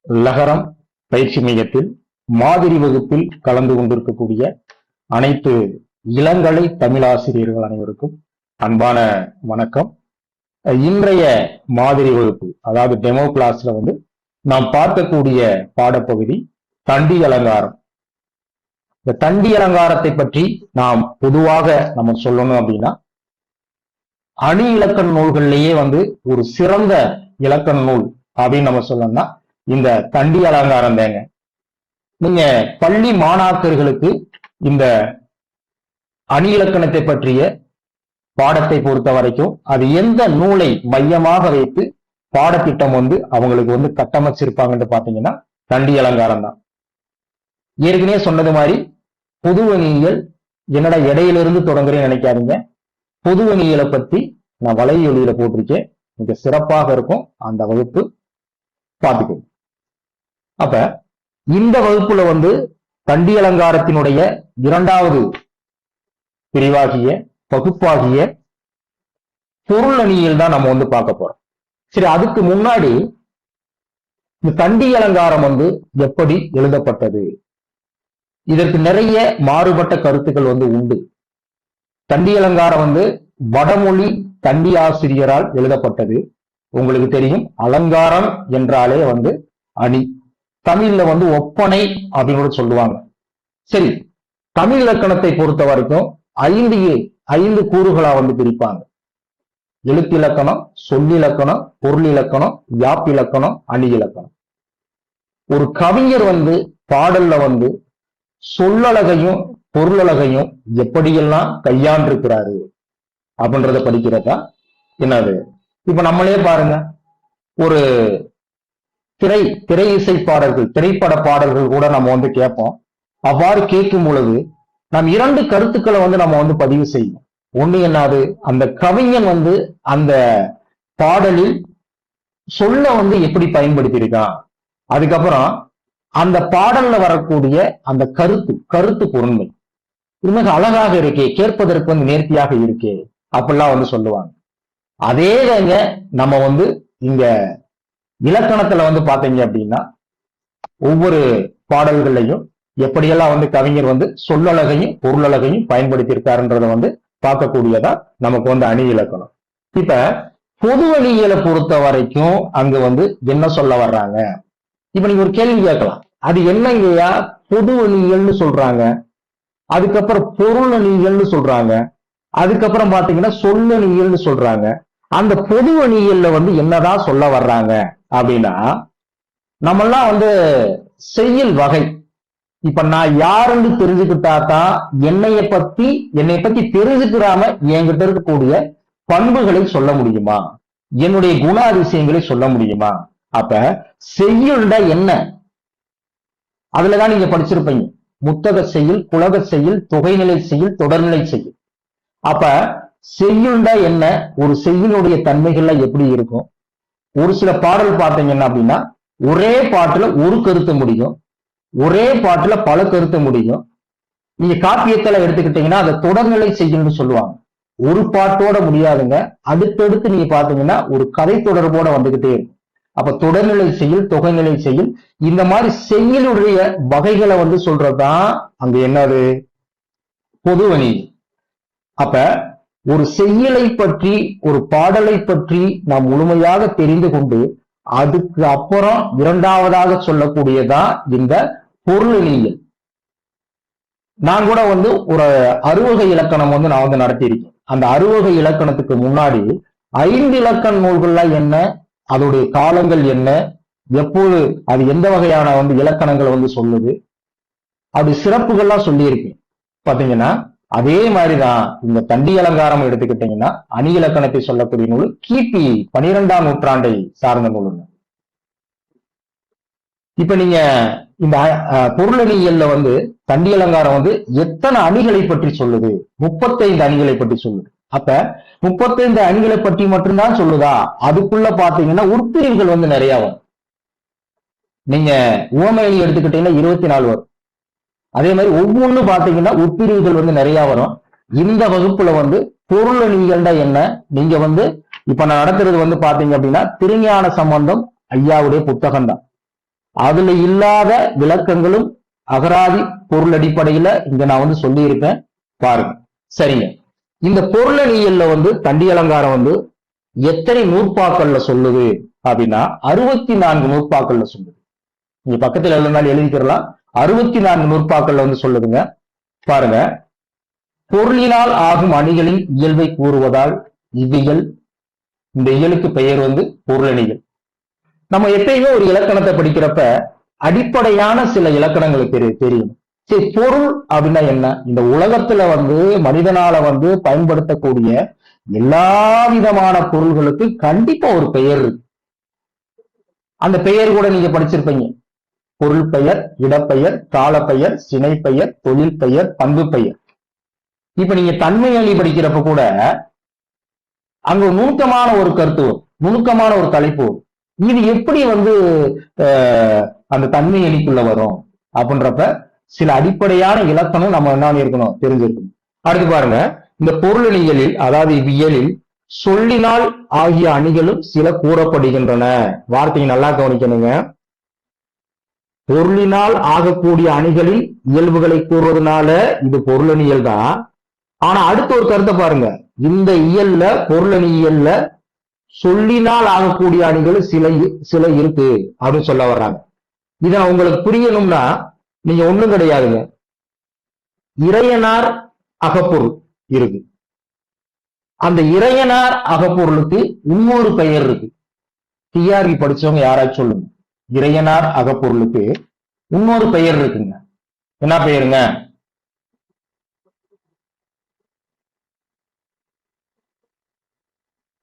லகரம் பயிற்சி மையத்தில் மாதிரி வகுப்பில் கலந்து கொண்டிருக்கக்கூடிய அனைத்து இளங்கலை தமிழாசிரியர்கள் அனைவருக்கும் அன்பான வணக்கம். இன்றைய மாதிரி வகுப்பு, அதாவது டெமோ கிளாஸ்ல நாம் பார்க்கக்கூடிய பாடப்பகுதி தண்டி அலங்காரம். இந்த தண்டி அலங்காரத்தை பற்றி நாம் பொதுவாக நம்ம சொல்லணும் அப்படின்னா, அணி இலக்கண நூல்கள்லயே ஒரு சிறந்த இலக்கண நூல் அப்படின்னு நம்ம சொல்லணும்னா இந்த தண்டி அலங்காரம் தாங்க. நீங்க பள்ளி மாணாக்கர்களுக்கு இந்த அணி இலக்கணத்தை பற்றிய பாடத்தை பொறுத்த வரைக்கும் அது எந்த நூலை மையமாக வைத்து பாடத்திட்டம் அவங்களுக்கு கட்டமைச்சிருப்பாங்கன்னு பாத்தீங்கன்னா தண்டி அலங்காரம் தான். ஏற்கனவே சொன்னது மாதிரி பொதுவணியியல் என்னடா இடையிலிருந்து தொடங்குறேன்னு நினைக்காதீங்க. பொதுவணியியலை பத்தி நான் வலையொலியில போட்டிருக்கேன், மிக சிறப்பாக இருக்கும். அந்த வகுப்பு பார்த்துக்கோங்க. அப்ப இந்த வகுப்புல தண்டி அலங்காரத்தினுடைய இரண்டாவது பிரிவாகிய பகுப்பாகிய பொருள் அணியில் தான் நம்ம பார்க்க போறோம். சரி, அதுக்கு முன்னாடி இந்த தண்டி அலங்காரம் எப்படி எழுதப்பட்டது, இதற்கு நிறைய மாறுபட்ட கருத்துக்கள் உண்டு. தண்டி அலங்காரம் வடமொழி தண்டி ஆசிரியரால் எழுதப்பட்டது. உங்களுக்கு தெரியும், அலங்காரம் என்றாலே அணி. தமிழ்ல ஒப்பனை அப்படின்னு சொல்லுவாங்க. சரி, தமிழ் இலக்கணத்தை பொறுத்த வரைக்கும் ஐந்து கூறுகளா பிரிப்பாங்க. எழுத்திலக்கணம், சொல்லிலக்கணம், பொருளிலக்கணம், யாப்பிலக்கணம், அணி இலக்கணம். ஒரு கவிஞர் பாடல்ல சொல்லழகையும் பொருளழகையும் எப்படியெல்லாம் கையாண்டிருக்கிறாரு அப்படின்றத படிக்கிறதா என்னது. இப்ப நம்மளே பாருங்க, ஒரு திரை இசை பாடல்கள், திரைப்பட பாடல்கள் கூட நம்ம கேட்போம். அவ்வாறு கேட்கும் பொழுது நாம் இரண்டு கருத்துக்களை நம்ம பதிவு செய்யும். ஒண்ணு என்னது, அந்த கவிஞன் அந்த பாடலில் சொல்ல எப்படி பயன்படுத்தி இருக்கான், அதுக்கப்புறம் அந்த பாடல்ல வரக்கூடிய அந்த கருத்து பொருண்மை மிக அழகாக இருக்கே, கேட்பதற்கு நேர்த்தியாக இருக்கே அப்படிலாம் சொல்லுவாங்க. அதேதாங்க நம்ம இங்க இலக்கணத்துல பாத்தீங்க அப்படின்னா, ஒவ்வொரு பாடல்கள்லையும் எப்படியெல்லாம் கவிஞர் சொல்லழகையும் பொருளழகையும் பயன்படுத்தி இருக்காருன்றத பார்க்கக்கூடியதா நமக்கு அணி இலக்கணம். இப்ப பொது அணியியலை பொறுத்த வரைக்கும் அங்க என்ன சொல்ல வர்றாங்க. இப்ப நீங்க ஒரு கேள்வி கேட்கலாம், அது என்னங்கய்யா பொது அணியியல்னு சொல்றாங்க, அதுக்கப்புறம் பொருள் அணியியல்னு சொல்றாங்க, அதுக்கப்புறம் பாத்தீங்கன்னா சொல்லணியல்னு சொல்றாங்க, அந்த பொது அணியியல்ல என்னதான் சொல்ல வர்றாங்க அப்படின்னா, நம்மெல்லாம் செய்யுள் வகை. இப்ப நான் யாருன்னு தெரிஞ்சுக்கிட்டாதான் என்னைய பத்தி தெரிஞ்சுக்கிறாம என்கிட்ட இருக்கக்கூடிய பண்புகளை சொல்ல முடியுமா, என்னுடைய குணாதிசயங்களை சொல்ல முடியுமா. அப்ப செய்யுள்டா என்ன, அதுலதான் நீங்க படிச்சிருப்பீங்க. முத்தக செய்யுள், குலக செய்யுள், தொகைநிலை செய்யுள், தொடர்நிலை செய்யுள். அப்ப செய்யுள்டா என்ன, ஒரு செய்யுளுடைய தன்மைகள்ல எப்படி இருக்கும். ஒரு சில பாடல் பார்த்தீங்கன்னா அப்படின்னா, ஒரே பாட்டுல ஒரு கருத்து முடியும், ஒரே பாட்டுல பல கருத்து முடியும். நீங்க காப்பியத்துல எடுத்துக்கிட்டீங்கன்னா அதை தொடர்நிலை செய்யுள்னு சொல்லுவாங்க. ஒரு பாட்டோட முடியாதுங்க, அடுத்தடுத்து நீங்க பாத்தீங்கன்னா ஒரு கதை தொடர்போட வந்துகிட்டே இருக்கும். அப்ப தொடர்நிலை செய்யுள், தொகைநிலை செய்யுள், இந்த மாதிரி செய்யுளுடைய வகைகளை சொல்றதுதான் அங்க என்னது, பொதுவணி. அப்ப ஒரு செய்யுளை பற்றி, ஒரு பாடலை பற்றி நாம் முழுமையாக தெரிந்து கொண்டு அதுக்கு அப்புறம் இரண்டாவதாக சொல்லக்கூடியதான் இந்த பொருளியல். நான் கூட ஒரு அறுவகை இலக்கணம் நான் நடத்தியிருக்கேன். அந்த அறுவகை இலக்கணத்துக்கு முன்னாடி 5 இலக்கண நூல்கள்லாம் என்ன, அதோடைய காலங்கள் என்ன, எப்போது அது எந்த வகையான இலக்கணங்கள் சொல்லுது, அது சிறப்புகள்லாம் சொல்லியிருக்கேன். பாத்தீங்கன்னா அதே மாதிரிதான் இந்த தண்டி அலங்காரம் எடுத்துக்கிட்டீங்கன்னா அணி இலக்கணத்தை சொல்லக்கூடிய நூல் கிபி 12ஆம் நூற்றாண்டை சார்ந்த நூல். இப்ப நீங்க இந்த பொருளணியல்ல தண்டி அலங்காரம் எத்தனை அணிகளை பற்றி சொல்லுது, 35 அணிகளை பற்றி சொல்லுது. அப்ப 35 அணிகளை பற்றி மட்டும்தான் சொல்லுதா, அதுக்குள்ள பாத்தீங்கன்னா உட்பிரிவுகள் நிறைய வரும். நீங்க உவமை அணி எடுத்துக்கிட்டீங்கன்னா 24 வரும். அதே மாதிரி ஒவ்வொன்னு பாத்தீங்கன்னா உட்பிரிவுகள் நிறைய வரும். இந்த வகுப்புல பொருள் அணிகள்டா என்ன, நீங்க இப்ப நான் நடத்துறது பாத்தீங்க அப்படின்னா திருஞான சம்பந்தம் ஐயாவுடைய புத்தகம் தான். அதுல இல்லாத விளக்கங்களும் அகராதி பொருள் அடிப்படையில இங்க நான் வந்து சொல்லி இருப்பேன், பாருங்க. சரிங்க. இந்த பொருளணியல்ல வந்து தண்டி அலங்காரம் வந்து எத்தனை நூற்பாக்கள்ல சொல்லுது அப்படின்னா 64 நூற்பாக்கள்ல சொல்லுது. நீங்க பக்கத்துல எழுதினாலும் எழுதிக்கிறலாம். 64 நூற்பாக்கள்ல வந்து சொல்லுதுங்க. பாருங்க. பொருளினால் ஆகும் அணிகளின் இயல்பை கூறுவதால் இவ்வியல், இந்த இயலுக்கு பெயர் வந்து பொருளணிகள். நம்ம எப்பயுமே ஒரு இலக்கணத்தை படிக்கிறப்ப அடிப்படையான சில இலக்கணங்களுக்கு தெரியும். சரி, பொருள் அப்படின்னா என்ன? இந்த உலகத்துல வந்து மனிதனால வந்து பயன்படுத்தக்கூடிய எல்லா விதமான பொருள்களுக்கு கண்டிப்பா ஒரு பெயர் இருக்கு. அந்த பெயர் கூட நீங்க படிச்சிருப்பீங்க. பொருள் பெயர், இடப்பெயர், காலப்பெயர், சினை பெயர், தொழில் பெயர், பண்பு பெயர். இப்ப நீங்க தன்மை அணி படிக்கிறப்ப கூட அங்க நுணுக்கமான ஒரு கருத்து வரும், நுணுக்கமான ஒரு தலைப்பு வரும். இது எப்படி வந்து அந்த தன்மை அணிக்குள்ள வரும் அப்படின்றப்ப சில அடிப்படையான இலக்கணம் நம்ம என்ன இருக்கணும், தெரிஞ்சிருக்கணும். அடுத்து பாருங்க, இந்த பொருளணிகளில் அதாவது இவ்வியலில் சொல்லினால் ஆகிய அணிகளும் சில கூறப்படுகின்றன. வார்த்தையை நல்லா கவனிக்கணுங்க. பொருளினால் ஆகக்கூடிய அணிகளின் இயல்புகளை கூறுவதனால இது பொருளணியல் தான். ஆனா அடுத்த ஒரு கருத்தை பாருங்க, இந்த இயல்ல பொருளணியல்ல சொல்லினால் ஆகக்கூடிய அணிகள் சில இருக்கு அப்படின்னு சொல்ல வர்றாங்க. இதை உங்களுக்கு புரியணும்னா நீங்க ஒண்ணும் கிடையாதுங்க, இறையனார் அகப்பொருள் இருக்கு. அந்த இறையனார் அகப்பொருளுக்கு இன்னொரு பெயர் இருக்கு. டிஆர்பி படிச்சவங்க யாராச்சும் சொல்லுங்க. இறையனார் அகப்பொருளுக்கு இன்னொரு பெயர் இருக்குங்க. என்ன பெயருங்க?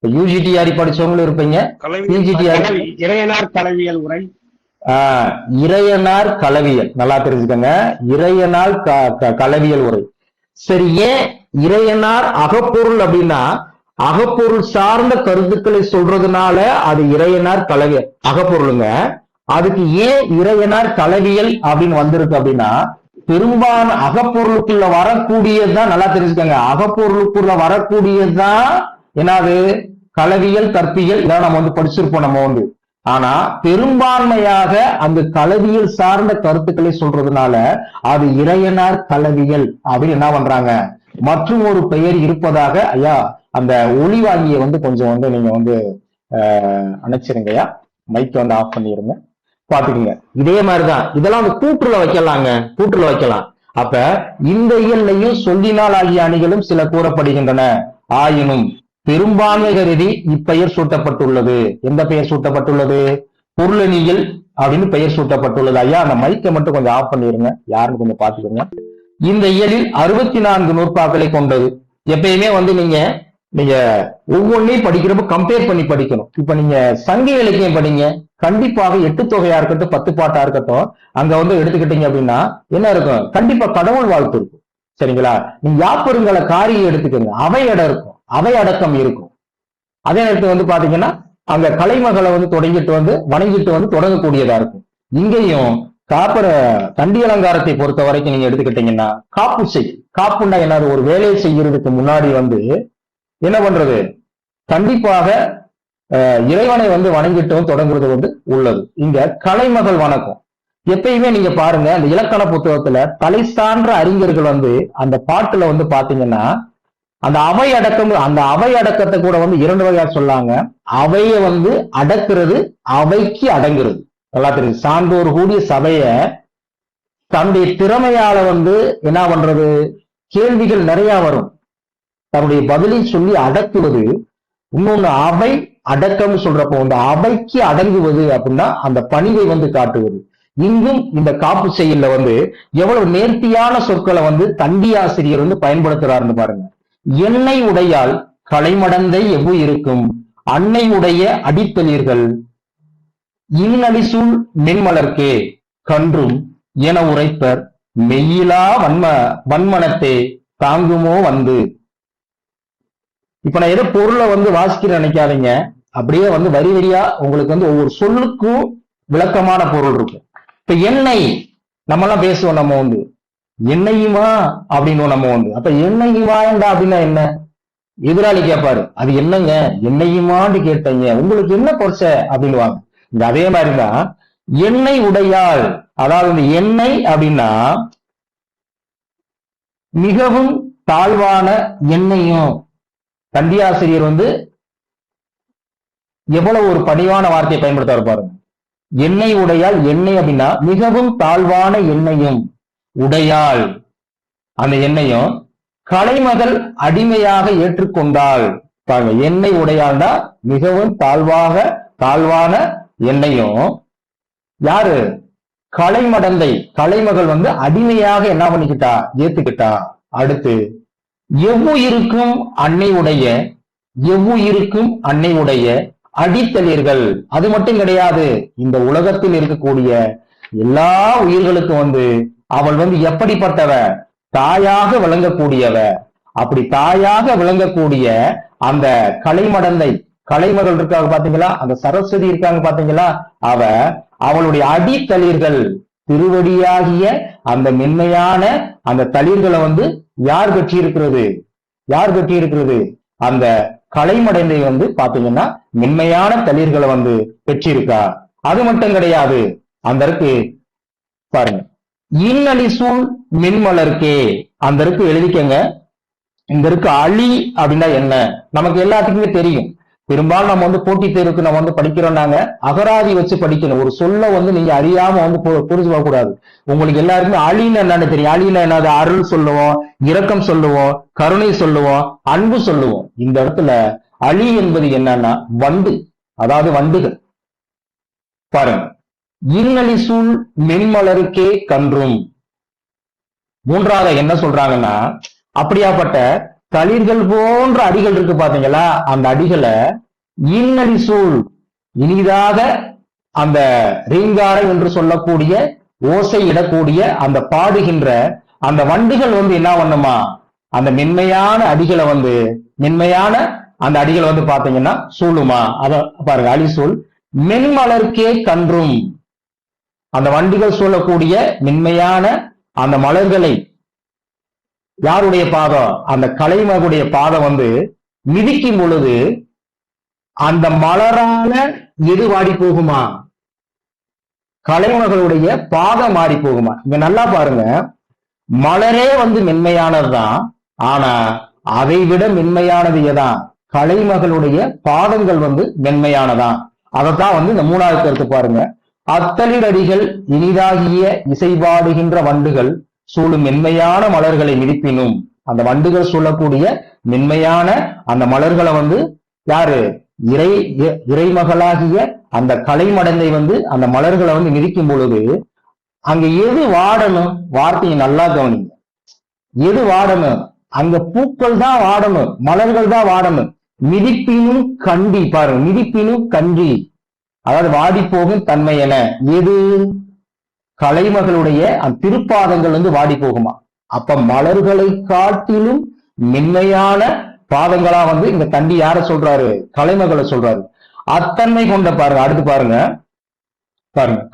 யூஜிடிஆரி படிச்சவங்களும் இருப்பீங்க, பிஜிடிஆரி. இறையனார் களவியல் உரை. இறையனார் களவியல் நல்லா தெரிஞ்சுக்கங்க. இறையனார் களவியல் உரை. சரி, ஏன் இறையனார் அகப்பொருள் அப்படின்னா அகப்பொருள் சார்ந்த கருத்துக்களை சொல்றதுனால அது இறையனார் களவியல் அகப்பொருளுங்க. அதுக்கு ஏன் இறையனார் களவியல் அப்படின்னு வந்திருக்கு அப்படின்னா பெரும்பாலும் அகப்பொருளுக்குள்ள வரக்கூடியதுதான், நல்லா தெரிஞ்சுக்கங்க, அகப்பொருளுக்குள்ள வரக்கூடியதுதான் என்னது களவியல் கற்பியல். இதான் நம்ம வந்து படிச்சிருப்போம் நம்ம வந்து. ஆனா பெரும்பான்மையாக அந்த களவியல் சார்ந்த கருத்துக்களை சொல்றதுனால அது இறையனார் களவியல் அப்படின்னு என்ன பண்றாங்க, மற்றும் ஒரு பெயர் இருப்பதாக. ஐயா, அந்த ஒளி வாங்கிய வந்து கொஞ்சம் வந்து நீங்க வந்து அணைச்சிருங்கய்யா, மைக் வந்து ஆஃப் பண்ணிருங்க, பாத்துக்கோங்க. இதே மாதிரிதான் இதெல்லாம் வந்து கூற்றுல வைக்கலாங்க, கூற்றுல வைக்கலாம். அப்ப இந்த இயல்லையும் சொல்லினால் ஆகிய அணிகளும் சில கூறப்படுகின்றன. ஆயினும் பெரும்பான்மை கருதி இப்பெயர் சூட்டப்பட்டுள்ளது. எந்த பெயர் சூட்டப்பட்டுள்ளது? பொருளணியல் அப்படின்னு பெயர் சூட்டப்பட்டுள்ளது. ஐயா, அந்த மைக்கை மட்டும் கொஞ்சம் ஆஃப் பண்ணிருங்க, யாருன்னு கொஞ்சம் பாத்துக்கோங்க. இந்த இயலில் 64 நூற்பாக்களை கொண்டது. எப்பயுமே வந்து நீங்க ஒவ்வொன்றையும் படிக்கிறப்ப கம்பேர் பண்ணி படிக்கணும். இப்ப நீங்க சங்க இலக்கியம் படிங்க, கண்டிப்பாக 8 தொகையா இருக்கட்டும் 10 பாட்டா இருக்கட்டும், அங்க வந்து எடுத்துக்கிட்டீங்க அப்படின்னா என்ன இருக்கும், கண்டிப்பா கடவுள் வாழ்த்து இருக்கும். சரிங்களா? நீங்க யாப்பருங்கள காரியம் எடுத்துக்கோங்க, அவை இடம் இருக்கும், அவை அடக்கம் இருக்கும். அதே நேரத்தில் வந்து பாத்தீங்கன்னா அங்க கலைமகளை வந்து தொடங்கிட்டு வந்து வணங்கிட்டு வந்து தொடங்கக்கூடியதா இருக்கும். இங்கேயும் காப்பர தண்டி அலங்காரத்தை பொறுத்த வரைக்கும் நீங்க எடுத்துக்கிட்டீங்கன்னா காப்பு செய், காப்புண்டா என்னது, ஒரு வேலையை செய்யறதுக்கு முன்னாடி வந்து என்ன பண்றது, கண்டிப்பாக இறைவனை வந்து வணங்கிட்டு தொடங்குறது வந்து உள்ளது. இங்க கலைமகள் வணக்கம். எப்பயுமே நீங்க பாருங்க, அந்த இலக்கண புத்தகத்துல தலை சான்ற அறிஞர்கள் வந்து அந்த பாட்டுல வந்து பாத்தீங்கன்னா அந்த அவை அடக்கம், அந்த அவை அடக்கத்தை கூட வந்து 2 வகையா சொல்லாங்க. அவைய வந்து அடக்குறது, அவைக்கு அடங்குறது. நல்லா தெரியுது. சான்றோர் கூடிய சபைய தன்னுடைய திறமையால வந்து என்ன பண்றது, கேள்விகள் நிறைய வரும், தன்னுடைய பதிலை சொல்லி அடக்குவது. இன்னொன்னு அவை அடக்கம் சொல்றப்போ அந்த அவைக்கு அடங்குவது அப்படின்னா அந்த பணிவை வந்து காட்டுவது. இங்கும் இந்த காப்பு செயல்ல வந்து எவ்வளவு நேர்த்தியான சொற்களை வந்து தண்டி ஆசிரியர் வந்து பயன்படுத்துறாருன்னு பாருங்க. எண்ணெய் உடையால் கலைமடந்தை எவ்வு இருக்கும், அன்னை உடைய அடித்தளிர்கள் இன்னடிசூழ் மென்மலர்க்கே கன்றும் என உரைப்பர் மெய்யிலா வன்மனத்தே தாங்குமோ வந்து. இப்ப நான் ஏதோ பொருளை வந்து வாசிக்கிறேன் நினைக்காதீங்க, அப்படியே வந்து வரி வரியா உங்களுக்கு வந்து ஒவ்வொரு சொல்லுக்கும் விளக்கமான பொருள் இருக்கும். இப்ப எண்ணெய் நம்ம எல்லாம் பேசுவோம், நம்ம வந்து என்னையுமா அப்படின்னு நம்ம வந்து, அப்ப என்னையுமாண்டா அப்படின்னா என்ன, எதிராளி கேட்பாரு, அது என்னங்க என்னையுமான்னு கேட்டீங்க, உங்களுக்கு என்ன குறைச்ச அப்படின்னு வாங்க. இந்த அதே மாதிரிதான் எண்ணெய் உடையாள், அதாவது இந்த எண்ணெய் அப்படின்னா மிகவும் தாழ்வான எண்ணெயும். தண்டியாசிரியர் எவ்வளவு ஒரு பணிவான வார்த்தையை பயன்படுத்த பாருங்க. எண்ணெய் உடையாள், எண்ணெய் அப்படின்னா மிகவும் தாழ்வான எண்ணெயும் உடையாள், அந்த எண்ணெயும் கலைமகள் அடிமையாக ஏற்றுக்கொண்டாள். பாருங்க, எண்ணெய் உடையாள்னா மிகவும் தாழ்வான எண்ணெயும் யாரு? கலைமடந்தை, கலைமகள் அடிமையாக என்ன பண்ணிக்கிட்டா? ஏத்துக்கிட்டா. அடுத்து எவ்வுயிருக்கும் அன்னை உடைய அடித்தளிர்கள். அது மட்டும் கிடையாது, இந்த உலகத்தில் இருக்கக்கூடிய எல்லா உயிர்களுக்கும் அவள் எப்படிப்பட்டவ? தாயாக விளங்கக்கூடியவ. அப்படி தாயாக விளங்கக்கூடிய அந்த கலைமடந்தை, கலைமகள் இருக்காங்க பாத்தீங்களா, அந்த சரஸ்வதி இருக்காங்க பாத்தீங்களா, அவளுடைய அடித்தளிர்கள், திருவடியாகிய அந்த மென்மையான அந்த தளிர்களை யார் கட்டி இருக்கிறது? அந்த கலைமடந்தை பாத்தீங்கன்னா மென்மையான தளிர்களை பெற்றிருக்கா. அது மட்டும் கிடையாது, அந்த இருக்கு பாருங்க, இன்னலிசூல் மென்மலர்க்கே, அந்த இருக்கு எழுதிக்கங்க. இந்த இருக்கு அழி அப்படின்னா என்ன? நமக்கு எல்லாத்துக்குமே தெரியும். பெரும்பாலும் நம்ம போட்டித் தேர்வுக்கு நம்ம படிக்கிறோம், நாங்க அகராதி வச்சு படிக்கணும். ஒரு சொல்ல நீங்க அறியாம புரிஞ்சு போக கூடாது. உங்களுக்கு எல்லாருக்குமே அழின்னு என்னன்னு தெரியும். அழின்னா என்னது? அருள் சொல்லுவோம், இரக்கம் சொல்லுவோம், கருணை சொல்லுவோம், அன்பு சொல்லுவோம். இந்த இடத்துல அழி என்பது என்னன்னா வண்டு, அதாவது வண்டுகள். பாருங்க, இன்னலிசூல் மென்மலருக்கே கன்றும். மூன்றாவது என்ன சொல்றாங்கன்னா, அப்படியாப்பட்ட தளிர்கள் போன்ற அடிகள் இருக்கு பாத்தீங்களா, அந்த அடிகளை இன்னலிசூல், இனிதாக அந்த ரீங்காரம் என்று சொல்லக்கூடிய ஓசை இடக்கூடிய அந்த பாடுகின்ற அந்த வண்டுகள் என்ன பண்ணுமா? அந்த மென்மையான அடிகளை மென்மையான அந்த அடிகளை பாத்தீங்கன்னா சூழுமா. அத பாருங்க, அலிசூல் மென்மலர்க்கே கன்றும். அந்த வண்டுகள் சொல்லக்கூடிய மென்மையான அந்த மலர்களை யாருடைய பாதம்? அந்த கலைமகளுடைய பாதம் மிதிக்கும் பொழுது அந்த மலரான எது வாடி போகுமா? கலைமகளுடைய பாதம் மாறி போகுமா? இங்க நல்லா பாருங்க, மலரே மென்மையானதுதான். ஆனா அதை விட மென்மையானது எதான்? கலைமகளுடைய பாதங்கள் மென்மையானதான். அதைத்தான் இந்த மூணாவது கருத்து பாருங்க. அத்தளிரடிகள் இனிதாகிய இசைபாடுகின்ற வண்டுகள் சூழும் மென்மையான மலர்களை மிதிப்பினும். அந்த வண்டுகள் சொல்லக்கூடிய மென்மையான அந்த மலர்களை யாரு? இறைமகளாகிய அந்த கலைமடந்தை அந்த மலர்களை மிதிக்கும் பொழுது அங்க எது வாடணும்? வார்த்தையை நல்லா கவனிங்க. எது வாடணும்? அங்க பூக்கள் தான் வாடணும், மலர்கள் தான் வாடணும். மிதிப்பினும் கண்டி, பாருங்க, மிதிப்பினும் கண்டி, அதாவது வாடி போகும் தன்மை என எது? கலைமகளுடைய அந்த திருப்பாதங்கள் வாடி போகுமா? அப்ப மலர்களை காட்டிலும் மென்மையான பாதங்களா இந்த தண்டி யார சொல்றாரு? கலைமகளை சொல்றாரு. அத்தன்மை கொண்ட, பாருங்க அடுத்து பாருங்க,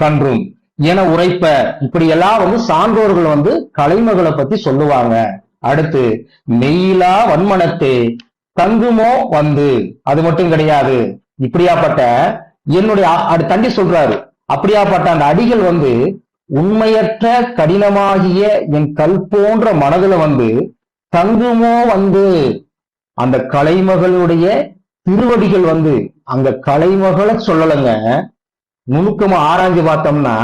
கன்றும் என உரைப்ப. இப்படி எல்லாம் சான்றோர்கள் கலைமகளை பத்தி சொல்லுவாங்க. அடுத்து மெய்யிலா வன்மனத்தே தங்குமோ அது மட்டும் கிடையாது, இப்படியாப்பட்ட என்னுடைய தண்டி சொல்றாரு, அப்படியாப்பட்ட அந்த அடிகள் உண்மையற்ற கடினமாகிய என் கல் போன்ற மனதுல தங்குமோ அந்த கலைமகளுடைய திருவடிகள் அங்க கலைமகளை சொல்லலைங்க. நுணுக்கமா ஆராய்ஞ்சு பார்த்தோம்னா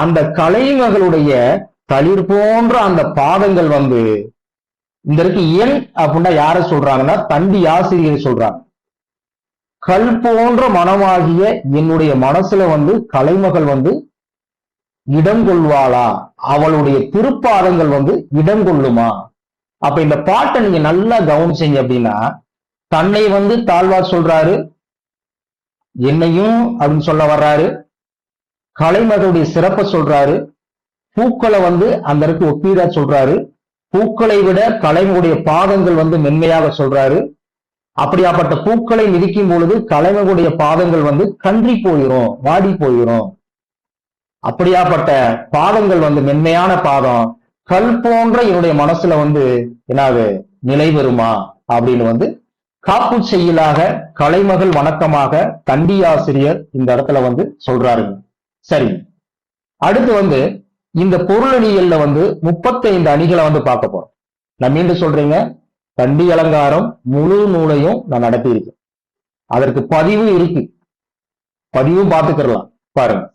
அந்த கலைமகளுடைய தளிர் போன்ற அந்த பாதங்கள் இந்த இருக்கு. என் அப்படின்னா யார சொல்றாங்கன்னா தண்டி ஆசிரியர் சொல்றாங்க. கல் போன்ற மனமாகிய என்னுடைய மனசுல கலைமகள் இடம் கொள்வாளா? அவளுடைய திருப்பாதங்கள் இடம் கொள்ளுமா? அப்ப இந்த பாட்டை நீங்க நல்லா கவனிச்சீங்க அப்படின்னா, தன்னை தாழ்வா சொல்றாரு, என்னையும் அப்படின்னு சொல்ல வர்றாரு, கலைமகளுடைய சிறப்பை சொல்றாரு, பூக்களை அந்த இடத்துக்கு ஒப்பீடா சொல்றாரு, பூக்களை விட கலைமகளுடைய பாதங்கள் மென்மையாக சொல்றாரு. அப்படியாப்பட்ட பூக்களை மிதிக்கும் பொழுது கலைமகளுடைய பாதங்கள் கன்றி போயிரும், வாடி போயிரும். அப்படியாப்பட்ட பாதங்கள் மென்மையான பாதம் கல் போன்ற என்னுடைய மனசுல என்னது நிலை வருமா அப்படின்னு காப்பு செய்யலாக கலைமகள் வணக்கமாக தண்டி ஆசிரியர் இந்த இடத்துல சொல்றாருங்க. சரி, அடுத்து வந்து இந்த பொருளணியல்ல வந்து 35 அணிகளை வந்து பார்க்க போறோம். நான் மீண்டும் சொல்றீங்க, தண்டி அலங்காரம் முழு நூலையும் நான் நடத்தியிருக்கேன். அதற்கு பதிவு இருக்கு, பதிவும் பார்த்துக்கலாம் பாருங்க.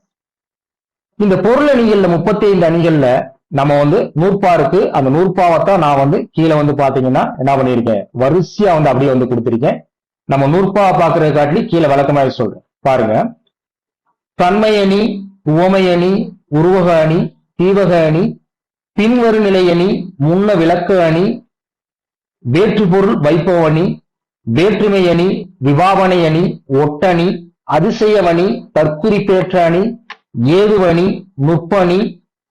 இந்த பொருளணிகள்ல 35 அணிகள்ல நம்ம வந்து நூற்பாருக்கு அந்த நூற்பாவைத்தான் நான் வந்து கீழே வந்து பாத்தீங்கன்னா என்ன பண்ணியிருக்கேன், வரிசையா வந்து அப்படியே வந்து கொடுத்திருக்கேன். நம்ம நூற்பாவை பாக்குறத காட்டி கீழே விளக்கமாக சொல்றேன் பாருங்க. தன்மை அணி, உவமை அணி, உருவக அணி, தீவக அணி, பின்வரு நிலை அணி, முன்ன விளக்க அணி, வேற்று பொருள் வைப்பவ அணி, வேற்றுமை அணி, விபாவனை அணி, ஒட்டணி, அதிசயவணி, தற்குறிப்பேற்ற அணி, ஏதுவணி, நுட்பணி,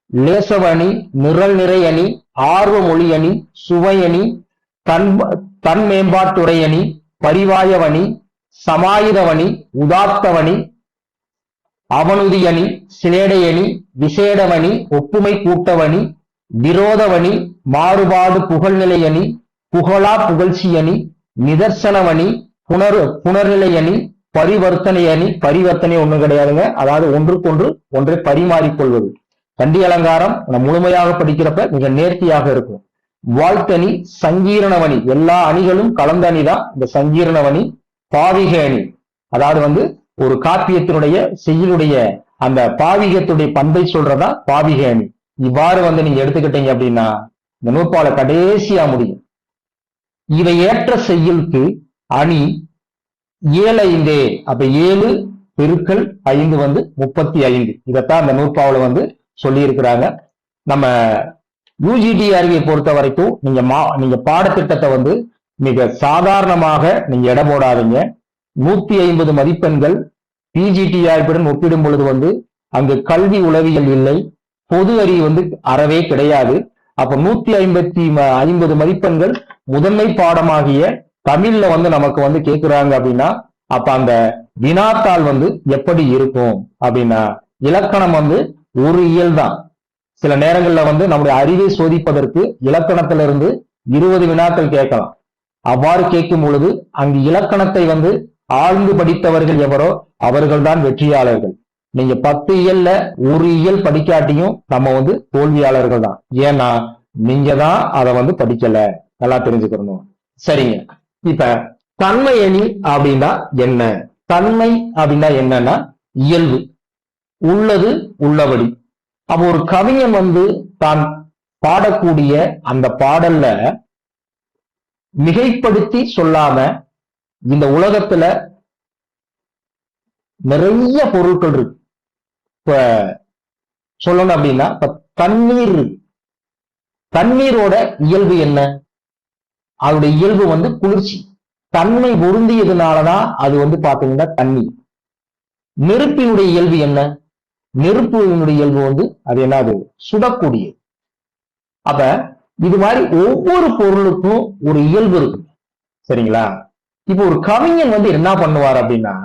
லேசவணி, நிரல் நிறை அணி, ஆர்வ மொழி அணி, சுவை அணி, தன் மேம்பாட்டுரை அணி, பரிவாயவணி, சமாயுதவணி, உதாத்தவணி, அவனுதி அணி, சிலேடை அணி, விசேடவணி, ஒப்புமை கூட்டவணி, விரோதவணி, மாறுபாடு புகழ்நிலை அணி, புகழா புகழ்ச்சி அணி, நிதர்சனவணி, புனர்நிலை அணி, பரிவர்த்தனை அணி. பரிவர்த்தனை ஒண்ணும் கிடையாதுங்க, அதாவது ஒன்றுக்கொன்று ஒன்றை பரிமாறிக்கொள்வது. தண்டி அலங்காரம் முழுமையாக படிக்கிறப்ப மிக நேர்த்தியாக இருக்கும். வாழ்த்தணி, சங்கீரணவணி, எல்லா அணிகளும் கலந்த அணிதான் இந்த சங்கீரணவணி. பாவிக அணி, அதாவது வந்து ஒரு காப்பியத்தினுடைய செய்யுளுடைய அந்த பாவிகத்துடைய பண்பை சொல்றதா பாவிக அணி. இவ்வாறு வந்து நீங்க எடுத்துக்கிட்டீங்க அப்படின்னா இந்த நூற்பால கடைசியா முடியும். இவை ஏற்ற செய்யுளுக்கு அணி 7 5, அப்ப 7 பெருக்கல் 5 வந்து 35. இதைத்தான் அந்த நூற்பாவில வந்து சொல்லி இருக்கிறாங்க. நம்ம யூஜிடிஆர்வியை பொறுத்த வரைக்கும் நீங்க பாடத்திட்டத்தை வந்து மிக சாதாரணமாக நீங்க எடை போடாதீங்க. 150 மதிப்பெண்கள் பிஜிடிஆர்பியுடன் ஒப்பிடும் பொழுது வந்து அங்கு கல்வி உளவியல் இல்லை, பொது அறிவு வந்து அறவே கிடையாது. அப்ப 150 மதிப்பெண்கள் முதன்மை பாடமாகிய தமிழ்ல வந்து நமக்கு வந்து கேட்கிறாங்க அப்படின்னா அப்ப அந்த வினாத்தாள் வந்து எப்படி இருக்கும் அப்படின்னா இலக்கணம் வந்து ஒரு இயல் தான். சில நேரங்கள்ல வந்து நம்முடைய அறிவை சோதிப்பதற்கு இலக்கணத்திலிருந்து 20 வினாக்கள் கேட்கலாம். அவ்வாறு கேட்கும் பொழுது அங்கு இலக்கணத்தை வந்து ஆழ்ந்து படித்தவர்கள் எவரோ அவர்கள் தான் வெற்றியாளர்கள். நீங்க 10 இயல்ல ஒரு இயல் படிக்காட்டியும் நம்ம வந்து தோல்வியாளர்கள் தான். ஏன்னா நீங்க தான் அதை வந்து படிக்கல, நல்லா தெரிஞ்சுக்கணும். சரிங்க, இப்ப தன்மை அணி அப்படின்னா என்ன? தன்மை அப்படின்னா என்னன்னா இயல்பு, உள்ளது உள்ளபடி. அப்ப ஒரு கவிஞன் வந்து தான் பாடக்கூடிய அந்த பாடல்ல மிகைப்படுத்தி சொல்லாம இந்த உலகத்துல நிறைய பொருட்கள் இருக்கு. இப்ப சொல்லணும் அப்படின்னா இப்ப தண்ணீர் இருக்கு. தண்ணீரோட இயல்பு என்ன? அதோட இயல்பு வந்து குளிர்ச்சி, தன்மை பொருந்தியதுனாலதான் அது வந்து பாத்தீங்கன்னா தண்ணீர். நெருப்பினுடைய இயல்பு என்ன? நெருப்பினுடைய இயல்பு வந்து அது என்னது? சுடக்கூடியது. அப்ப இது மாதிரி ஒவ்வொரு பொருளுக்கும் ஒரு இயல்பு இருக்கு, சரிங்களா? இப்ப ஒரு கவிஞன் வந்து என்ன பண்ணுவார் அப்படின்னா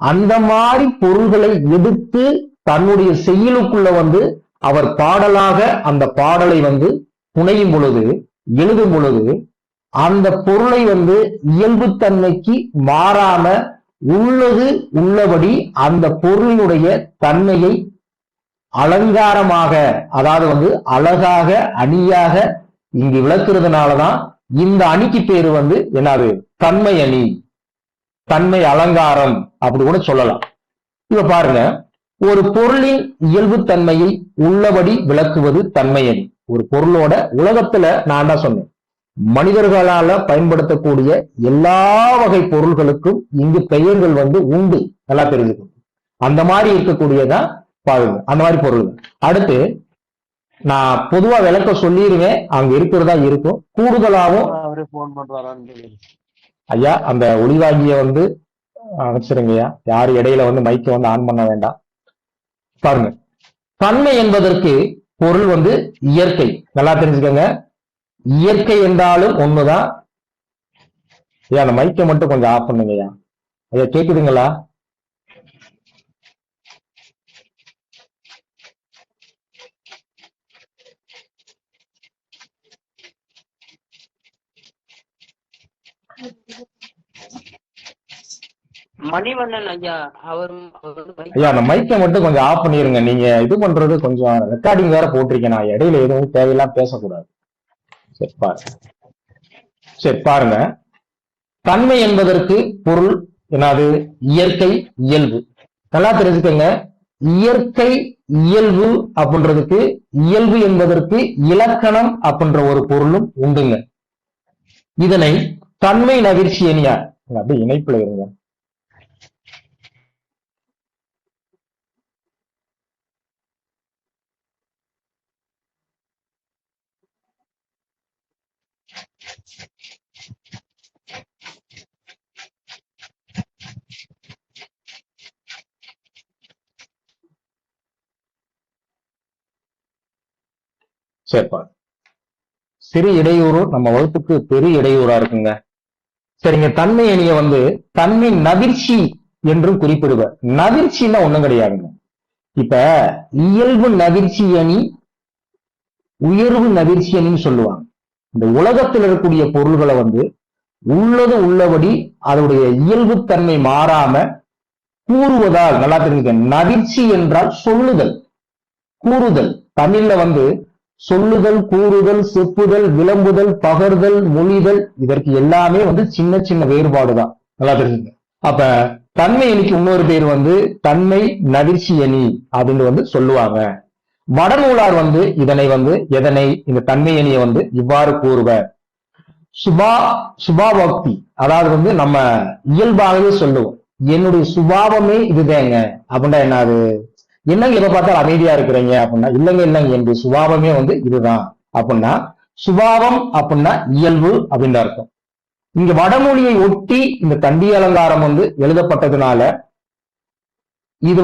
அந்த மாதிரி பொருள்களை எடுத்து தன்னுடைய செய்யுளுக்குள்ள வந்து அவர் பாடலாக அந்த பாடலை வந்து புனையும் பொழுது, எழுதும் பொழுது அந்த பொருளை வந்து இயல்புத்தன்மைக்கு மாறாம உள்ளது உள்ளபடி அந்த பொருளினுடைய தன்மையை அலங்காரமாக, அதாவது வந்து அழகாக அணியாக இங்கு விளக்குறதுனாலதான் இந்த அணிக்கு பேரு வந்து என்னது? தன்மை அணி, தன்மை அலங்காரம் அப்படி கூட சொல்லலாம். இப்ப பாருங்க, ஒரு பொருளின் இயல்புத்தன்மையை உள்ளபடி விளக்குவது தன்மை அணி. ஒரு பொருளோட உலகத்துல நான் தான் சொன்னேன், மனிதர்களால பயன்படுத்தக்கூடிய எல்லா வகை பொருள்களுக்கும் இங்கு பெயர்கள் வந்து உண்டு, நல்லா தெரிஞ்சுக்கணும். அந்த மாதிரி இருக்கக்கூடியதான் பாருங்க, அந்த மாதிரி பொருள். அடுத்து நான் பொதுவா விளக்க சொல்லிடுவேன், அங்க இருக்கிறதா இருக்கும். கூடுதலாகவும் ஐயா அந்த ஒளிவாங்கிய வந்து அனுப்பிச்சிருங்கய்யா, யாரு இடையில வந்து மைக்க வந்து ஆன் பண்ண வேண்டாம். பாருங்க, தன்மை என்பதற்கு பொருள் வந்து இயற்கை, நல்லா தெரிஞ்சுக்கோங்க. இயற்கை என்றாலும் ஒண்ணுதான். ஐயா அந்த மைக்கை மட்டும் கொஞ்சம் ஆஃப் பண்ணுங்கய்யா. ஐயா கேக்குதுங்களா? மணிவண்ணன் ஐயா அவர் ஐயா அந்த மைக்கை மட்டும் கொஞ்சம் ஆஃப் பண்ணிருங்க. நீங்க இது பண்றது கொஞ்சம் ரெக்கார்டிங் வேற போட்டிருக்கேன். நான் இடையில எதுவும் தேவையில்லாம் பேசக்கூடாது. சரி பாருங்க. சரி பாருங்க. தன்மை என்பதற்கு பொருள் என்னது? இயற்கை, இயல்பு. நல்லா தெரிஞ்சுக்கங்க. இயற்கை, இயல்பு அப்படின்றதுக்கு இயல்பு என்பதற்கு இலக்கணம் அப்படின்ற ஒரு பொருளும் உண்டுங்க. இதனை தன்மை நவிர்ச்சி எனியார். அப்படி இணைப்புல இருங்க. சரிப்பா. சிறு இடையூறு நம்ம வகுப்புக்கு பெரிய இடையூறா இருக்குங்க. சரிங்க. தன்மை அணிய தன்மை நவிர்ச்சி என்றும் குறிப்பிடுவர். நவிர்ச்சின்னா ஒண்ணும் கிடையாதுங்க. இப்ப இயல்பு நவிர்ச்சி அணி, உயர்வு நவிர்ச்சி அணின்னு சொல்லுவாங்க. இந்த உலகத்தில் இருக்கக்கூடிய பொருள்களை உள்ளது உள்ளபடி அதனுடைய இயல்பு தன்மை மாறாம கூறுவதால், நல்லா தெரிஞ்சுக்க. நவிர்ச்சி என்றால் சொல்லுதல், கூறுதல். தமிழ்ல சொல்லுதல், கூறுதல், செப்புதல், விளம்புதல், பகர்தல், மொழிதல், இதற்கு எல்லாமே சின்ன சின்ன வேறுபாடுதான். நல்லா தெரிஞ்சுங்க. அப்ப தன்மை அணிக்கு இன்னொரு பேர் தன்மை நவிர்ச்சி அணி அப்படின்னு சொல்லுவாங்க. வடநூலார் இதனை எதனை இந்த தன்மை அணியை இவ்வாறு கூறுவர். சுபாவக்தி, அதாவது நம்ம இயல்பாகவே சொல்லுவோம், என்னுடைய சுபாவமே இதுதாங்க அப்படின்னா என்னது? என்னங்க எப்ப பார்த்தாலும் அமைதியா இருக்கிறீங்க அப்படின்னா, இல்லைங்க என்னுடைய சுபாவமே இதுதான் அப்படின்னா, சுபாவம் அப்படின்னா இயல்பு அப்படின்னு அர்த்தம். இங்க வடமொழியை ஒட்டி இந்த தண்டி அலங்காரம் எழுதப்பட்டதுனால இது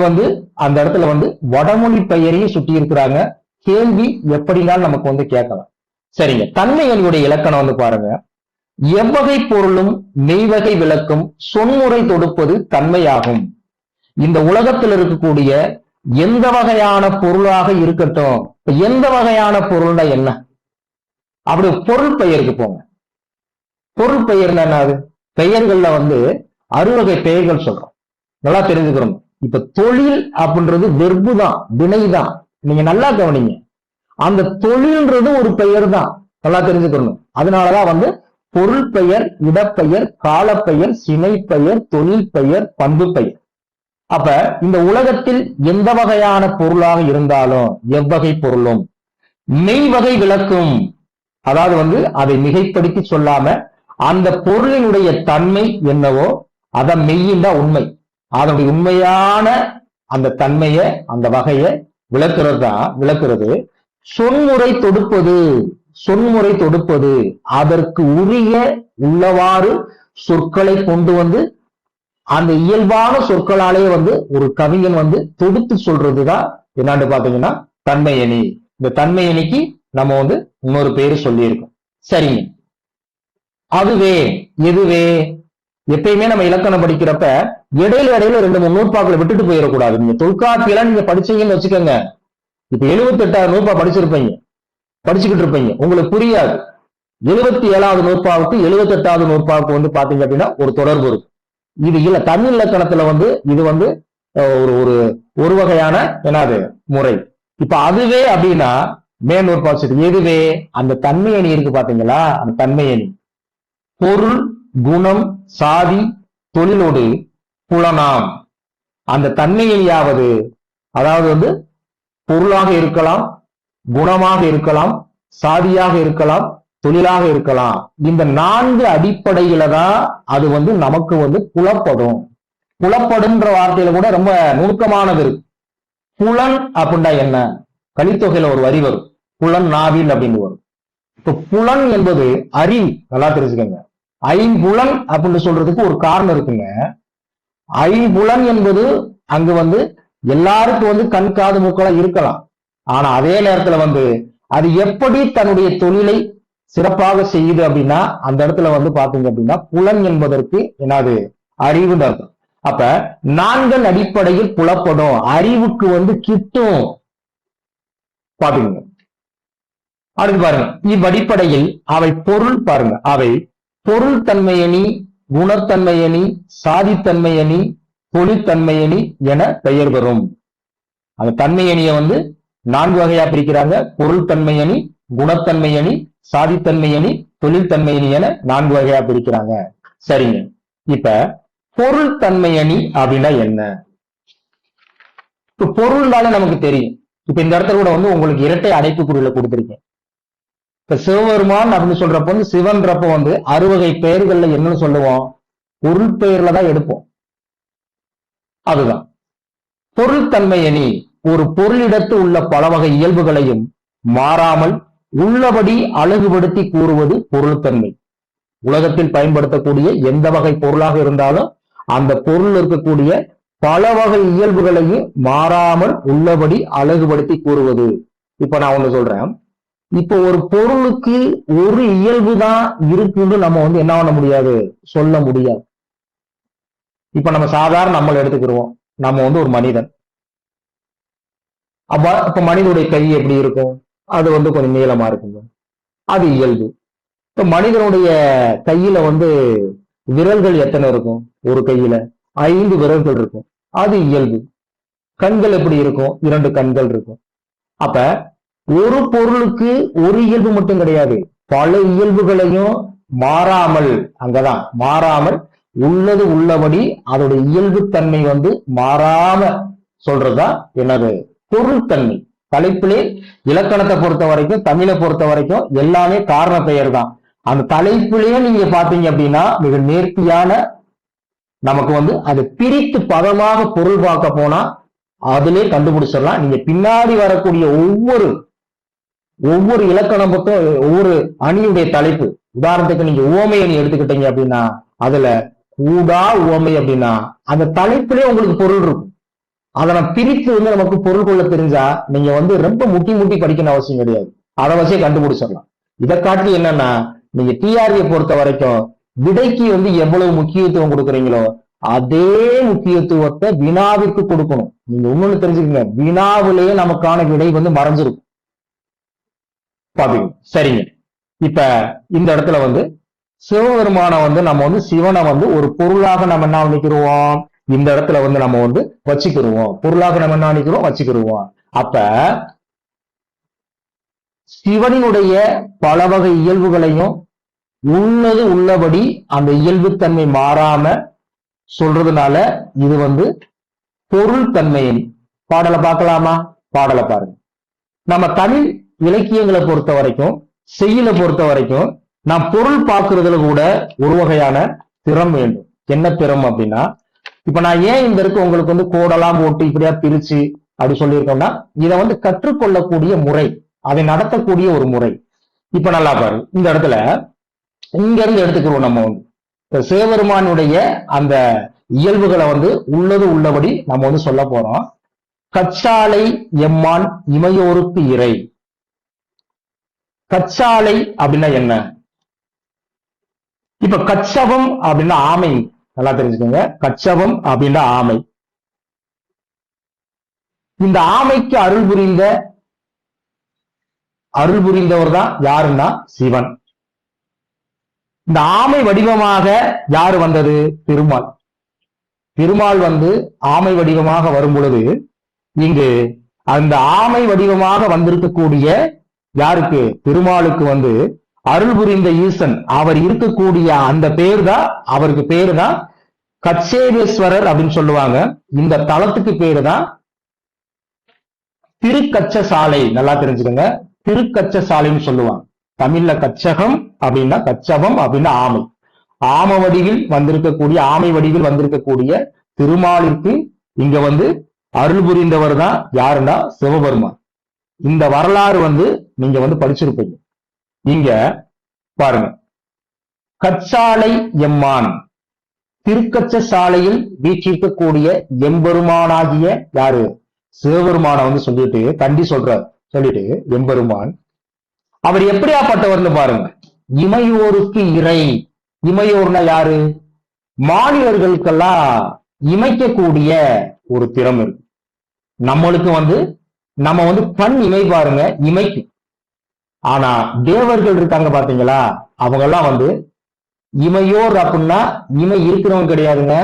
அந்த இடத்துல வடமொழி பெயரையும் சுட்டி இருக்கிறாங்க. கேள்வி எப்படினாலும் நமக்கு கேட்கலாம். சரிங்க. தன்மை அணியுடைய இலக்கணம் பாருங்க. எவ்வகை பொருளும் மெய்வகை விளக்கும் சொன்முறை தொடுப்பது தன்மையாகும். இந்த உலகத்தில் இருக்கக்கூடிய எந்த வகையான பொருளாக இருக்கட்டும், எந்த வகையான பொருள்னா என்ன? அப்படி பொருள் பெயருக்கு போங்க. பொருள் பெயர்னா என்னது? பெயர்கள்ல அறுவகை பெயர்கள் சொல்றோம். நல்லா தெரிஞ்சுக்கிறோம். இப்ப தொழில் அப்படின்றது வெர்பு தான், வினைதான். நீங்க நல்லா கவனிங்க. அந்த தொழில்ன்றது ஒரு பெயர் தான். நல்லா தெரிஞ்சுக்கணும். அதனாலதான் பொருள் பெயர், இடப்பெயர், காலப்பெயர், சினை பெயர், தொழில் பெயர், பண்பு பெயர். அப்ப இந்த உலகத்தில் எந்த வகையான பொருளாக இருந்தாலும், எவ்வகை பொருளும் மெய்வகை விளக்கும், அதாவது அதை மிகைப்படுத்தி சொல்லாம அந்த பொருளினுடைய தன்மை என்னவோ அதை மெய்யின் தான் உண்மை, அதனுடைய உண்மையான அந்த தன்மைய, அந்த வகையை விளக்குறது. சொன்முறை தொடுப்பது, சொன்முறை தொடுப்பது, அதற்கு உரிய உள்ளவாறு சொற்களை கொண்டு அந்த இயல்பான சொற்களாலே ஒரு கவிஞன் தொடுத்து சொல்றதுதான் என்னான்னு பாத்தீங்கன்னா தன்மை அணி. இந்த தன்மை அணிக்கு நம்ம இன்னொரு பேரு சொல்லி இருக்கோம். சரிங்க. அதுவே எதுவே? எப்பயுமே நம்ம இலக்கணம் படிக்கிறப்ப இடையில 2-3 நூற்பாக்களை விட்டுட்டு போயிடக்கூடாது. நீங்க தொல்காப்பியெல்லாம் நீங்க படிச்சீங்கன்னு வச்சுக்கோங்க, இப்ப 78 நூற்பா படிச்சுக்கிட்டு இருப்பீங்க, உங்களுக்கு புரியாது. 77வது நூற்பாவுக்கு 78வது நூற்பாவுக்கு பாத்தீங்க அப்படின்னா ஒரு தொடர்பு இருக்கு. இது இல்ல தமிழ் இலக்கணத்துல இது ஒரு வகையான என்னது முறை. இப்ப அதுவே அப்படின்னா மேல் நூற்பாச்சு எதுவே? அந்த தன்மை அணி இருக்கு பாத்தீங்களா? அந்த தன்மை அணி பொருள், குணம், சாதி, தொழிலோடு புலனாம். அந்த தன்மை அணியாவது அதாவது பொருளாக இருக்கலாம், குணமாக இருக்கலாம், சாதியாக இருக்கலாம், தொழிலாக இருக்கலாம். இந்த 4 அடிப்படையில தான் அது நமக்கு புலப்படும். புலப்படுன்ற வார்த்தையில கூட ரொம்ப நுணுக்கமானது இருக்கு. புலன் அப்படின்னா என்ன? கலித்தொகையில ஒரு வரி வரும், புலன் நாவில் அப்படின்னு வரும். இப்ப புலன் என்பது அறிவு. நல்லா தெரிஞ்சுக்கங்க. ஐம்புலன் அப்படின்னு சொல்றதுக்கு ஒரு காரணம் இருக்குங்க. ஐம்புலன் என்பது அங்கு எல்லாருக்கும் கண் காது மூக்களா இருக்கலாம். ஆனா அதே நேரத்துல அது எப்படி தன்னுடைய தொழிலை சிறப்பாக செய்யுது அப்படின்னா அந்த இடத்துல பாத்தீங்க அப்படின்னா புலன் என்பதற்கு என்னது? அறிவுன்னு அர்த்தம். அப்ப 4 அடிப்படையில் புலப்படும், அறிவுக்கு கிட்டும். பாத்துங்க. அடுத்து பாருங்க. இவ்வடிப்படையில் அவை பொருள் பாருங்க, அவை பொருள் தன்மையணி, குணத்தன்மையணி, சாதித்தன்மையணி, தொழிற்தன்மையணி என பெயர் பெறும். அந்த தன்மையணியை வந்து 4 வகையா பிரிக்கிறாங்க. பொருள் தன்மையணி, குணத்தன்மையணி, சாதித்தன்மையணி, தொழில்தன்மையணி என 4 வகையா பிரிக்கிறாங்க. சரிங்க. இப்ப பொருள் தன்மையணி அப்படின்னா என்ன? இப்ப பொருள்னால நமக்கு தெரியும். இப்ப இந்த இடத்துல கூட வந்து உங்களுக்கு இரட்டை அடைப்புக்குறியில கொடுத்திருக்கேன். இப்ப சிவபெருமான் அப்படின்னு சொல்றப்ப வந்து சிவன்றப்ப வந்து 6 பெயர்கள்ல என்னன்னு சொல்லுவோம்? பொருள் பெயர்ல தான் எடுப்போம். அதுதான் பொருள் தன்மையணி. ஒரு பொருளிடத்து உள்ள பல வகை இயல்புகளையும் மாறாமல் உள்ளபடி அழகுபடுத்தி கூறுவது பொருள்தன்மை. உலகத்தில் பயன்படுத்தக்கூடிய எந்த வகை பொருளாக இருந்தாலும் அந்த பொருள் இருக்கக்கூடிய பல வகை இயல்புகளையும் மாறாமல் உள்ளபடி அழகுபடுத்தி கூறுவது. இப்ப நான் ஒண்ணு சொல்றேன். இப்போ ஒரு பொருளுக்கு ஒரு இயல்பு தான் இருக்குன்னு நம்ம வந்து என்ன பண்ண முடியாது, சொல்ல முடியாது. இப்ப நம்ம சாதாரண நம்மளை எடுத்துக்கிடுவோம். நம்ம வந்து ஒரு மனிதன். அப்ப மனிதனுடைய கை எப்படி இருக்கும்? அது வந்து கொஞ்சம் நீளமா இருக்குங்க, அது இயல்பு. இப்ப மனிதனுடைய கையில வந்து விரல்கள் எத்தனை இருக்கும்? ஒரு கையில 5 விரல்கள் இருக்கும், அது இயல்பு. கண்கள் எப்படி இருக்கும்? 2 கண்கள் இருக்கும். அப்ப ஒரு பொருளுக்கு ஒரு இயல்பு மட்டும் கிடையாது, பல இயல்புகளையும் மாறாமல், அங்கதான் மாறாமல் உள்ளது உள்ளபடி அதோட இயல்பு தன்மை வந்து மாறாம சொல்றதுதான் என்னது? பொருள்தன்மை. தலைப்பிலே இலக்கணத்தை பொறுத்த வரைக்கும், தமிழை பொறுத்த வரைக்கும் எல்லாமே காரண பெயர் தான். அந்த தலைப்பிலேயே நீங்க பாத்தீங்க அப்படின்னா மிக நேர்த்தியான நமக்கு வந்து அதை பிரித்து பதமாக பொருள் பார்க்க போனா அதிலே கண்டுபிடிச்சிடலாம். நீங்க பின்னாடி வரக்கூடிய ஒவ்வொரு இலக்கணம் பக்கம் ஒவ்வொரு அணியுடைய தலைப்பு, உதாரணத்துக்கு நீங்க உவமை அணி எடுத்துக்கிட்டீங்க அப்படின்னா அதுல கூடா உவமை அப்படின்னா அந்த தலைப்பிலே உங்களுக்கு பொருள் இருக்கும். அதை நம்ம பிரித்து வந்து நமக்கு பொருள் கொள்ள தெரிஞ்சா நீங்க வந்து ரொம்ப முட்டி படிக்கணும் அவசியம் கிடையாது, அதை வச்சே கண்டுபிடிச்சிடலாம். இதை காட்டி என்னன்னா, நீங்க டிஆர்பியை பொறுத்த வரைக்கும் விடைக்கு வந்து எவ்வளவு முக்கியத்துவம் கொடுக்குறீங்களோ அதே முக்கியத்துவத்தை வினாவிற்கு கொடுக்கணும். நீங்க இன்னொன்னு தெரிஞ்சுக்கங்க, வினாவிலேயே நமக்கான விடை வந்து மறைஞ்சிருக்கும். பாப்பீங்க. சரிங்க. இப்ப இந்த இடத்துல வந்து சிவபெருமான வந்து நம்ம வந்து சிவனை வந்து ஒரு பொருளாக நம்ம என்ன நினைக்கிறோம்? இந்த இடத்துல வந்து நம்ம வந்து வச்சுக்கிருவோம். பொருளாக நம்ம என்ன நினைக்கிறோம்? வச்சுக்கிருவோம். அப்ப சிவனுடைய பல வகை இயல்புகளையும் உள்ளது உள்ளபடி அந்த இயல்புத்தன்மை மாறாம சொல்றதுனால இது வந்து பொருள் தன்மையணி. பாடலை பார்க்கலாமா? பாடலை பாருங்க. நம்ம தமிழ் இலக்கியங்களை பொறுத்த வரைக்கும், செய்யுளை பொறுத்த வரைக்கும் நாம் பொருள் பார்க்கறதுல கூட ஒரு வகையான திறம் வேண்டும். என்ன திறம் அப்படின்னா, இப்ப நான் ஏன் இந்த இருக்கு உங்களுக்கு வந்து கோடெல்லாம் போட்டு இப்படியா பிரிச்சு அப்படி சொல்லியிருக்கோம்னா, இதை வந்து கற்றுக்கொள்ளக்கூடிய முறை, அதை நடத்தக்கூடிய ஒரு முறை. இப்ப நல்லா பாரு, இந்த இடத்துல இங்க இருந்து எடுத்துக்கிறோம். நம்ம வந்து சிவபெருமானுடைய அந்த இயல்புகளை வந்து உள்ளது உள்ளபடி நம்ம வந்து சொல்ல போறோம். கச்சாலை எம்மான் இமையோருக்கு இறை. கச்சாலை அப்படின்னா என்ன? இப்ப கச்சவம் அப்படின்னா ஆமை. நல்லா தெரிஞ்சுக்கோங்க, கச்சவம் அப்படின்னா ஆமை. இந்த ஆமைக்கு அருள் புரிந்தவர் தான் யாருன்னா சிவன். இந்த ஆமை வடிவமாக யாரு வந்தது? திருமால். திருமால் வந்து ஆமை வடிவமாக வரும் பொழுது இங்கு அந்த ஆமை வடிவமாக வந்திருக்கக்கூடிய யாருக்கு? திருமாலுக்கு வந்து அருள் புரிந்த ஈசன், அவர் இருக்கக்கூடிய அந்த பேர் தான், அவருக்கு பேரு தான் கச்சேவேஸ்வரர் அப்படின்னு சொல்லுவாங்க. இந்த தலத்துக்கு பேரு தான் திருக்கச்ச சாலை. நல்லா தெரிஞ்சுக்கோங்க, திருக்கச்ச சாலைன்னு சொல்லுவாங்க. தமிழ்ல கச்சகம் அப்படின்னா கச்சவம் அப்படின்னா ஆமை. ஆமை வடிவில் வந்திருக்கக்கூடிய திருமாலிற்கு இங்க வந்து அருள் புரிந்தவர் தான் யாருன்னா சிவபெருமான். இந்த வரலாறு வந்து நீங்க வந்து படிச்சிருப்பீங்க. இங்க பாருங்க, கச்சாலை எம்மான், திருக்கச்ச சாலையில் வீற்றிருக்கக்கூடிய எம்பெருமானாகிய யாரு? சிவபெருமான வந்து சொல்லிட்டு கண்டி சொல்லிட்டு எம்பெருமான் அவர் எப்படியாப்பட்டவர்னு பாருங்க. இமையோருக்கு இறை. இமையோர்னா யாரு? மாநிலர்களுக்கெல்லாம் இமைக்கக்கூடிய ஒரு திறம் இருக்கு. நம்மளுக்கு வந்து நம்ம வந்து கண் இமை பாருங்க, இமைக்கு. ஆனா தேவர்கள் இருக்காங்க பாத்தீங்களா, அவங்க எல்லாம் வந்து இமையோர் அப்படின்னா இமை இருக்கிறவங்க கிடையாதுங்க,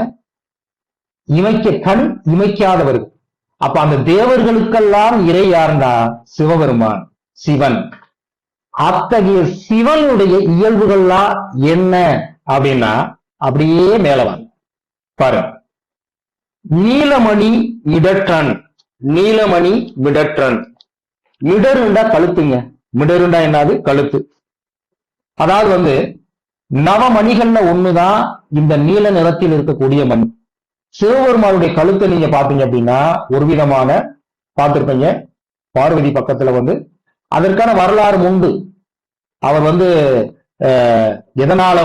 இமைக்க கண் இமைக்காதவர்கள். அப்ப அந்த தேவர்களுக்கெல்லாம் இறை யாருன்னா சிவபெருமான், சிவன். அத்தகைய சிவனுடைய இயல்புகள்லாம் என்ன அப்படின்னா அப்படியே மேலவாங்க பாருங்க. நீலமணி மிடற்றன், நீலமணி மிடற்றன். மிடருண்டா கழுத்துங்க. மிடருண்டா என்னது? கழுத்து. அதாவது நவமணிகள்ல ஒண்ணுதான் இந்த நீல நிறத்தில் இருக்கக்கூடிய மணி. சிவபெருமானுடைய கழுத்தை நீங்க பாத்தீங்க அப்படின்னா ஒரு விதமான பார்த்திருப்பீங்க. பார்வதி பக்கத்துல அதற்கான வரலாறு உண்டு. அவர் எதனால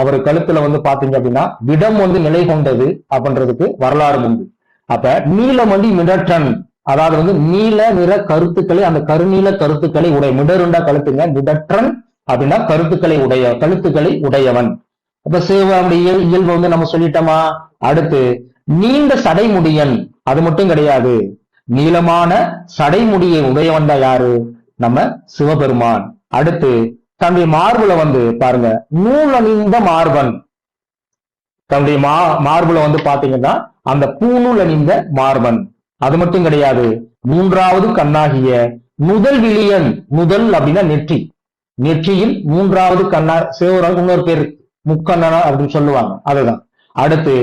அவர் கழுத்துல பாத்தீங்க அப்படின்னா விடம் நிலை கொண்டது அப்படின்றதுக்கு வரலாறு உண்டு. அப்ப நீலமணி மிடற்றன், அதாவது நீல நிற கருத்துக்களை, அந்த கருநீல கருத்துக்களை உடைய. மிடருண்டா கழுத்துங்க, மிடற்றன் அப்படின்னா கழுத்துக்களை உடையவன். அப்ப சிவனுடைய இயல்பு நம்ம சொல்லிட்டோமா. அடுத்து நீண்ட சடைமுடியன், அது மட்டும் கிடையாது, நீளமான சடைமுடியை உடையவன் தான் யாரு? நம்ம சிவபெருமான். அடுத்து தன்னுடைய மார்புல பாருங்க நூல் அணிந்த மார்பன். தன்னுடைய மார்புல பாத்தீங்கன்னா அந்த பூநூல் அணிந்த மார்பன். அது மட்டும் கிடையாது, மூன்றாவது கண்ணாகிய முதல் விழியன். முதல் அப்படின்னா நெற்றி, நெற்றியில் மூன்றாவது கண்ணா. சிவபெருமான் இன்னொரு பேர் முக்கண்ணனா அப்படின்னு சொல்லுவாங்க, அதுதான். அடுத்து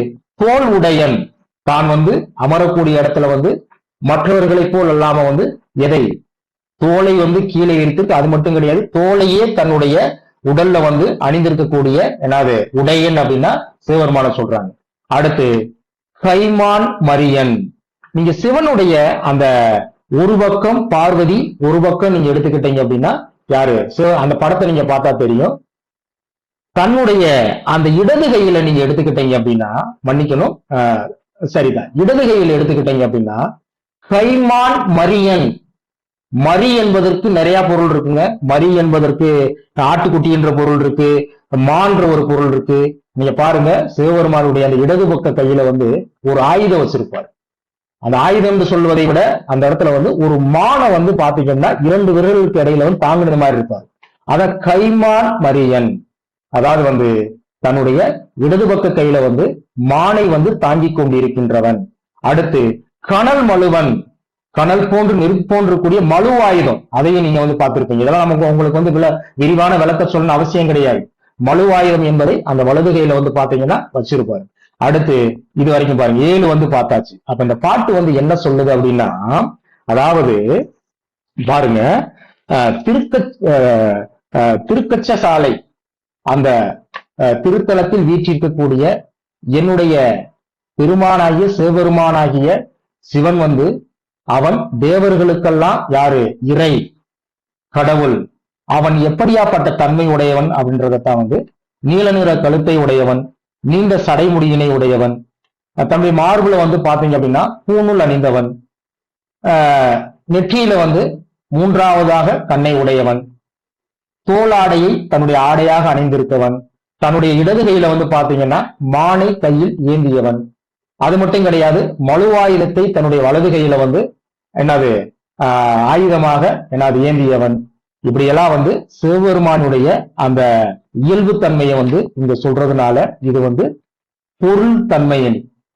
தோல் உடையன், தான் அமரக்கூடிய இடத்துல மற்றவர்களை போல் அல்லாம எதை தோலை கீழே இருக்கு. அது மட்டும் கிடையாது, தோலையே தன்னுடைய உடல்ல அணிந்திருக்கக்கூடிய என்னது உடையன் அப்படின்னா சிவபெருமான சொல்றாங்க. அடுத்து கைமான் மரியன். நீங்க சிவனுடைய அந்த ஒரு பக்கம் பார்வதி, ஒரு பக்கம் நீங்க எடுத்துக்கிட்டீங்க அப்படின்னா யாரு? அந்த படத்தை நீங்க பார்த்தா தெரியும். தன்னுடைய அந்த இடது கையில நீங்க எடுத்துக்கிட்டீங்க அப்படின்னா, மன்னிக்கணும், சரிதான், இடது கையில எடுத்துக்கிட்டீங்க அப்படின்னா கைமான் மரியன். மரி என்பதற்கு நிறைய பொருள் இருக்குங்க. மரி என்பதற்கு ஆட்டுக்குட்டி என்ற பொருள் இருக்கு, மான்ற ஒரு பொருள் இருக்கு. நீங்க பாருங்க, சிவபெருமானுடைய அந்த இடது பக்க கையில ஒரு ஆயுதம் வச்சிருப்பார். அந்த ஆயுதம் என்று சொல்வதை விட அந்த இடத்துல ஒரு மானை பாத்தீங்கன்னா 2 விரல்களுக்கு இடையில தாங்குற மாதிரி இருப்பார். அத கைமான் மரியன், அதாவது தன்னுடைய இடது பக்க கையில மானை தாங்கி கொண்டிருக்கின்றவன். அடுத்து கனல் மழுவன், கனல் போன்று நெருப்பு போன்று கூடிய மழு ஆயுதம். அதையும் நீங்க பார்த்திருப்பீங்க. இதெல்லாம் உங்களுக்கு விரிவான விளக்க சொல்லணும் அவசியம் கிடையாது. மழு ஆயுதம் என்பதை அந்த வலது கையில பாத்தீங்கன்னா வச்சிருப்பாரு. அடுத்து இது வரைக்கும் பாருங்க 7 பார்த்தாச்சு. அப்ப இந்த பாட்டு என்ன சொல்லுது அப்படின்னா, அதாவது பாருங்க, திருக்கச்ச சாலை, அந்த திருத்தலத்தில் வீற்றிருக்கக்கூடிய என்னுடைய பெருமானாகிய சிவபெருமானாகிய சிவன் அவன் தேவர்களுக்கெல்லாம் யாரு? இறை, கடவுள். அவன் எப்படியாப்பட்ட தன்மை உடையவன் அப்படின்றதான் நீல நிற கழுத்தை உடையவன், நீண்ட சடைமுடியினை உடையவன், தன்னுடைய மார்புல பாத்தீங்க அப்படின்னா பூநூல் அணிந்தவன், நெற்றியில மூன்றாவதாக கண்ணை உடையவன், தோளாடையை தன்னுடைய ஆடையாக அணிந்திருக்கவன், தன்னுடைய இடது கையில பாத்தீங்கன்னா மானை கையில் ஏந்தியவன். அது மட்டும் கிடையாது, மழுவாயுதத்தை தன்னுடைய வலது கையில என்னது ஆயுதமாக என்னது ஏந்தியவன். இப்படியெல்லாம் சிவபெருமானுடைய அந்த இயல்பு தன்மையை இங்க சொல்றதுனால இது பொருள் தன்மை.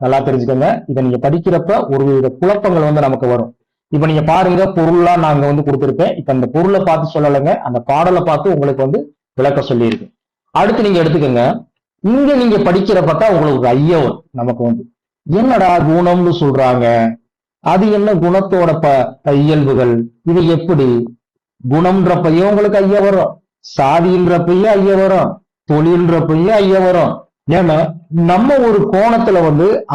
நல்லா தெரிஞ்சுக்கோங்க. இதை நீங்க படிக்கிறப்ப ஒரு வித குழப்பங்கள் நமக்கு வரும். இப்ப நீங்க பாருங்க, பொருள்லாம் நாங்க கொடுத்திருப்பேன். இப்ப இந்த பொருளை பார்த்து சொல்லலைங்க, அந்த பாடலை பார்த்து உங்களுக்கு விளக்க சொல்லியிருக்கேன். அடுத்து நீங்க எடுத்துக்கோங்க, இங்க நீங்க படிக்கிறப்பதான் உங்களுக்கு ஐயம் நமக்கு என்னடா குணம்னு சொல்றாங்க, அது என்ன குணத்தோட இயல்புகள், இது எப்படி குணம்ன்றப்பையும் உங்களுக்கு ஐயா வரும், சாதின்றப்பையும் ஐயா வரும், தொழில்ன்றப்பையும் ஐயா வரும். ஏன்னா நம்ம ஒரு கோணத்துல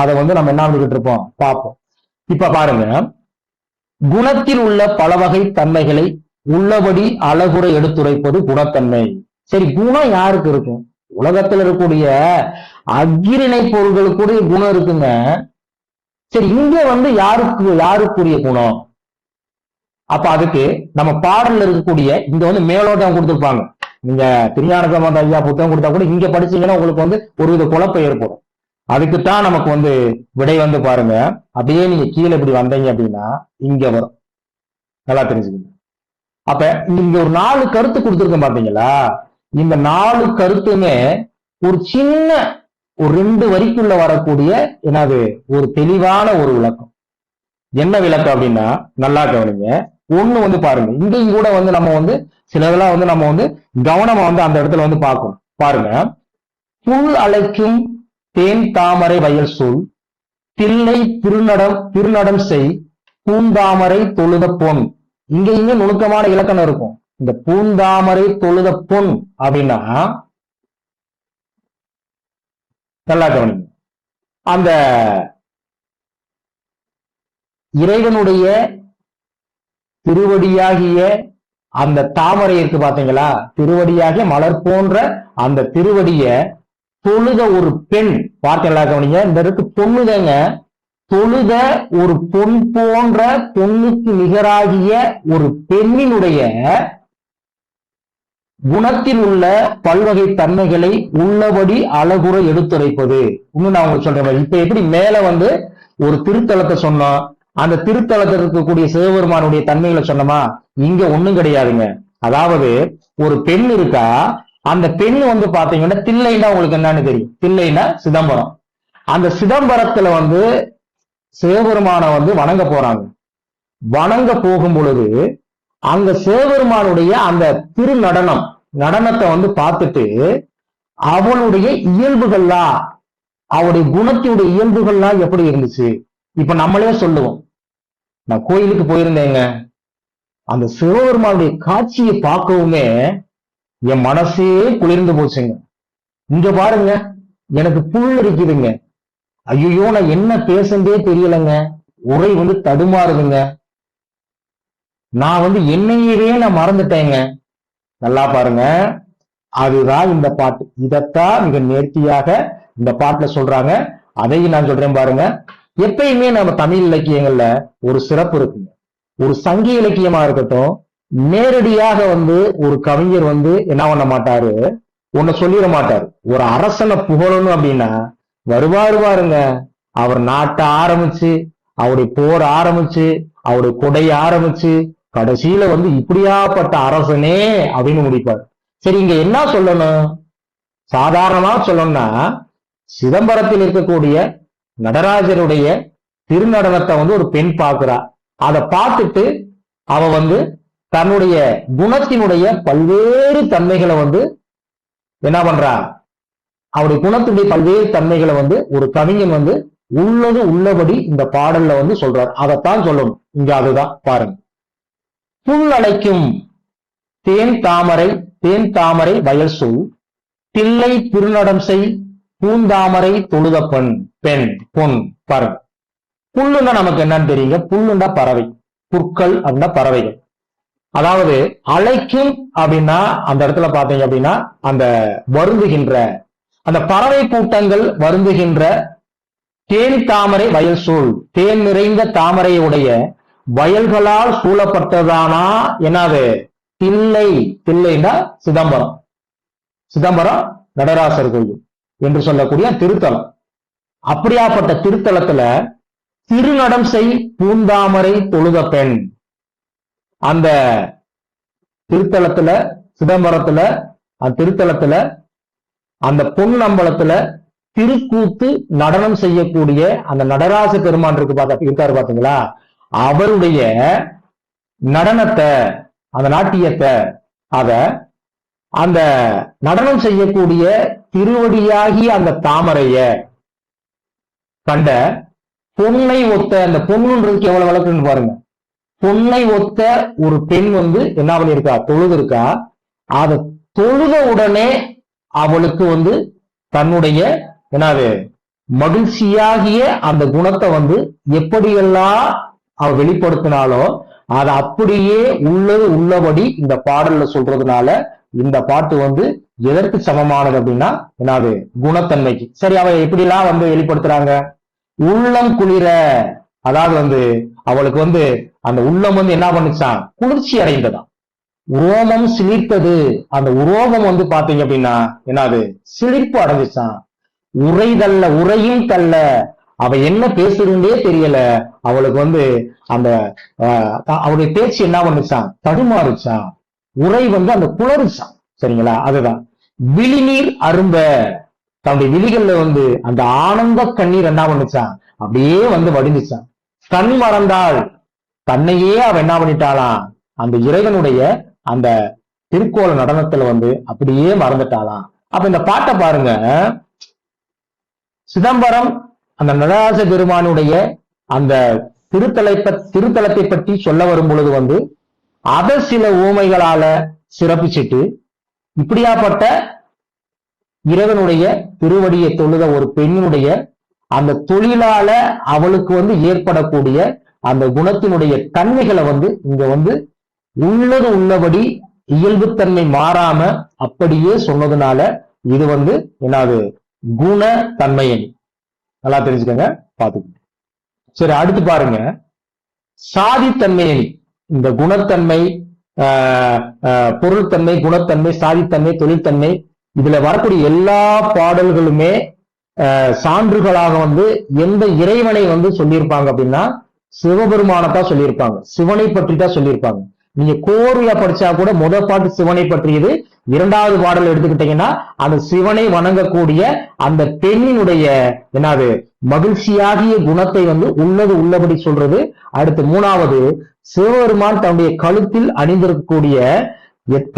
அதை நம்ம என்ன பண்ணிக்கிட்டு இருப்போம் பார்ப்போம். இப்ப பாருங்க, குணத்தில் உள்ள பல வகை தன்மைகளை உள்ளபடி அழகுறை எடுத்துரைப்பது குணத்தன்மை. சரி, குணம் யாருக்கு இருக்கும்? உலகத்துல இருக்கக்கூடிய அக்கிரிணை பொருள்களுக்குரிய குணம் இருக்குங்க. சரி, இங்க யாருக்குரிய குணம்? அப்ப அதுக்கு நம்ம பாடல்ல இருக்கக்கூடிய இங்க மேலோட்டம் கொடுத்திருப்பாங்க. நீங்க திருஞான சம்பந்த ஐயா புத்தகம் கொடுத்தா கூட இங்க படிச்சீங்கன்னா உங்களுக்கு ஒரு வித குழப்பம் ஏற்படும். அதுக்குத்தான் நமக்கு விடை பாருங்க, அப்படியே நீங்க கீழே இப்படி வந்தீங்க அப்படின்னா இங்க வரும். நல்லா தெரிஞ்சுக்கணும். அப்ப இங்க ஒரு 4 கருத்து கொடுத்துருக்கேன் பாத்தீங்களா? இந்த 4 கருத்துமே ஒரு சின்ன ஒரு 2 வரிக்குள்ள வரக்கூடிய என்னது ஒரு தெளிவான ஒரு விளக்கம். என்ன விளக்கம் அப்படின்னா நல்லா கவனிங்க. ஒண்ணு வந்து பாருங்க, இங்கேயும் கூட வந்து நம்ம வந்து சிலதெல்லாம் வந்து நம்ம வந்து கவனமா வந்து அந்த இடத்துல வந்து பார்க்கணும். பாருங்க, புல் அழைக்கும் தேன் தாமரை வயல் சூழ் தில்லை திருநடம் செய் பூந்தாமரை தொழுத பொன். இங்க நுணுக்கமான இலக்கணம் இருக்கும். இந்த பூந்தாமரை தொழுத பொன் அப்படின்னா நல்லா கவனிங்க. அந்த இறைவனுடைய திருவடியாகிய அந்த தாமரை இருக்கு பாத்தீங்களா, திருவடியாகிய மலர் போன்ற அந்த திருவடிய தொழுத ஒரு பெண். பார்த்தீங்களா கவனிங்க, இந்த இடத்து பொண்ணுதங்க. தொழுத ஒரு பொன் போன்ற பொண்ணுக்கு நிகராகிய ஒரு பெண்ணினுடைய குணத்தில் உள்ள பல்வகை தன்மைகளை உள்ளபடி அழகுற எடுத்துரைப்பது. இன்னும் நான் உங்களுக்கு சொல்றேன். இப்ப எப்படி மேல வந்து ஒரு திருத்தலத்தை சொன்னோம், அந்த திருத்தலத்தில் இருக்கக்கூடிய சிவபெருமானுடைய தன்மைகளை சொன்னோமா, இங்க ஒண்ணும் கிடையாதுங்க. அதாவது ஒரு பெண் இருக்கா, அந்த பெண் வந்து பாத்தீங்கன்னா தில்லைன்னா உங்களுக்கு என்னன்னு தெரியும், தில்லைன்னா சிதம்பரம். அந்த சிதம்பரத்துல வந்து சிவபெருமான வந்து வணங்க போறாங்க. வணங்க போகும் பொழுது அங்க சிவபெருமானுடைய அந்த நடனத்தை வந்து பார்த்துட்டு அவளுடைய இயல்புகள்லாம், அவளுடைய குணத்தினுடைய இயல்புகள்லாம் எப்படி இருந்துச்சு. இப்ப நம்மளே சொல்லுவோம், நான் கோயிலுக்கு போயிருந்தேங்க, அந்த சிவபெருமானுடைய காட்சியை பார்க்கவுமே என் மனசே குளிர்ந்து போச்சுங்க. இங்க பாருங்க, எனக்கு புல் இருக்குதுங்க. ஐயோ, நான் என்ன பேசுறதே தெரியலங்க, உரை வந்து தடுமாறுதுங்க, நான் வந்து என்னையவே நான் மறந்துட்டேங்க. நல்லா பாருங்க, அதுதான் இந்த பாட்டு. இதத்தான் மிக நேர்த்தியாக இந்த பாட்டுல சொல்றாங்க. அதையும் நான் சொல்றேன் பாருங்க. எப்பயுமே நம்ம தமிழ் இலக்கியங்கள்ல ஒரு சிறப்பு இருக்குங்க. ஒரு சங்க இலக்கியமா இருக்கட்டும், நேரடியாக வந்து ஒரு கவிஞர் வந்து என்ன பண்ண மாட்டாரு, ஒன்னு சொல்லிட மாட்டாரு. ஒரு அரசனை புகழணும் அப்படின்னா வருவாருங்க, அவர் நாட்டை ஆரம்பிச்சு, அவருடைய போர் ஆரம்பிச்சு, அவருடைய கொடைய ஆரம்பிச்சு, கடைசியில வந்து இப்படியாப்பட்ட அரசனே அப்படின்னு முடிப்பார். சரி, இங்க என்ன சொல்லணும், சாதாரணமா சொல்லணும்னா சிதம்பரத்தில் இருக்கக்கூடிய நடராஜருடைய திருநடனத்தை வந்து ஒரு பெண் பார்க்கிறா. அதை பார்த்துட்டு அவ வந்து தன்னுடைய குணத்தினுடைய பல்வேறு தன்மைகளை வந்து என்ன பண்றா, அவருடைய குணத்தினுடைய பல்வேறு தன்மைகளை வந்து ஒரு கவிஞன் வந்து உள்ளது உள்ளபடி இந்த பாடல்ல வந்து சொல்றார். அதைத்தான் சொல்லணும் இங்க. அதுதான் பாருங்க, புல் அழைக்கும் தேன் தாமரை வயல் சூழ் தில்லை திருநடம் செய் பூந்தாமரை தொழுத பெண் பொன். பாருங்க, புல்லுன்னா நமக்கு என்னன்னு தெரியுங்க, புல்லுண்டா பறவை, புற்கள் அப்படின்னா பறவைகள். அதாவது அழைக்கும் அப்படின்னா அந்த இடத்துல பாத்தீங்க அப்படின்னா அந்த வருந்துகின்ற அந்த பறவை கூட்டங்கள் வருந்துகின்ற தேன் தாமரை வயல் சூழ், தேன் நிறைந்த தாமரையுடைய வயல்களால் சூழப்பட்டதானா என்னது தில்லைன்னா சிதம்பரம் நடராசர் கோயில் என்று சொல்லக்கூடிய திருத்தலம். அப்படியாப்பட்ட திருத்தலத்துல திருநடம் செய் பூந்தாமரை தொழுத பெண். அந்த திருத்தலத்துல சிதம்பரத்துல அந்த திருத்தலத்துல அந்த பொன் அம்பலத்துல திருக்கூத்து நடனம் செய்யக்கூடிய அந்த நடராச பெருமான் இருக்காரு பாத்தீங்களா, அவருடைய நடனத்தை, அந்த நாட்டியத்தை, அந்த நடனம் செய்யக்கூடிய திருவடியாகி அந்த தாமரைய கண்ட பொன்னை ஒத்த, அந்த பொண்ணுன்றதுக்கு எவ்வளவு வழக்குன்னு பாருங்க, பொன்னை ஒத்த ஒரு பெண் வந்து என்ன பண்ணிருக்கா, தொழுது இருக்கா. அதை தொழுத உடனே அவளுக்கு வந்து தன்னுடைய என்னது மகிழ்ச்சியாகிய அந்த குணத்தை வந்து எப்படியெல்லாம் அவ வெளிப்படுத்தினாலோ அதை அப்படியே உள்ளபடி இந்த பாடல்ல சொல்றதுனால இந்த பாட்டு வந்து எதற்கு சமமானது அப்படின்னா என்னது குணத்தன்மைக்கு. சரி, அவ எப்படிலாம் வந்து வெளிப்படுத்துறாங்க, உள்ளம் குளிர, அதாவது வந்து அவளுக்கு வந்து அந்த உள்ளம் வந்து என்ன பண்ணுச்சான், குளிர்ச்சி அடைந்ததாம். உரோமம் சிலிர்த்தது, அந்த உரோமம் வந்து பாத்தீங்க அப்படின்னா என்னது சிலிர்ப்பு அடைஞ்சிச்சான். உரையும் தள்ள, அவ என்ன பேசுறதுன்னே தெரியல, அவளுக்கு வந்து அந்த அவளுடைய பேச்சு என்ன பண்ணுச்சான், தன்னுடைய விழிகள்ல வந்து அந்த ஆனந்த கண்ணீர் என்ன பண்ணுச்சான், அப்படியே வந்து வடிஞ்சுச்சான். கண் மறந்தாள், தன்னையே அவ என்ன பண்ணிட்டாளாம், அந்த இறைவனுடைய அந்த திருக்கோல நடனத்துல வந்து அப்படியே மறந்துட்டாளாம். அப்ப இந்த பாட்டை பாருங்க, சிதம்பரம் அந்த நடராஜ பெருமானுடைய அந்த திருத்தலத்தை பற்றி சொல்ல வரும் பொழுது வந்து அதை சில ஊமைகளால சிறப்பிச்சுட்டு, இப்படியாப்பட்ட இறைவனுடைய திருவடியை தொழுத ஒரு பெண்ணுடைய அந்த தொழிலால அவளுக்கு வந்து ஏற்படக்கூடிய அந்த குணத்தினுடைய தன்மைகளை வந்து இங்க வந்து உள்ளது உள்ளபடி இயல்புத்தன்மை மாறாம அப்படியே சொன்னதுனால இது வந்து என்னது, குண தன்மையணி. நல்லா தெரிஞ்சுக்கங்க, பாத்துக்கோங்க. சரி, அடுத்து பாருங்க, சாதித்தன்மையணி. இந்த குணத்தன்மை, பொருள்தன்மை, குணத்தன்மை, சாதித்தன்மை, தொழில்தன்மை, இதுல வரக்கூடிய எல்லா பாடல்களுமே சான்றுகளாக வந்து எந்த இறைவனை வந்து சொல்லியிருப்பாங்க அப்படின்னா சிவபெருமானத்தான் சொல்லியிருப்பாங்க, சிவனை பற்றி தான் சொல்லியிருப்பாங்க. நீங்க கோர்வையா படிச்சா கூட முதல் பாட்டு சிவனை பற்றியது, இரண்டாவது பாடல் எடுத்துக்கிட்டீங்கன்னா அந்த சிவனை வணங்கக்கூடிய அந்த பெண்ணினுடைய என்னது மகிழ்ச்சியாகிய குணத்தை வந்து உள்ளது உள்ளபடி சொல்றது. அடுத்து மூணாவது, சிவபெருமான் தன்னுடைய கழுத்தில் அணிந்திருக்கக்கூடிய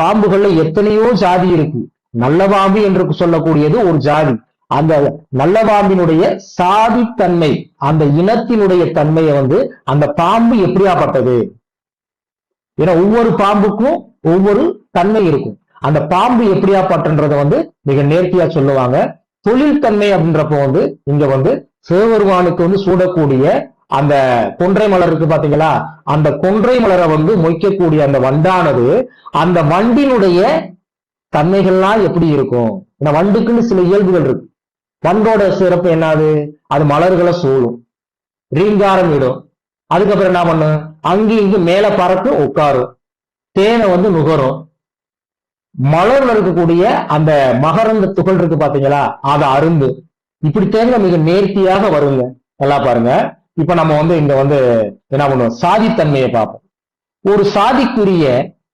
பாம்புகள்ல எத்தனையோ ஜாதி இருக்கு. நல்ல பாம்பு என்று சொல்லக்கூடியது ஒரு ஜாதி. அந்த நல்ல பாம்பினுடைய சாதித்தன்மை, அந்த இனத்தினுடைய தன்மையை வந்து அந்த பாம்பு எப்படியாப்பட்டது, ஏன்னா ஒவ்வொரு பாம்புக்கும் ஒவ்வொரு தன்மை இருக்கும். அந்த பாம்பு எப்படியாப்பட்டன்றத வந்து மிக நேர்த்தியா சொல்லுவாங்க. தொழில் தன்மை அப்படின்றப்ப வந்து இங்க வந்து சிவபெருமானுக்கு வந்து சூடக்கூடிய அந்த கொன்றை மலர் இருக்கு பாத்தீங்களா, அந்த கொன்றை மலரை வந்து மொய்க்கக்கூடிய அந்த வண்டானது, அந்த வண்டினுடைய தன்மைகள்லாம் எப்படி இருக்கும். இந்த வண்டுக்குன்னு சில இயல்புகள் இருக்கு. வண்டோட சிறப்பு என்னது, அது மலர்களை சூழும், ரீங்காரம் இடும், அதுக்கப்புறம் என்ன பண்ணும், அங்கு இங்கு மேல பறக்கும், உட்காரும், தேனை வந்து நுகரும், மலர்ல இருக்கக்கூடிய அந்த மகரந்த துகள் இருக்கு பாத்தீங்களா, அதை அருந்து, இப்படி தேங்க மிக நேர்த்தியாக வருங்க. நல்லா பாருங்க. இப்ப நம்ம வந்து இங்க வந்து என்ன பண்ணுவோம், சாதித்தன்மையை பார்ப்போம். ஒரு சாதிக்குரிய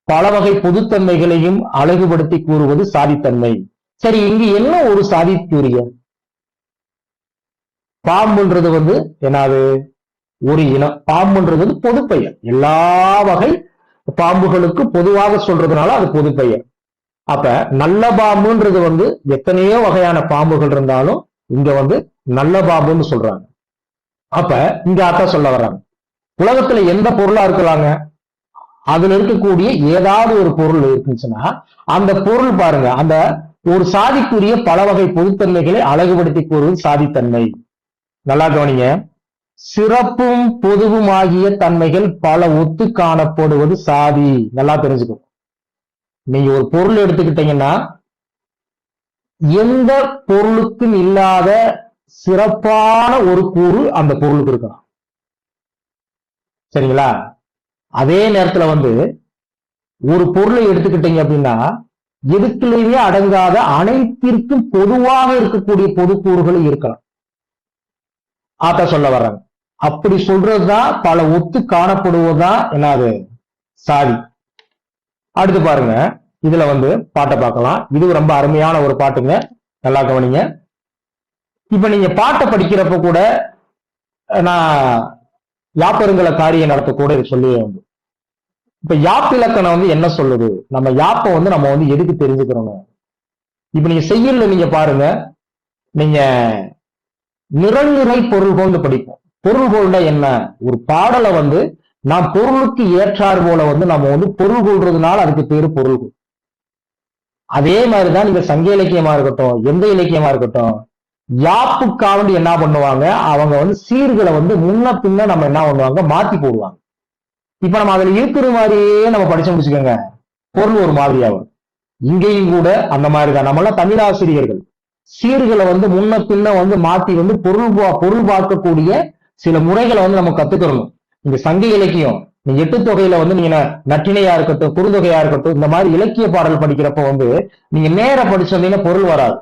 பல வகை பொதுத்தன்மைகளையும் அழகுபடுத்தி கூறுவது சாதித்தன்மை. சரி, இங்கு என்ன ஒரு சாதிக்குரிய பாம்புன்றது வந்து என்னது, ஒரு இனம். பாம்புன்றது வந்து பொதுப்பெயர், எல்லா வகை பாம்புகளுக்கு பொதுவாக சொல்றதுனால அது பொதுப்பெயர். அப்ப நல்ல பாம்புன்றது வந்து எத்தனையோ வகையான பாம்புகள் இருந்தாலும் இங்க வந்து நல்ல பாம்புன்னு சொல்றாங்க. அப்ப இங்க அதான் சொல்ல வர்றாங்க, உலகத்துல எந்த பொருளா இருக்கலாங்க, அதுல இருக்கக்கூடிய ஏதாவது ஒரு பொருள் இருக்குச்சுன்னா அந்த பொருள் பாருங்க, அந்த ஒரு சாதிக்குரிய பல வகை பொதுத்தன்மைகளை அழகுபடுத்தி கூறுவது சாதித்தன்மை. நல்லா கவனிங்க, சிறப்பும் பொதுவும் ஆகிய தன்மைகள் பல ஒத்து காணப்படுவது சாதி. நல்லா தெரிஞ்சுக்கும். நீங்க ஒரு பொருள் எடுத்துக்கிட்டீங்கன்னா எந்த பொருளுக்கும் இல்லாத சிறப்பான ஒரு கூறு அந்த பொருளுக்கு இருக்கலாம். சரிங்களா? அதே நேரத்துல வந்து ஒரு பொருளை எடுத்துக்கிட்டீங்க அப்படின்னா எதுக்குள்ளேயே அடங்காத அனைத்திற்கும் பொதுவாக இருக்கக்கூடிய பொது கூறுகளும் இருக்கலாம். ஆத்தா சொல்ல வர்றாங்க. அப்படி சொல்றதுதான் பல ஒத்து காணப்படுவதுதான் என்னது, சாதி. அடுத்து பாருங்க, இதுல வந்து பாட்டை பார்க்கலாம். இது ரொம்ப அருமையான ஒரு பாட்டுங்க, நல்லா கவனிங்க. இப்ப நீங்க பாட்டை படிக்கிறப்ப கூட நான் யாப்பருங்கல காரியம் நடத்த கூட இது சொல்லி வந்து, இப்ப யாப்பிலக்கணம் வந்து என்ன சொல்லுது, நம்ம யாப்பை வந்து நம்ம வந்து எதுக்கு தெரிஞ்சுக்கிறோம். இப்ப நீங்க செய்யல நீங்க பாருங்க, நீங்க நிரல்நிறை பொருள்கோள்னு படிப்போம். பொருள்கோள்னா என்ன, ஒரு பாடலை வந்து நாம் பொருளுக்கு ஏற்றாறு போல வந்து நம்ம வந்து பொருள் கொள்றதுனால அதுக்கு பேரு பொருள்கோள். அதே மாதிரிதான் நீங்க சங்க இலக்கியமா இருக்கட்டும், எந்த இலக்கியமா இருக்கட்டும், யாப்புக்காக என்ன பண்ணுவாங்க, அவங்க வந்து சீர்களை வந்து முன்ன பின்ன நம்ம என்ன பண்ணுவாங்க, மாத்தி போடுவாங்க. இப்ப நம்ம அதுல இருக்கிற மாதிரியே நம்ம படிச்சு முடிச்சுக்கோங்க, பொருள் ஒரு மாதிரியா வரும். இங்கேயும் கூட அந்த மாதிரிதான். நம்ம எல்லாம் தமிழாசிரியர்கள் சீர்களை வந்து முன்ன பின்ன வந்து மாத்தி வந்து பொருள் பார்க்கக்கூடிய சில முறைகளை வந்து நம்ம கத்துக்கிறோம். இந்த சங்க இலக்கியம், நீங்க எட்டு தொகையில வந்து நீங்க நற்றிணையா இருக்கட்டும், குறுந்தொகையா இருக்கட்டும், இந்த மாதிரி இலக்கிய பாடல் படிக்கிறப்ப வந்து நீங்க நேர படிச்சோம்னா பொருள் வராது.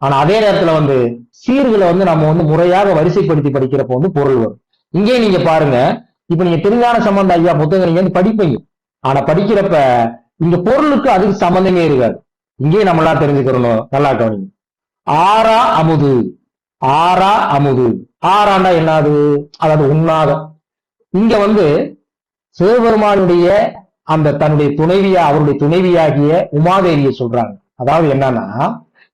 ஆனா அதே நேரத்துல வந்து சீர்களை வந்து நம்ம வந்து முறையாக வரிசைப்படுத்தி படிக்கிறப்ப வந்து பொருள் வரும். இங்கே நீங்க பாருங்க, இப்ப நீங்க திருஞான சம்பந்த ஐயா புத்தகம் நீங்க வந்து படிப்பீங்க, ஆனா படிக்கிறப்ப இங்க பொருளுக்கு அதுக்கு சம்பந்தமே இருக்காது. இங்கே நம்மளா தெரிஞ்சுக்கிறோம். நல்லா கவனிங்க. ஆறா அமுது. ஆறா அமுது. ஆறாண்டா என்னது? அதாவது உண்ணாத. இங்க வந்து சிவபெருமானுடைய அந்த தன்னுடைய துணைவியா, அவருடைய துணைவியாகிய உமாதேவியை சொல்றாங்க. அதாவது என்னன்னா,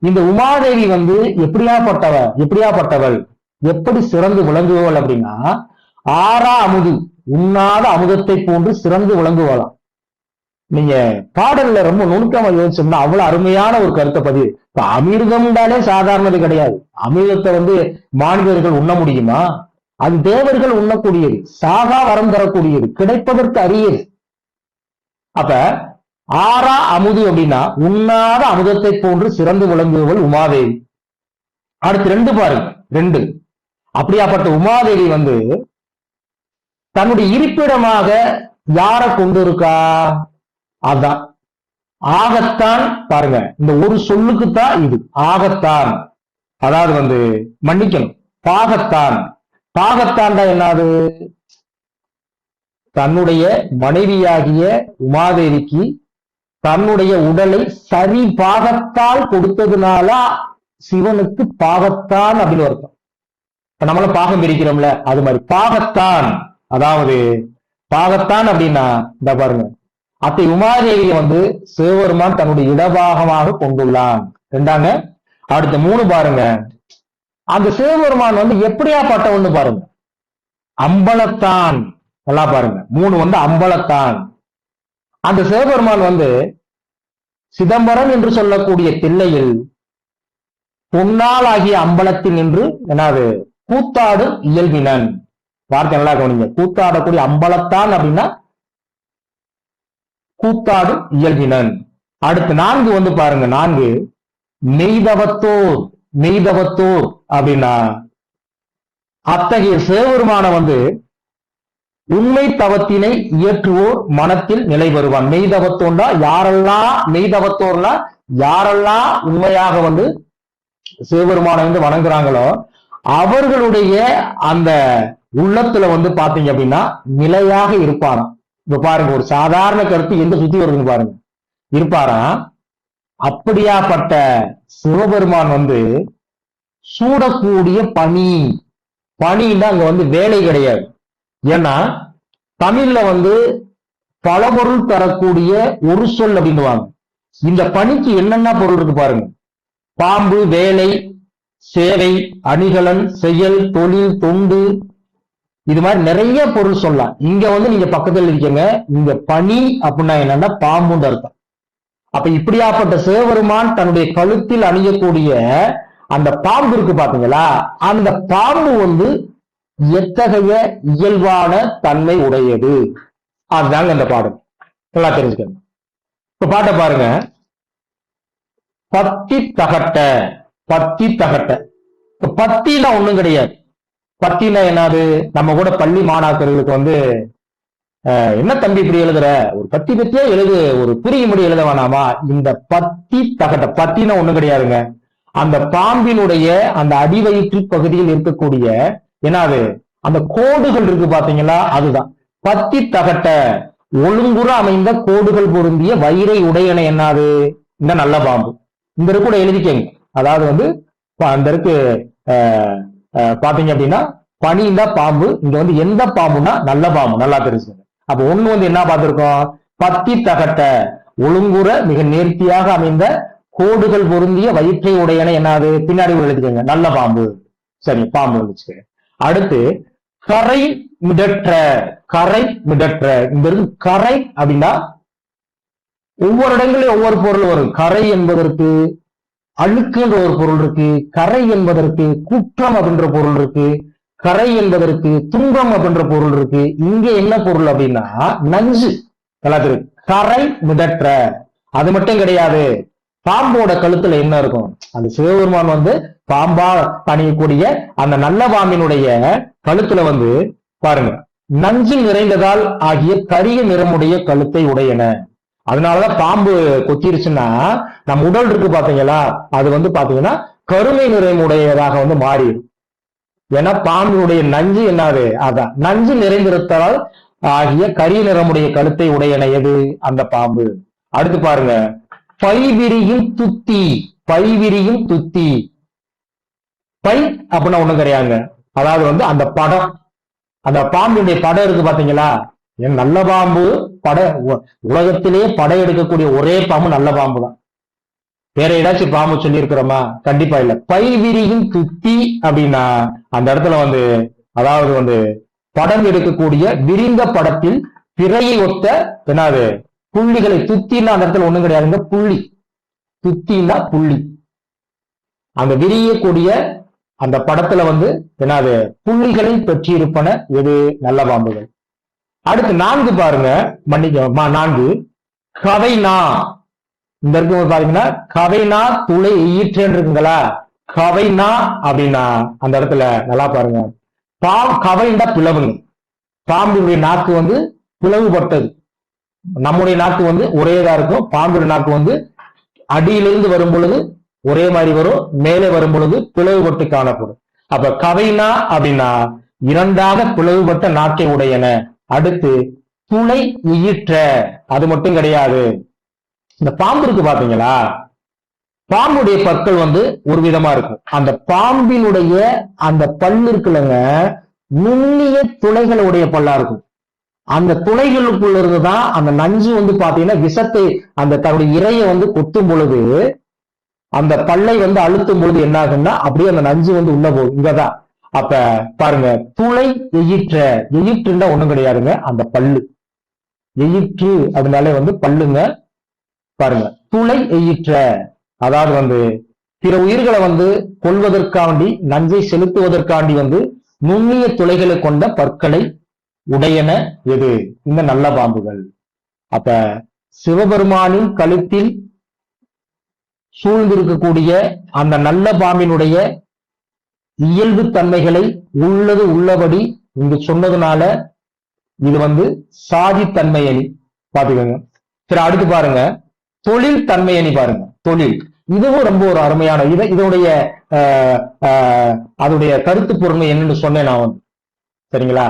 இந்த உமாதேவி வந்து எப்படியாப்பட்டவள், எப்படி சிறந்து விளங்குவள் அப்படின்னா, ஆறா அமுது, உண்ணாத அமுதத்தை போன்று சிறந்து விளங்குவலாம். நீங்க பாடல்ல ரொம்ப நுணுக்கமா யோசிச்சோம்னா அவ்வளவு அருமையான ஒரு கருத்தை பதிவு. இப்ப அமிர்தம்னாலே சாதாரணது கிடையாது. அமிர்தத்தை வந்து மாநிலர்கள் உண்ண முடியுமா? அது தேவர்கள் உண்ணக்கூடியது, சாகா வரம் தரக்கூடியது, கிடைப்பதற்கு அரியது. அப்ப ஆறா அமுது அப்படின்னா உண்ணாத அமுதத்தை போன்று சிறந்து விளங்குபவள் உமாதேவி. அடுத்து ரெண்டு பாருங்க, ரெண்டு. அப்படியாப்பட்ட உமாதேவி வந்து தன்னுடைய இருப்பிடமாக யாரை கொண்டு இருக்கா? அதான் ஆகத்தான். பாருங்க, இந்த ஒரு சொல்லுக்குத்தான் இது ஆகத்தான். அதாவது வந்து மன்னிக்கணும், பாகத்தான். பாகத்தான் தான் என்னது? தன்னுடைய மனைவியாகிய உமாதேவிக்கு தன்னுடைய உடலை சரி பாகத்தால் கொடுத்ததுனால சிவனுக்கு பாகத்தான் அப்படின்னு அர்த்தம். இப்ப நம்மள பாகம் பிரிக்கிறோம்ல, அது மாதிரி பாகத்தான். அதாவது பாகத்தான் அப்படின்னா இந்த பாருங்க, அத்தை உமாதேவியை வந்து சிவபெருமான் தன்னுடைய இடபாகமாக கொண்டுள்ளான். ரெண்டாங்க. அடுத்த மூணு பாருங்க, அந்த சிவபெருமான் வந்து எப்படியாப்பட்டவன்னு பாருங்க, அம்பலத்தான். நல்லா பாருங்க, மூணு வந்து அம்பலத்தான். அந்த சிவபெருமான் வந்து சிதம்பரம் என்று சொல்லக்கூடிய தில்லையில் பொன்னால் ஆகிய அம்பலத்தில் நின்று என்னது கூத்தாடும் இயல்பினன். வார்த்தை நல்லா கவனிங்க, கூத்தாடக்கூடிய அம்பலத்தான் அப்படின்னா கூத்தாடும் இயல்பினன். அடுத்து நான்கு வந்து பாருங்க, நான்கு மெய்தவத்தோர். மெய்தவத்தோர் அப்படின்னா அத்தகைய சிவபெருமான வந்து உண்மை தவத்தினை இயற்றுவோர் மனத்தில் நிலை வருவான். மெய்தவத்தோண்டா யாரெல்லாம், மெய்தவத்தோர்னா யாரெல்லாம் உண்மையாக வந்து சிவபெருமானை வந்து வணங்குறாங்களோ அவர்களுடைய அந்த உள்ளத்துல வந்து பாத்தீங்க அப்படின்னா நிலையாக இருப்பாராம். இப்ப பாருங்க, ஒரு சாதாரண கருத்து எங்க சுத்தி வருதுன்னு பாருங்க, இருப்பாராம். அப்படியாப்பட்ட சிவபெருமான் வந்து சூடக்கூடிய பனி. பனின்னா அங்க வந்து வேலை கிடையாது. ஏன்னா தமிழ்ல வந்து பல பொருள் தரக்கூடிய ஒரு சொல் அப்படின்னுவாங்க. இந்த பணிக்கு என்னென்ன பொருள் இருக்கு பாருங்க, பாம்பு, வேலை, சேவை, அணிகலன், செயல், தொழில், தொண்டு, இது மாதிரி நிறைய பொருள் சொல்லலாம். இங்க வந்து நீங்க பக்கத்துல இருக்கீங்க, இங்க பனி அப்படின்னா என்னன்னா பாம்புன்னு அர்த்தம். அப்ப இப்படியாப்பட்ட சிவபெருமான் தன்னுடைய கழுத்தில் அணியக்கூடிய அந்த பாம்பு இருக்கு பாத்தீங்களா, அந்த பாம்பு வந்து எத்தகைய இயல்பான தன்மை உடையது, அதுதாங்க இந்த பாடம். நல்லா தெரிஞ்சுக்கணும். இப்ப பாட்டை பாருங்க, பத்தி தகட்ட. பத்தி தகட்ட. பத்தினா ஒண்ணும் கிடையாது. பத்தினா என்னது? நம்ம கூட பள்ளி மாணாக்கர்களுக்கு வந்து என்ன தம்பி இப்படி எழுதுற, ஒரு பத்தி பத்தியா எழுது, ஒரு புரியும்படி எழுத வேணாமா? இந்த பத்தி தகட்ட, பத்தினா ஒண்ணும் கிடையாதுங்க. அந்த பாம்பினுடைய அந்த அடிவயிற்று பகுதியில் இருக்கக்கூடிய என்னது அந்த கோடுகள் இருக்கு பாத்தீங்களா, அதுதான் பத்தி தகட்ட. ஒழுங்குற அமைந்த கோடுகள் பொருந்திய வயிறை உடையன என்னது? இந்த நல்ல பாம்பு. இந்த கூட எழுதிக்கங்க. அதாவது வந்து அந்த இருக்கு பாத்தீங்க அப்படின்னா பனிந்தா பாம்பு, இங்க வந்து எந்த பாம்புனா நல்ல பாம்பு. நல்லா தெரிஞ்சுங்க. அப்ப ஒண்ணு வந்து என்ன பார்த்திருக்கோம், பத்தி தகட்ட, ஒழுங்குற மிக நேர்த்தியாக அமைந்த கோடுகள் பொருந்திய வயிற்றை உடையன என்னது? பின்னாடி எழுதிக்கங்க, நல்ல பாம்பு. சரி, பாம்பு வச்சுக்க. அடுத்து கரை மிடற்ற. கரை மிடற்ற. இந்த இருக்கு கரை அப்படின்னா ஒவ்வொரு இடங்களிலும் ஒவ்வொரு பொருள் வரும். கரை என்பதற்கு அழுக்குன்ற ஒரு பொருள் இருக்கு, கரை என்பதற்கு குற்றம் அப்படின்ற பொருள் இருக்கு, கரை என்பதற்கு துன்பம் அப்படின்ற பொருள் இருக்கு. இங்க என்ன பொருள் அப்படின்னா நஞ்சு. எல்லாத்துக்கு கரை மிடற்ற. அது மட்டும் கிடையாது, பாம்போட கழுத்துல என்ன இருக்கும்? அந்த சிவபெருமான் வந்து பாம்பா பணியக்கூடிய அந்த நல்ல பாம்பினுடைய கழுத்துல வந்து பாருங்க, நஞ்சு நிறைந்ததால் ஆகிய கரிய நிறமுடைய கழுத்தை உடையன. அதனாலதான் பாம்பு கொத்திருச்சுன்னா நம்ம உடல் இருக்கு பாத்தீங்களா, அது வந்து பாத்தீங்கன்னா கருமை நிறைமுடையதாக வந்து மாறிடும். ஏன்னா பாம்பினுடைய நஞ்சு என்னது? அதான் நஞ்சு நிறைந்திருத்ததால் ஆகிய கரிய நிறமுடைய கழுத்தை உடையன. எது? அந்த பாம்பு. அடுத்து பாருங்க, பைவிரியும் துத்தி. பைவிரியும் துத்தி. பை அப்படின்னா ஒண்ணும் கிடையாதுங்க. அதாவது வந்து அந்த படம், அந்த பாம்பினுடைய படம் இருக்கு பாத்தீங்களா, என் நல்ல பாம்பு உலகத்திலேயே படம் எடுக்கக்கூடிய ஒரே பாம்பு நல்ல பாம்பு தான். வேற ஏதாச்சும் பாம்பு சொல்லி இருக்கிறோமா? கண்டிப்பா இல்ல. பை விரியும் துத்தி அப்படின்னா அந்த இடத்துல வந்து அதாவது வந்து படம் எடுக்கக்கூடிய விரிந்த படத்தில் பிறையை ஒத்த என்னது புள்ளிகளை, துத்தின்னா அந்த இடத்துல ஒண்ணும் கிடையாதுங்க, புள்ளி. துத்தின்னா புள்ளி. அந்த விரியக்கூடிய அந்த படத்துல வந்து என்னது புள்ளிகளை பெற்றிருப்பன எது? நல்ல பாம்புகள். அடுத்து 4 பாருங்க, மன்னிக்க 4 கவைனா. இந்த இருக்கும் பாத்தீங்கன்னா கவைனா துளை ஈற்றேன் இருக்குங்களா, கவைனா அப்படின்னா அந்த இடத்துல நல்லா பாருங்க, கவைண்டா பிளவுங்க. பாம்புடைய நாக்கு வந்து பிளவுபட்டது. நம்முடைய நாக்கு வந்து ஒரேதா இருக்கும், பாம்புடைய நாக்கு வந்து அடியிலிருந்து வரும் பொழுது ஒரே மாதிரி வரும், மேலே வரும் பொழுது பிளவுபட்டு காணப்படும். அப்ப கவைனா அப்படின்னா இரண்டாக பிளவுபட்ட நாக்கை உடையன. அடுத்து துளை ஈற்ற, அது மட்டும் கிடையாது. இந்த பாம்பு இருக்கு பாத்தீங்களா, பாம்புடைய பற்கள் வந்து ஒரு விதமா இருக்கும். அந்த பாம்பினுடைய அந்த பல்லு இருக்குல்லங்க, நுண்ணிய துளைகளுடைய பல்லா இருக்கும். அந்த துளைகளுக்குள்ள இருந்துதான் அந்த நஞ்சு வந்து பாத்தீங்கன்னா விஷத்தை, அந்த தன்னுடைய இரையை வந்து கொத்தும் பொழுது அந்த பல்லை வந்து அழுத்தும் பொழுது என்ன ஆகும்னா அப்படியே அந்த நஞ்சு வந்து உள்ள போகும். இங்கதான் அப்ப பாருங்க, துளை எயிற்ற, எயிற்றுன்னா ஒண்ணும் கிடையாதுங்க, அந்த பல்லு. எயிற்று அதனாலே வந்து பல்லுங்க. பாருங்க, துளை எயிற்ற அதாவது வந்து பிற உயிர்களை வந்து கொள்வதற்காண்டி, நஞ்சை செலுத்துவதற்காண்டி வந்து நுண்ணிய துளைகளை கொண்ட பற்களை உடையன எது? இந்த நல்ல பாம்புகள். அப்ப சிவபெருமானின் கழுத்தில் சூழ்ந்திருக்கக்கூடிய அந்த நல்ல பாம்பினுடைய இயல்பு தன்மைகளை உள்ளது உள்ளபடி இங்கு சொன்னதுனால இது வந்து சாதி தன்மை அணி. பாத்துக்கோங்க. சரி, அடுத்து பாருங்க தொழில் தன்மை அணி. பாருங்க, தொழில், இதுவும் ரொம்ப ஒரு அருமையான இதனுடைய அதனுடைய கருத்து பொருண்மை என்னன்னு சொன்னேன் நான் வந்து. சரிங்களா?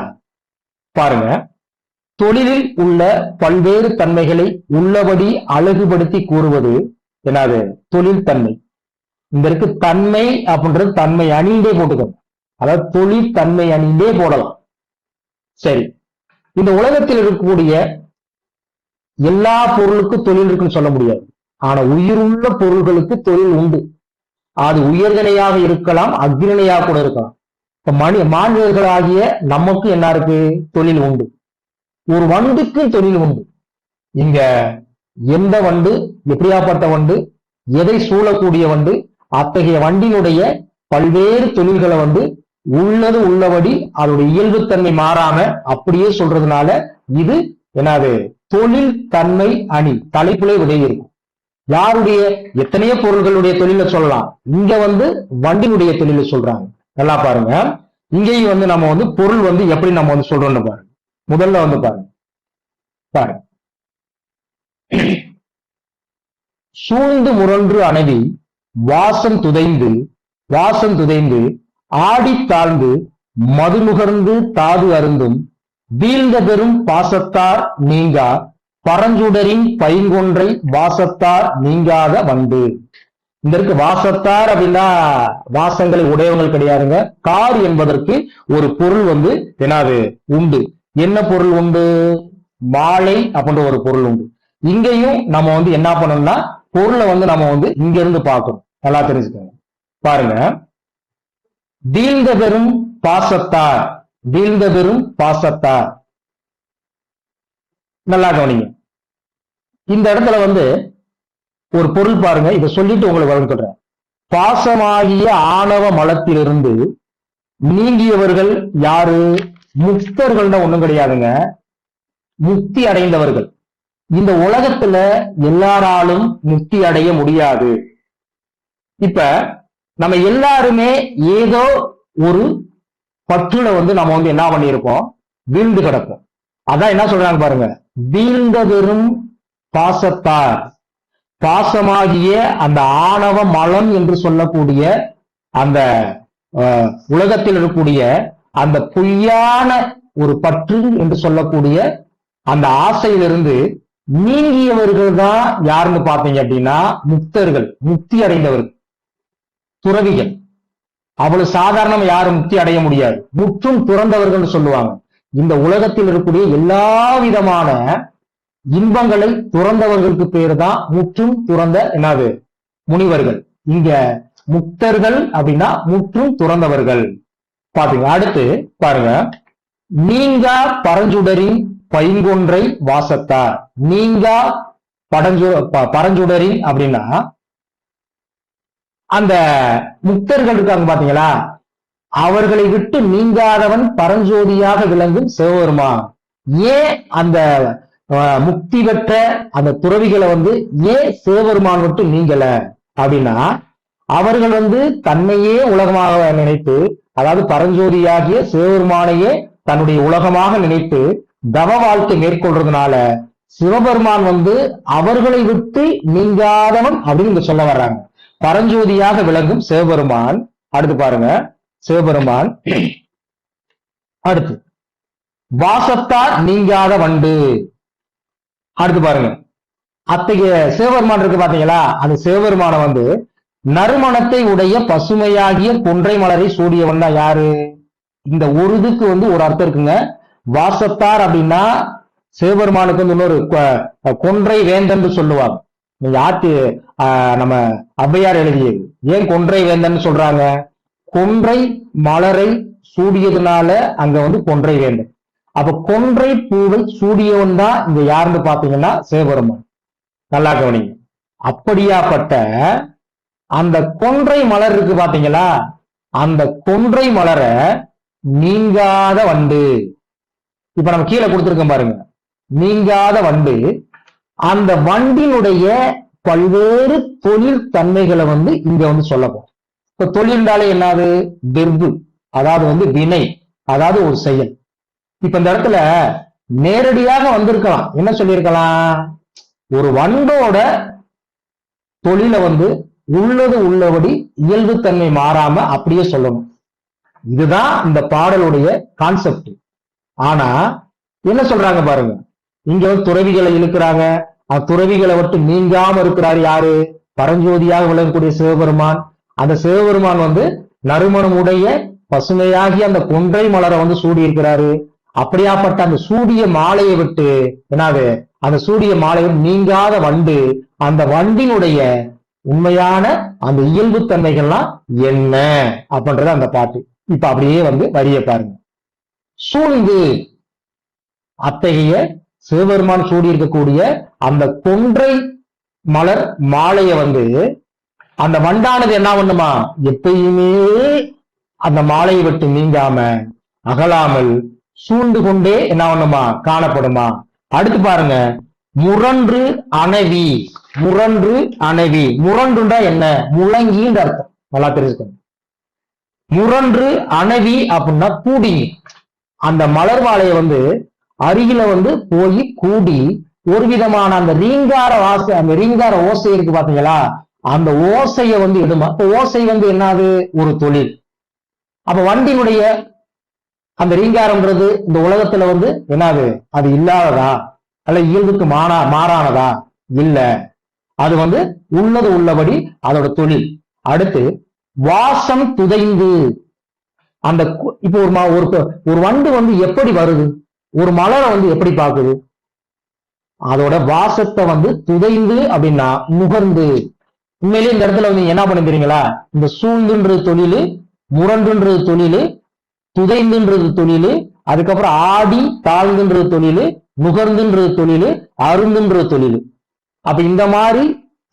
பாருங்க, தொழிலில் உள்ள பல்வேறு தன்மைகளை உள்ளபடி அழகுபடுத்தி கூறுவது என்னது? தொழில் தன்மை. இந்த இருக்கு தன்மை அப்படின்றது தன்மை அணிந்தே போட்டுக்கணும். அதாவது தொழில் தன்மை அணிந்தே போடலாம். சரி, இந்த உலகத்தில் இருக்கக்கூடிய எல்லா பொருளுக்கும் தொழில் இருக்குன்னு சொல்ல முடியாது. ஆனா உயிருள்ள பொருள்களுக்கு தொழில் உண்டு. அது உயர்நிலையாக இருக்கலாம், அக்னிலையாக கூட இருக்கலாம். இப்ப மாநிலர்களாகிய நமக்கு என்ன இருக்கு? தொழில் உண்டு. ஒரு வண்டுக்கு தொழில் உண்டு. இங்க எந்த வண்டு, எப்படியாப்பட்ட வண்டு, எதை சூழக்கூடிய வண்டு, அத்தகைய வண்டினுடைய பல்வேறு தொழில்களை வந்து உள்ளது உள்ளபடி அதோடைய இயல்புத்தன்மை மாறாம அப்படியே சொல்றதுனால இது என்னது? தொழில் தன்மை அணி. தலைப்புலே விதை இருக்கும். யாருடைய எத்தனையோ பொருள்களுடைய தொழில சொல்லலாம், இங்க வந்து வண்டினுடைய தொழில சொல்றாங்க. நல்லா பாருங்க, இங்கேயும் வந்து நம்ம வந்து பொருள் வந்து எப்படி நம்ம வந்து சொல்றோம்னு பாருங்க. முதல்ல வந்து பாருங்க, பாருங்க, சூழ்ந்து முரன்று அணவி வாசம் துதைந்து ஆடி தாழ்ந்து மதுமுகர்ந்து தாது அருந்தும் வீழ்ந்த பெரும் பாசத்தார் நீங்கா பரஞ்சுடரின் பைங்கொன்றை வாசத்தார் நீங்காத வண்டு. இந்த இருக்கு வாசத்தார் அப்படின்னா வாசங்களை உடையவங்கள் கிடையாதுங்க. கார் என்பதற்கு ஒரு பொருள் வந்து என்னது? உண்டு. என்ன பொருள் உண்டு? மாலை அப்படின்ற ஒரு பொருள் உண்டு. இங்கேயும் நம்ம வந்து என்ன பண்ணணும்னா பொருளை வந்து நம்ம வந்து இங்க இருந்து பார்க்கணும். நல்லா தெரிஞ்சுக்கோங்க. பாருங்க, வீழ்ந்த பெரும் பாசத்தார், வீழ்ந்த பெரும் பாசத்தார். நல்லா கவனிங்க. இந்த இடத்துல வந்து ஒரு பொருள் பாருங்க, இதை சொல்லிட்டு உங்களுக்கு வழங்குறேன். பாசமாகிய ஆணவ மலத்திலிருந்து நீங்கியவர்கள் யாரு? முக்தர்கள்னா ஒண்ணும் கிடையாதுங்க, முக்தி அடைந்தவர்கள். இந்த உலகத்துல எல்லாராலும் முக்தி அடைய முடியாது. இப்ப நம்ம எல்லாருமே ஏதோ ஒரு பற்றுல வந்து நம்ம வந்து என்ன பண்ணியிருப்போம்? வீழ்ந்து கிடப்போம். அதான் என்ன சொல்றாங்க பாருங்க, வீழ்ந்த பெரும் பாசத்தார். பாசமாகிய அந்த ஆணவ மலம் என்று சொல்லக்கூடிய அந்த உலகத்தில் இருக்கக்கூடிய அந்த பொய்யான ஒரு பற்று என்று சொல்லக்கூடிய அந்த ஆசையிலிருந்து நீங்கியவர்கள் தான் யாருன்னு பார்த்தீங்க அப்படின்னா முக்தர்கள், முக்தி அடைந்தவர்கள், துறவிகள். அவ்வளவு சாதாரணமா யாரும் முக்தி அடைய முடியாது. முற்றும் துறந்தவர்கள் சொல்லுவாங்க. இந்த உலகத்தில் இருக்கக்கூடிய எல்லா விதமான இன்பங்களை துறந்தவர்களுக்கு பேரு தான் முற்றும் துறந்த என்னது முனிவர்கள். இங்க முக்தர்கள் அப்படின்னா முற்றும் துறந்தவர்கள். பாத்தீங்க. அடுத்து பாருங்க, நீங்கா பரஞ்சுடரின் பைங்கொன்றை வாசத்தார். நீங்கா பரஞ்சுடரின் அப்படின்னா அந்த முக்தர்கள் இருக்காங்க பாத்தீங்களா, அவர்களை விட்டு நீங்காதவன் பரஞ்சோதியாக விளங்கும் சிவபெருமான். ஏன் அந்த முக்தி பெற்ற அந்த துறவிகளை ஏன் சிவபெருமான் விட்டு நீங்கல அப்படின்னா, அவர்கள் தன்னையே உலகமாக நினைத்து, அதாவது பரஞ்சோதியாகிய சிவபெருமானையே தன்னுடைய உலகமாக நினைத்து தவ வாழ்க்கை மேற்கொள்றதுனால சிவபெருமான் அவர்களை விட்டு நீங்காதவன் அப்படின்னு சொல்ல வர்றாங்க. பரஞ்சோதியாக விளங்கும் சிவபெருமான். அடுத்து பாருங்க, சிவபெருமான் அடுத்து வாசத்தார் நீங்காத வண்டு. அடுத்து பாருங்க, அத்தகைய சிவபெருமான் இருக்கு பாத்தீங்களா, அந்த சிவபெருமான நறுமணத்தை உடைய பசுமையாகிய கொன்றை மலரை சூடியவன் தான் யாரு? இந்த ஒரு இதுக்கு ஒரு அர்த்தம் இருக்குங்க. வாசத்தார் அப்படின்னா சிவபெருமானுக்கு இன்னொரு கொன்றை வேந்தன் சொல்லுவாங்க. நீங்க ஆத்து நம்ம ஔவையார் எழுதியது. ஏன் கொன்றை வேந்தன் சொல்றாங்க? கொன்றை மலரை சூடியதுனால அங்க கொன்றை வேந்தன். அப்ப கொன்றை பூவை சூடியவன் தான் இங்க யாருன்னு பாத்தீங்கன்னா சிவபெருமான். நல்லா கவனிங்க. அப்படியாப்பட்ட அந்த கொன்றை மலர் இருக்கு பாத்தீங்களா, அந்த கொன்றை மலரை நீங்காத வண்டு. இப்ப நம்ம கீழே கொடுத்திருக்கோம் பாருங்க, நீங்காத வண்டு. அந்த வண்டினுடைய பல்வேறு தொழில் தன்மைகளை இங்க சொல்லப்போம். இப்ப தொழில்னாலே என்னது? வெர்பு, அதாவது வினை, அதாவது ஒரு செயல். இப்ப இந்த இடத்துல நேரடியாக வந்திருக்கலாம். என்ன சொல்லியிருக்கலாம்? ஒரு வண்டோட தொழிலை உள்ளது உள்ளபடி இயல்பு தன்மை மாறாம அப்படியே சொல்லணும். இதுதான் இந்த பாடலுடைய கான்செப்ட். ஆனா என்ன சொல்றாங்க பாருங்க, இங்க துறவிகளை இழுக்கிறாங்க. துறவிகளை விட்டு நீங்காம இருக்கிறார் யாரு? பரஞ்சோதியாக விளங்கக்கூடிய சிவபெருமான். அந்த சிவபெருமான் நறுமணம் உடைய பசுமையாகி அந்த கொன்றை மலரை சூடி இருக்கிறாரு. அப்படியாப்பட்ட அந்த சூடிய மாலையை விட்டு என்னது, அந்த சூடிய மாலையை நீங்காத வண்டு, அந்த வண்டினுடைய உண்மையான அந்த இயல்பு தன்மைகள்லாம் என்ன அப்படின்றது அந்த பாட்டு. இப்ப அப்படியே வரிய பாருங்க. சூழ்ந்து அத்தகைய சிவபெருமான் சூடி இருக்கக்கூடிய அந்த கொன்றை மலர் மாலைய அந்த வண்டானது என்ன பண்ணுமா? எப்பயுமே அந்த மாலையை விட்டு நீங்காம அகலாமல் சூழ்ந்து கொண்டே என்ன பண்ணுமா? காணப்படுமா? அடுத்து பாருங்க, முரன்று அணவி. முரன்று அணவி, முரண்டுண்டா என்ன? முழங்கின்ற அர்த்தம். நல்லா தெரிஞ்சுக்கணும். முரன்று அணவி அப்படின்னா கூடி. அந்த மலர் மாலையை அருகில போய் கூடி ஒரு விதமான அந்த ரீங்கார வாசை, அந்த ரீங்கார ஓசை இருக்கு பாத்தீங்களா, அந்த ஓசைய எடுமா. அப்ப ஓசை என்னது? ஒரு தொழில். அப்ப வண்டியினுடைய அந்த ரீங்காரம்ன்றது இந்த உலகத்துல என்னது? அது இல்லாததா அல்ல இயல்புக்கு மாறானதா? இல்ல, அது உள்ளது உள்ளபடி அதோட தொழில். அடுத்து வாசம் துதைந்து. அந்த இப்போ ஒரு வண்டு எப்படி வருது? ஒரு மலரை எப்படி பாக்குது? அதோட வாசத்தை துதைந்து அப்படின்னா நுகர்ந்து. உண்மையிலேயே இந்த இடத்துல என்ன பண்ண தெரியுங்களா? இந்த சூழ்ந்துன்றது தொழில், முரண்டுன்றது தொழில், துதைந்துன்றது தொழில், அதுக்கப்புறம் ஆடி தாழ்ந்துன்றது தொழில், நுகர்ந்துன்றது தொழில், அருந்துன்றது தொழில். அப்ப இந்த மாதிரி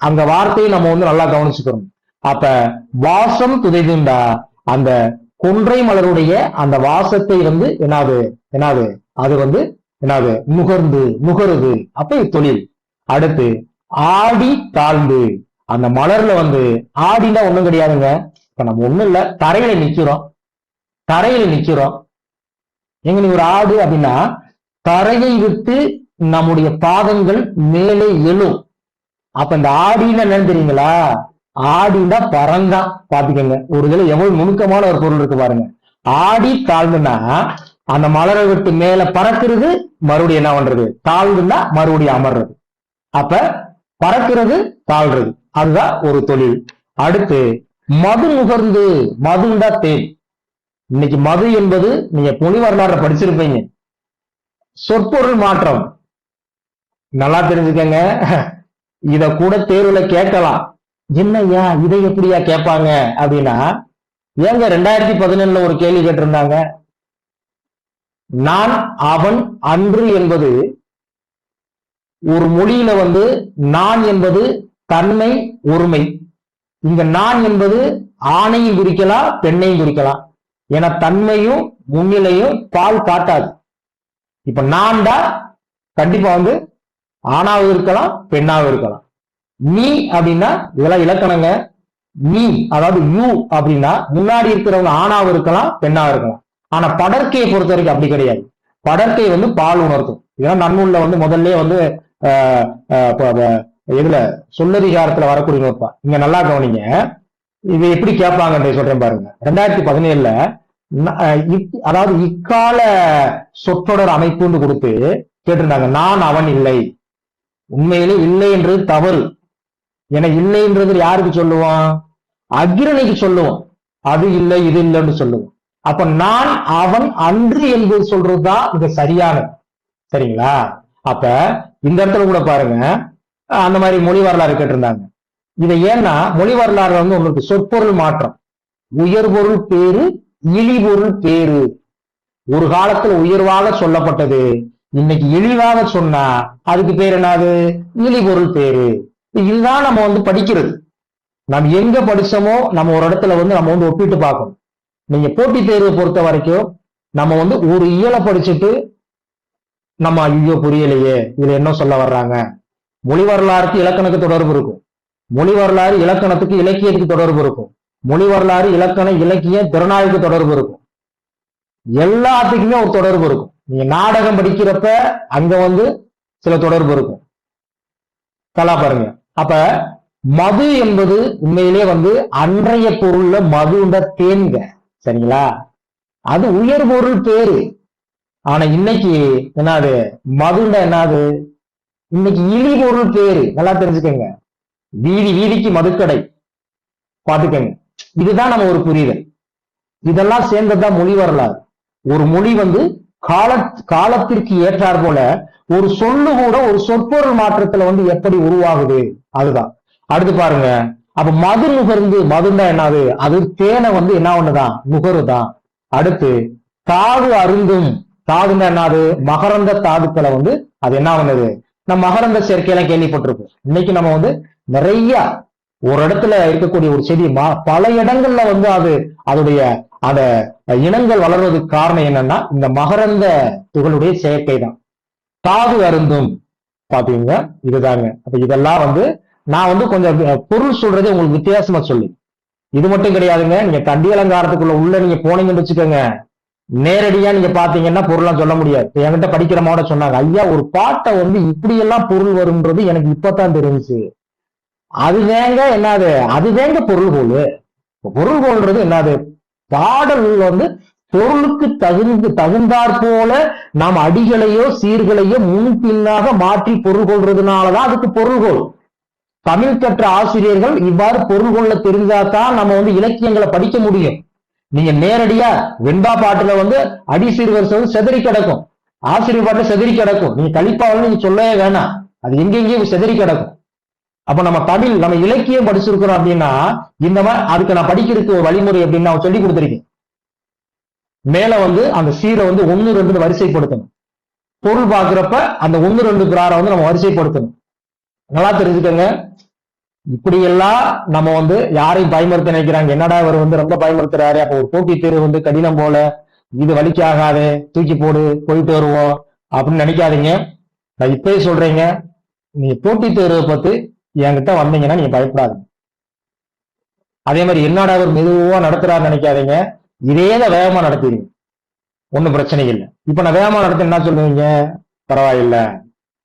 அந்த வார்த்தையை நம்ம நல்லா கவனிச்சுக்கிறோம். அப்ப வாசம் துதைதுண்டா அந்த கொன்றை மலருடைய அந்த வாசத்தை என்னது என்னது அது என்னது நுகருது. அப்ப தொழில். அடுத்து ஆடி தாழ்ந்து. அந்த மலர்ல ஆடினா ஒண்ணும் கிடையாதுங்க. இப்ப நம்ம ஒண்ணும் இல்ல, தரையில நிக்கிறோம். எங்க நீ ஒரு ஆடு அப்படின்னா தரையை விட்டு நம்முடைய பாதங்கள் மேலே எழும். அப்ப இந்த ஆடின்னு என்னன்னு தெரியுங்களா? ஆடினா பறந்தான். பாத்துக்கங்க, ஒரு இதுல எவ்வளவு நுணுக்கமான ஒரு பொருள் இருக்கு பாருங்க. ஆடி தாழ்ந்துன்னா அந்த மலரை விட்டு மேல பறக்கிறது, மறுபடியும் என்ன பண்றது? தாழ்ந்துன்னா மறுபடியும் அமர்றது. அப்ப பறக்கிறது, தாழ்றது, அதுதான் ஒரு தொழில். அடுத்து மது நுகர்ந்து, மதுண்டா தேன். இன்னைக்கு மது என்பது நீங்க மொழி வரலாறு படிச்சிருப்பீங்க. சொற்பொருள் மாற்றம் நல்லா தெரிஞ்சுக்கங்க. இத கூட தேர்வுல கேட்கலாம். என்னய்யா இதை எப்படியா கேட்பாங்க அப்படின்னா, ஏங்க 2017 ஒரு கேள்வி கேட்டிருந்தாங்க. நான், அவன், அன்று என்பது ஒரு மொழியில நான் என்பது தன்மை, ஒருமை. இங்க நான் என்பது ஆணையும் குறிக்கலாம், பெண்ணையும் குறிக்கலாம். ஏன்னா தன்மையும் முன்னிலையும் பால் காட்டாது. இப்ப நான்டா கண்டிப்பா ஆணாவும் இருக்கலாம், பெண்ணாவும் இருக்கலாம். நீ அப்படின்னா இதெல்லாம் இலக்கணங்க. நீ அதாவது யூ அப்படின்னா முன்னாடி இருக்கிறவங்க ஆணாவும் இருக்கலாம், பெண்ணாவும் இருக்கலாம். ஆனா படற்கையை பொறுத்த வரைக்கும் அப்படி கிடையாது. படற்கை பால் உணர்த்தும். இதெல்லாம் நன்னூல்ல முதல்ல இதுல சொல்லதிகாரத்துல வரக்கூடிய நோட்பா. இங்க நல்லா கவனிங்க. இது எப்படி கேட்பாங்க சொல்றேன் பாருங்க. 2017 அதாவது இக்கால சொற்றொடர் அமைப்புன்னு கொடுத்து கேட்டிருந்தாங்க. நான், அவன், இல்லை. உண்மையிலே இல்லை என்றது தவறு. ஏன்னா இல்லைன்றது யாருக்கு சொல்லுவோம்? அக்கிரணிக்கு சொல்லுவோம். அது இல்லை, இது இல்லைன்னு சொல்லுவோம். அப்ப நான், அவன், அன்று என்பது சொல்றதுதான் மிக சரியானது. சரிங்களா? அப்ப இந்த இடத்துல கூட பாருங்க, அந்த மாதிரி மொழி வரலாறு கேட்டிருந்தாங்க. இதை ஏன்னா மொழி வரலாறு உங்களுக்கு சொற்பொருள் மாற்றம். உயர்பொருள் பேரு, இழிபொருள் பேரு. ஒரு காலத்துல உயர்வாக சொல்லப்பட்டது, இன்னைக்கு இழிவாக சொன்னா அதுக்கு பேர் என்னது? இழிபொருள் பேரு. இதுதான் நம்ம படிக்கிறது. நம்ம எங்க படிச்சோமோ நம்ம ஒரு இடத்துல நம்ம ஒப்பிட்டு பார்க்கணும். நீங்க போட்டித் தேர்வை பொறுத்த வரைக்கும் நம்ம ஒரு இயலை படிச்சுட்டு நம்ம ஐயோ புரியலையே, இதுல என்ன சொல்ல வர்றாங்க. மொழி வரலாறுக்கு இலக்கணத்துக்கு தொடர்பு இருக்கும். மொழி வரலாறு இலக்கணத்துக்கு இலக்கியத்துக்கு தொடர்பு இருக்கும். மொழி வரலாறு இலக்கணம், இலக்கியம், திறனாய்வுக்கு தொடர்பு இருக்கும். எல்லாத்துக்குமே ஒரு தொடர்பு இருக்கும். நீங்க நாடகம் படிக்கிறப்ப அங்க சில தொடர்பு இருக்கும். கலா பாருங்க. அப்ப மது என்பது உண்மையிலே அன்றைய பொருள்ல மதுண்ட தேன்க. சரிங்களா? அது உயர் பொருள் பேரு. ஆனா இன்னைக்கு என்னது? மதுண்ட என்னது? இன்னைக்கு இழி பொருள் பேரு. நல்லா தெரிஞ்சுக்கங்க. வீதி வீதிக்கு மதுக்கடை. பாத்துக்கங்க. இதுதான் நம்ம ஒரு புரிதல். இதெல்லாம் சேர்ந்ததுதான் மொழி வரலாறு. ஒரு மொழி காலத்திற்கு ஏற்றார் போல ஒரு சொல்லு கூட ஒரு சொற்பொருள் மாற்றத்துல எப்படி உருவாகுது, அதுதான். அடுத்து பாருங்க. அப்ப மது நுகர்ந்து, மதுண்டா என்னது? அது தேனை என்ன ஒண்ணுதான்? நுகருதான். அடுத்து தாது அருந்தும். தாதுன்னா என்னது? மகரந்த தாதுக்களை அது என்ன பண்ணுது? நம்ம மகரந்த சேர்க்கையெல்லாம் கேள்விப்பட்டிருப்போம். இன்னைக்கு நம்ம நிறைய ஒரு இடத்துல இருக்கக்கூடிய ஒரு செடி பல இடங்கள்ல அது அதோடைய அத இனங்கள் வளர்வதற்கு காரணம் என்னன்னா இந்த மகரந்த துகளுடைய செயற்கை தான். தாது அருந்தும் பாத்தீங்க, இதுதாங்க. அப்ப இதெல்லாம் நான் கொஞ்சம் பொருள் சொல்றதே உங்களுக்கு வித்தியாசமா சொல்லி. இது மட்டும் கிடையாதுங்க. நீங்க தண்டி அலங்காரத்துக்குள்ள உள்ள நீங்க போனீங்கன்னு வச்சுக்கோங்க, நேரடியா நீங்க பாத்தீங்கன்னா பொருள்லாம் சொல்ல முடியாது. என்கிட்ட படிக்கிற மாட சொன்னாங்க, ஐயா ஒரு பாட்டை இப்படி எல்லாம் பொருள் வரும்ன்றது எனக்கு இப்பதான் தெரிஞ்சுச்சு. அதுவேங்க என்னது? அதுவேங்க பொருள்கோள். பொருள்கோள்ன்றது என்னது? பாடல் பொருளுக்கு தகுந்தாற் போல நாம் அடிகளையோ சீர்களையோ முன்பின்னாக மாற்றி பொருள் கொள்றதுனாலதான் அதுக்கு பொருள்கோள். தமிழ் கற்ற ஆசிரியர்கள் இவ்வாறு பொருள் கொள்ள தெரிஞ்சாதான் நம்ம இலக்கியங்களை படிக்க முடியும். நீங்க நேரடியா வெண்பா பாட்டுல அடி சீர்வரிசை செதறி கிடக்கும், ஆசிரியர் பாட்டுல செதறி கிடக்கும். நீங்க கலிப்பாவில் நீங்க சொல்லவே வேணாம், அது எங்கெங்கேயும் செதறி கிடக்கும். அப்ப நம்ம தமிழ் நம்ம இலக்கியம் படிச்சிருக்கிறோம் அப்படின்னா இந்த மாதிரி அதுக்கு நான் படிக்கிறதுக்கு ஒரு வழிமுறை அப்படின்னு நான் சொல்லி கொடுத்திருக்கேன். மேல அந்த சீரை 1, 2 வரிசைப்படுத்தணும். பொருள் பார்க்கிறப்ப அந்த 1, 2 பிராரை நம்ம வரிசைப்படுத்தணும். நல்லா தெரிஞ்சுக்கோங்க. இப்படி எல்லாம் நம்ம யாரையும் பயமுறுத்த நினைக்கிறாங்க. என்னடா இவர் ரொம்ப பயமுறுத்துறாரு, அப்ப ஒரு போட்டி தேர்வு கடினம் போல, இது வலிக்காகாது, தூக்கி போடு, போயிட்டு வருவோம் அப்படின்னு நினைக்காதீங்க. நான் இப்பயே சொல்றேங்க, நீங்க போட்டி தேர்வை பத்தி என்கிட்ட வந்தீங்கன்னா நீங்க பயப்படாதீங்க. அதே மாதிரி என்னடா அவர் மெதுவா நடத்துறாருன்னு நினைக்காதீங்க. இதேதான் வேகமா நடத்திடுங்க, ஒன்னும் பிரச்சனை இல்லை. இப்ப நான் வேகமா நடத்த என்ன சொல்லுவீங்க? பரவாயில்ல,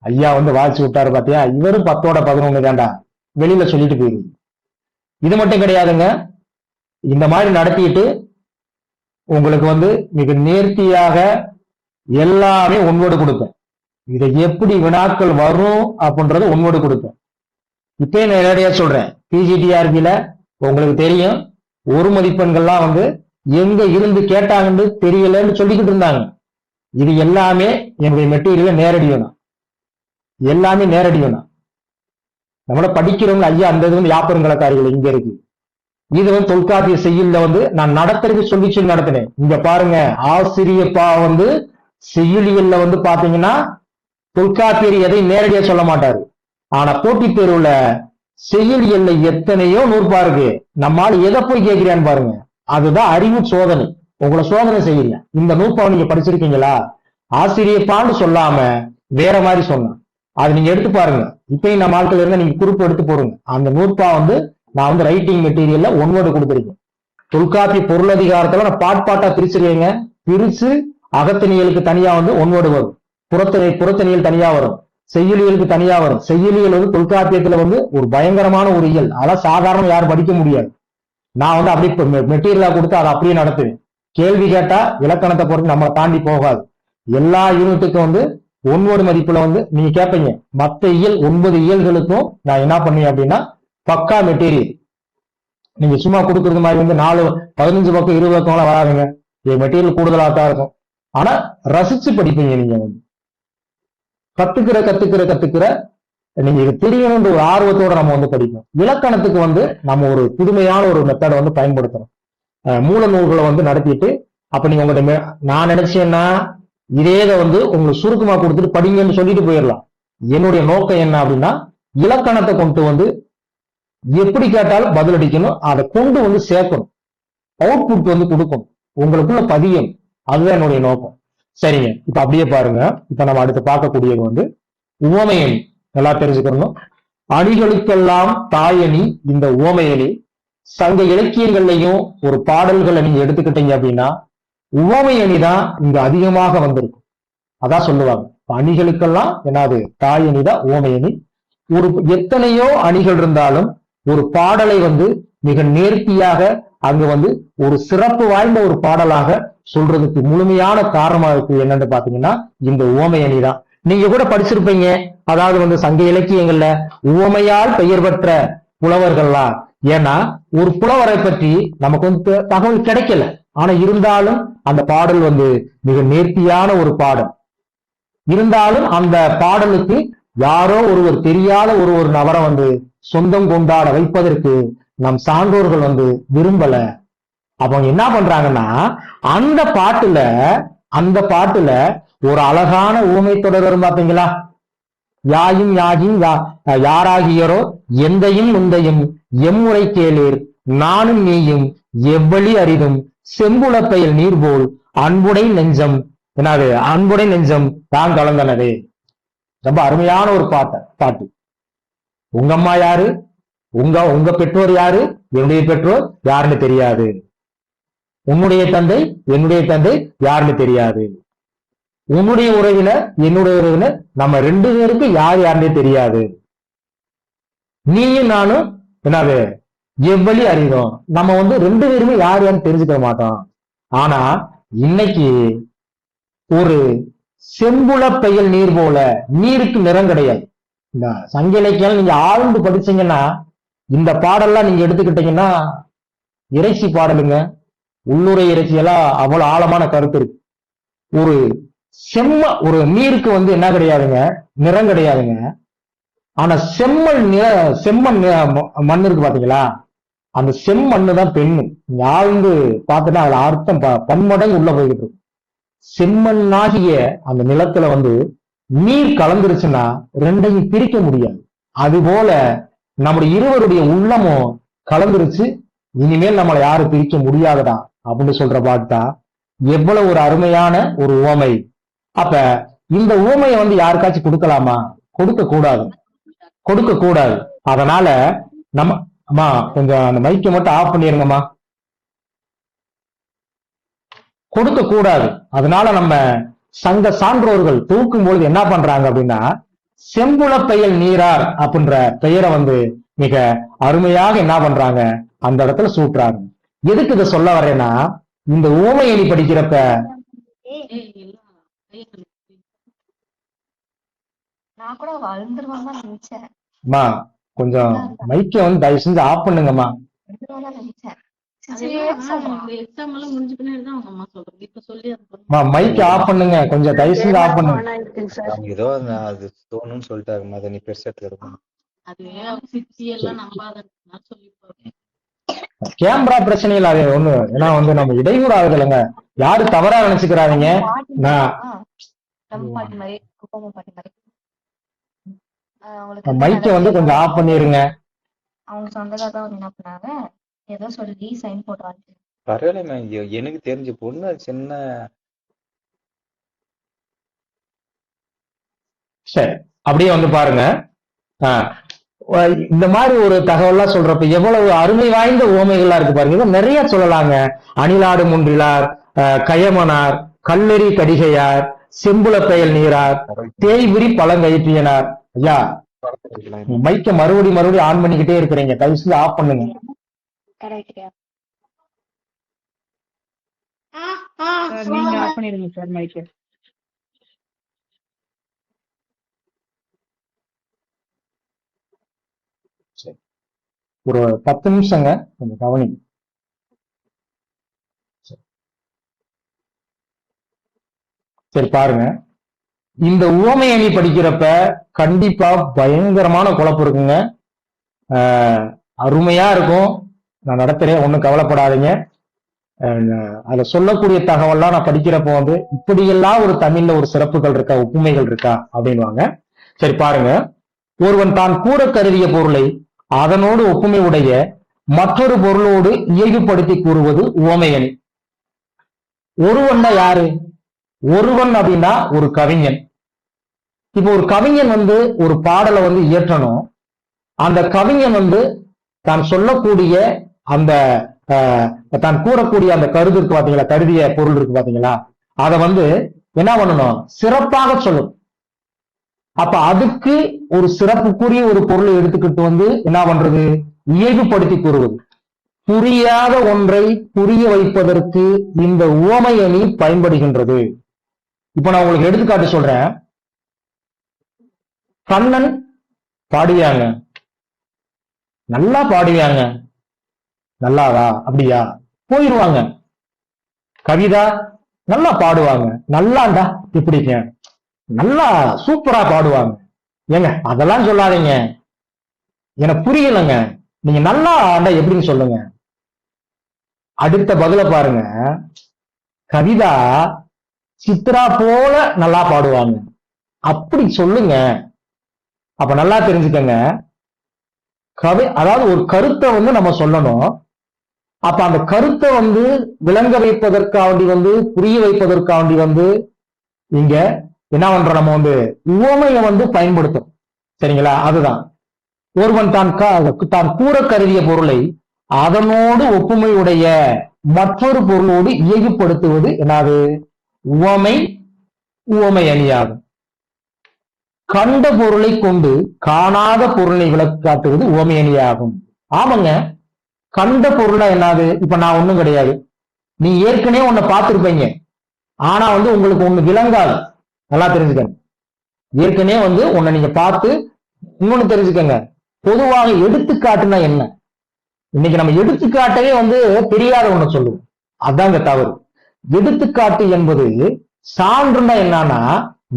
ஐயா வாய்ச்சி விட்டாரு பாத்தியா, இவரும் 10ஓட 11 தாண்டா, வெளியில சொல்லிட்டு போயிருது. இது மட்டும் கிடையாதுங்க, இந்த மாதிரி நடத்திட்டு உங்களுக்கு மிக நேர்த்தியாக எல்லாமே ஒன்வோடு கொடுப்பேன். இதை எப்படி வினாக்கள் வரும் அப்படின்றத ஒன்வோடு கொடுப்பேன். இப்பயே நேரடியா சொல்றேன், பிஜிடிஆர்பில உங்களுக்கு தெரியும் ஒரு மதிப்பெண்கள்லாம் வந்து எங்க இருந்து கேட்டாங்கன்னு தெரியலன்னு சொல்லிக்கிட்டு இருந்தாங்க. இது எல்லாமே என்னுடைய மெட்டீரியல நேரடி வேணும், எல்லாமே நேரடி வேணும். நம்மள படிக்கிறவங்க ஐயா அந்த இது வந்து யாப்பருங்கலக்காரிகள் இங்க இருக்கு. இது வந்து தொல்காப்பிய செய்யுள்ல வந்து நான் நடத்துறதுக்கு சொல்லி நடத்தினேன். இங்க பாருங்க, ஆசிரியப்பா வந்து செய்யுளியல்ல வந்து பாத்தீங்கன்னா தொல்காப்பியர் எதையும் நேரடியா சொல்ல மாட்டாரு. ஆனா போட்டித் தேர்வுல செய்யுளியல்ல எத்தனையோ நூற்பா இருக்கு. நம்மால் எதை போய் கேட்கிறான்னு பாருங்க. அதுதான் அறிவு சோதனை. உங்களை சோதனை செய்யல. இந்த நூற்பாவை நீங்க படிச்சிருக்கீங்களா? ஆசிரியப்பான்னு சொல்லாம வேற மாதிரி சொன்னேன். அது நீங்க எடுத்து பாருங்க. இப்பயும் நம்ம ஆட்கள் இருந்தா நீங்க குறிப்பு எடுத்து போடுங்க. அந்த நூற்பா வந்து நான் வந்து ரைட்டிங் மெட்டீரியல்ல ஒன்வேர்டு கொடுத்துருக்கேன். தொல்காப்பிய பொருளதிகாரத்துல நான் பாட்டா பிரிச்சிருக்கேங்க. பிரிச்சு அகத்தினியலுக்கு தனியா வந்து ஒன்வேர்டு வரும், புறத்தனியல் தனியா வரும், செய்யுளியலுக்கு தனியா வரும். செய்யுளியல் வந்து தொல்காப்பியத்துல வந்து ஒரு பயங்கரமான ஒரு இயல். அதெல்லாம் சாதாரண யாரும் படிக்க முடியாது. நான் வந்து அப்படி மெட்டீரியலா கொடுத்து அதை அப்படியே நடத்துவேன். கேள்வி கேட்டா இலக்கணத்தை பொறுத்து நம்மளை தாண்டி போகாது. எல்லா யூனிட்டுக்கும் வந்து ஒன்வேர்டு மதிப்புல வந்து நீங்க கேட்பீங்க. மற்ற இயல் 9 இயல்களுக்கும் நான் என்ன பண்ணுவேன் அப்படின்னா பக்கா மெட்டீரியல். நீங்க சும்மா கொடுக்கறது மாதிரி வந்து 15 பக்கம் 20 பக்கம் வராதுங்க. மெட்டீரியல் கூடுதலா தான் இருக்கும். ஆனா ரசிச்சு படிப்பீங்க. நீங்க வந்து கத்துக்கிற நீங்க இது தெரியணும்ன்ற ஒரு ஆர்வத்தோட நம்ம வந்து படிப்போம். இலக்கணத்துக்கு வந்து நம்ம ஒரு புதுமையான ஒரு மெத்தடை வந்து பயன்படுத்துறோம். மூல நூல்களை வந்து நடத்திட்டு அப்ப நீங்க உங்கள்கிட்ட நான் நினைச்சேன்னா இதேத வந்து உங்களுக்கு சுருக்கமா கொடுத்துட்டு படிங்கன்னு சொல்லிட்டு போயிடலாம். என்னுடைய நோக்கம் என்ன அப்படின்னா இலக்கணத்தை கொண்டு வந்து எப்படி கேட்டாலும் பதிலடிக்கணும், அதை கொண்டு வந்து சேர்க்கணும், அவுட்புட் வந்து கொடுக்கணும், உங்களுக்குள்ள பதியம். அதுதான் என்னுடைய நோக்கம். சரிங்க, இப்ப அப்படியே பாருங்க. இப்ப நம்ம அடுத்து பார்க்கக்கூடியது வந்து உவமையணி. நல்லா தெரிஞ்சுக்கணும். அணிகளுக்கெல்லாம் தாயணி. இந்த உவமையணி சங்க இலக்கியங்கள்லையும் ஒரு பாடல்களை நீங்க எடுத்துக்கிட்டீங்க அப்படின்னா உவமையணி தான் இங்க அதிகமாக வந்திருக்கும். அதான் சொல்லுவாங்க, அணிகளுக்கெல்லாம் என்னது தாயணி தான் உவமையணி. ஒரு எத்தனையோ அணிகள் இருந்தாலும் ஒரு பாடலை வந்து மிக நேர்த்தியாக அங்க வந்து ஒரு சிறப்பு வாய்ந்த ஒரு பாடலாக சொல்றதுக்கு முழுமையான காரணமா இருக்கு என்னன்னு பாத்தீங்கன்னா இந்த உவமை அணி தான். நீங்க கூட படிச்சிருப்பீங்க, அதாவது வந்து சங்க இலக்கியங்கள்ல உவமையால் பெயர் பெற்ற புலவர்கள்லாம். ஏன்னா ஒரு புலவரை பற்றி நமக்கு வந்து தகவல் கிடைக்கல, ஆனா இருந்தாலும் அந்த பாடல் வந்து மிக நேர்த்தியான ஒரு பாடல். இருந்தாலும் அந்த பாடலுக்கு யாரோ ஒருவர் தெரியாத ஒரு நபரை வந்து சொந்தம் கொண்டாட வைப்பதற்கு நம் சான்றோர்கள் வந்து விரும்பல. அவங்க என்ன பண்றாங்கன்னா அந்த பாட்டுல ஒரு அழகான ஊமை தொடர் வரும் பாத்தீங்களா? யாயும் யாகியும் யாராகியரோ எந்தையும் முந்தையும் எம்முறை கேளீர் நானும் நீயும் எவ்வளி அரிதும் செம்புளப்பெயல் நீர்போல் அன்புடை நெஞ்சம். என்னது அன்புடை நெஞ்சம் தான் கலந்தனதே. ரொம்ப அருமையான ஒரு பாட்டு. உங்க அம்மா யாரு, உங்க பெற்றோர் யாரு, என்னுடைய பெற்றோர் யாருன்னு தெரியாது. உன்னுடைய தந்தை என்னுடைய தந்தை யாருன்னு தெரியாது. உன்னுடைய உறவினர் என்னுடைய உறவினர் நம்ம 2 பேருக்கு யாருன்னே தெரியாது. நீயும் நானும் என்னது எவ்வளி அறிதோம். நம்ம வந்து 2 பேருமே யாருன்னு தெரிஞ்சுக்க மாட்டோம். ஆனா இன்னைக்கு ஒரு செம்புல பெயல் நீர் போல, நீருக்கு நிறம் கிடையாது. இந்த சங்க இலக்கியம் நீங்க ஆழ்ந்து படிச்சீங்கன்னா இந்த பாடல்லாம் நீங்க எடுத்துக்கிட்டீங்கன்னா இறைச்சி பாடலுங்க, உள்ளுரை இறைச்சி எல்லாம் அவ்வளவு ஆழமான கருத்து இருக்கு. ஒரு நீருக்கு வந்து என்ன கிடையாதுங்க, நிறம் கிடையாதுங்க. ஆனா செம்மண் மண் இருக்கு பாத்தீங்களா, அந்த செம்மண்ணு தான் பெண்ணு. நீங்க ஆழ்ந்து பார்த்துட்டா அதுல அர்த்தம் பன்மடங்கு உள்ள போய்கிட்டு இருக்கும். செம்மண்ணாகிய அந்த நிலத்துல வந்து நீர் கலந்துருச்சுன்னா 2ஐயும் பிரிக்க முடியாது. அதுபோல நம்முடைய இருவருடைய உள்ளமும் கலந்துருச்சு, இனிமேல் நம்மளை யாரும் பிரிக்க முடியாதடா அப்படின்னு சொல்ற பாட்டா எவ்வளவு ஒரு அருமையான ஒரு உவமை. அப்ப இந்த உவமையை வந்து யாருக்காச்சும் கொடுக்கலாமா? கொடுக்க கூடாது. அதனால நம்ம அம்மா கொஞ்சம் அந்த மைக்கை மட்டும் ஆஃப் பண்ணிருங்கம்மா. கொடுக்க கூடாது. அதனால நம்ம சங்க சான்றோர்கள் தூக்கும் பொழுது என்ன பண்றாங்க அப்படின்னா செம்புல பெயல் நீரார் அப்படின்ற பெயரை வந்து மிக அருமையாக என்ன பண்றாங்க அந்த இடத்துல சூட்டுறாங்க. எதுக்கு இதை சொல்ல வரேன்னா, இந்த ஊமையணி படிக்கிறப்ப கொஞ்சம் மைக்க வந்து தயவு செஞ்சு ஆஃப் பண்ணுங்கம்மா. எக்ஸாம் எல்லாம் முடிஞ்ச பின்னாடி தான் அவங்க அம்மா சொல்றாங்க. இப்ப சொல்லி மைக் ஆஃப் பண்ணுங்க, கொஞ்சம் தயவு செஞ்சு ஆஃப் பண்ணுங்க. ஏதோ அது தோணுன்னு சொல்லிட்டாங்க, அதை நீ பெருசா எடுத்துக்க. அது சித்தி எல்லாம் நம்பாத சொல்லி கேமரா பிரச்சனை இல்ல, அது ஒண்ணு. ஏன்னா வந்து நம்ம இடையூறு ஆகுதுலங்க, யாரு தவறா நினைச்சுக்கிறாதீங்க. மைக்க வந்து கொஞ்சம் ஆஃப் பண்ணிருங்க. அவங்க சொந்தக்காரதான் என்ன பண்ணாங்க, ஏதோ சொல்லி சைன் போடுறாங்க. பரவாயில்ல, எனக்கு தெரிஞ்ச பொண்ணு சின்ன. சரி, அப்படியே வந்து பாருங்க. இந்த மாதிரி ஒரு தகவல்லாம் சொல்றப்ப எவ்வளவு அருமை வாய்ந்த உவமைகளா இருக்கு பாருங்க. இதை நிறைய சொல்லலாங்க. அணிலாடு முன்றிலார், கயமனார், கல்லெறி கடிகையார், செம்புல பெயல் நீரார், தேய்விரி பழங்கயிற்றியனார். ஐயா, மைக்க மறுபடியும் ஆன் பண்ணிக்கிட்டே இருக்கிறீங்க, தயவு செஞ்சு ஆஃப் பண்ணுங்க. நீங்க ஆஃப் பண்ணிடுங்க சார் மைக்க. ஒரு 10 நிமிஷங்க, கொஞ்சம் கவனி. சரி பாருங்க, இந்த உவமை அணி படிக்கிறப்ப கண்டிப்பா பயங்கரமான குழப்பம் இருக்குங்க. அருமையா இருக்கும். நான் நடத்துறேன், ஒண்ணும் கவலைப்படாதீங்க. அதுல சொல்லக்கூடிய தகவல்லாம் நான் படிக்கிறப்ப வந்து இப்படியெல்லாம் ஒரு தமிழ்ல ஒரு சிறப்புகள் இருக்கா, ஒப்புமைகள் இருக்கா அப்படின்வாங்க. சரி பாருங்க, ஒருவன் தான் கூற கருதிய பொருளை அதனோடு ஒப்புமை உடைய மற்றொரு பொருளோடு இயல்புப்படுத்தி கூறுவது உவமை அணி. ஒருவன்னா யாரு? ஒருவன் அப்படின்னா ஒரு கவிஞன். இப்போ ஒரு கவிஞன் வந்து ஒரு பாடலை வந்து இயற்றணும். அந்த கவிஞன் வந்து தான் சொல்லக்கூடிய அந்த தான் கூறக்கூடிய அந்த கருது இருக்கு பாத்தீங்களா, கருதிய பொருள் இருக்கு பாத்தீங்களா, அதை வந்து என்ன பண்ணணும், சிறப்பாக சொல்லணும். அப்ப அதுக்கு ஒரு சிறப்புக்குரிய ஒரு பொருளை எடுத்துக்கிட்டு வந்து என்ன பண்றது, இயல்புப்படுத்தி கூறுவது. புரியாத ஒன்றை புரிய வைப்பதற்கு இந்த உவமை அணி பயன்படுகின்றது. இப்ப நான் உங்களுக்கு எடுத்துக்காட்டு சொல்றேன். கண்ணன் பாடுவாங்க, நல்லா பாடுவாங்க, நல்லாவா அப்படியா போயிருவாங்க. கவிதா நல்லா பாடுவாங்க, நல்லாண்டா இப்படிங்க, நல்லா சூப்பரா பாடுவாங்க. ஏங்க அதெல்லாம் சொல்லாதீங்க, எனக்கு புரியலங்க, நீங்க நல்லா ஆண்டா எப்படின்னு சொல்லுங்க. அடுத்த பதில பாருங்க, கவிதா சித்ரா போல நல்லா பாடுவாங்க, அப்படி சொல்லுங்க. அப்ப நல்லா தெரிஞ்சுக்கங்க, அதாவது ஒரு கருத்தை வந்து நம்ம சொல்லணும். அப்ப அந்த கருத்தை வந்து விளங்க வைப்பதற்காண்டி வந்து புரிய வைப்பதற்காண்டி வந்து இங்க என்ன பண்றோம், நம்ம வந்து உவமையை வந்து பயன்படுத்தும். சரிங்களா? அதுதான் ஒருவன் தான் கூற கருதிய பொருளை அதனோடு ஒப்புமை உடைய மற்றொரு பொருளோடு இயல்புப்படுத்துவது என்னது, உவமை, உவமை அணியாகும். கண்ட பொருளை கொண்டு காணாத பொருளை விளக்காட்டுவது உவமை அணியாகும். ஆமாங்க, கண்ட பொருளா என்னது, இப்ப நான் ஒண்ணும் கிடையாது, நீ ஏற்கனவே ஒன்ன பார்த்திருப்பீங்க, ஆனா வந்து உங்களுக்கு ஒண்ணு விளங்காது. நல்லா தெரிஞ்சுக்கங்க, ஏற்கனவே வந்து உன்னை நீங்க பார்த்து இன்னொன்னு தெரிஞ்சுக்கங்க. பொதுவாக எடுத்துக்காட்டுனா என்ன, இன்னைக்கு நம்ம எடுத்துக்காட்டவே வந்து தெரியாத ஒண்ணு சொல்லுவோம், அதாங்க தவறு. எடுத்துக்காட்டு என்பது சான்றுனா என்னன்னா,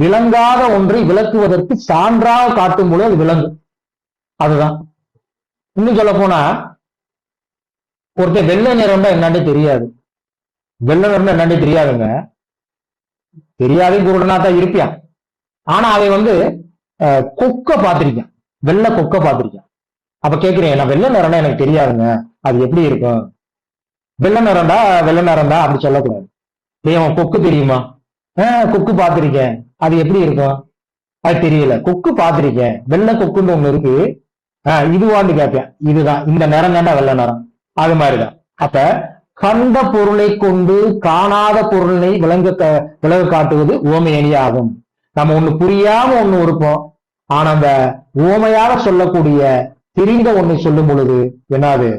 விளங்காத ஒன்றை விளக்குவதற்கு சான்றாக காட்டும் பொழுது அது விளங்கும். அதுதான். இன்னும் சொல்ல போனா, ஒருத்தர் வெள்ளை நிறம்னா என்னன்னு தெரியாது, வெள்ளை நிறம்னா என்னன்னு தெரியாதுங்க, தெரியாதே குருடனா தான் இருப்பியான். ஆனா அவன் வந்து கொக்க பார்த்திருக்கான், வெள்ளை கொக்க பார்த்திருக்கான். அப்ப கேக்குறேன், நான் வெள்ளை நிறம்னா எனக்கு தெரியாதுங்க, அது எப்படி இருக்கும், வெள்ளை நிறம்டா வெள்ளை நிறம்டா அப்படி சொல்லக்கூடாது. அவன் கொக்கு தெரியுமா, கொக்கு பார்த்திருக்கேன், அது எப்படி இருக்கும், அது தெரியல, கொக்கு பார்த்திருக்கேன், வெள்ளை கொக்குன்னு ஒண்ணு இருக்கு, இதுவான்னு கேட்பேன், இதுதான் இந்த நிறம் தாண்டா வெள்ளை நிறம், அது மாதிரிதான். அப்ப கண்ட பொருளை கொண்டு காணாத பொருளை விளங்க காட்டுவது உவமை அணியாகும். நம்ம ஒண்ணு புரியாம ஒண்ணு இருப்போம், ஆனா அந்த உவமையாக சொல்லக்கூடிய தெரிந்த ஒண்ணை சொல்லும் பொழுது என்னது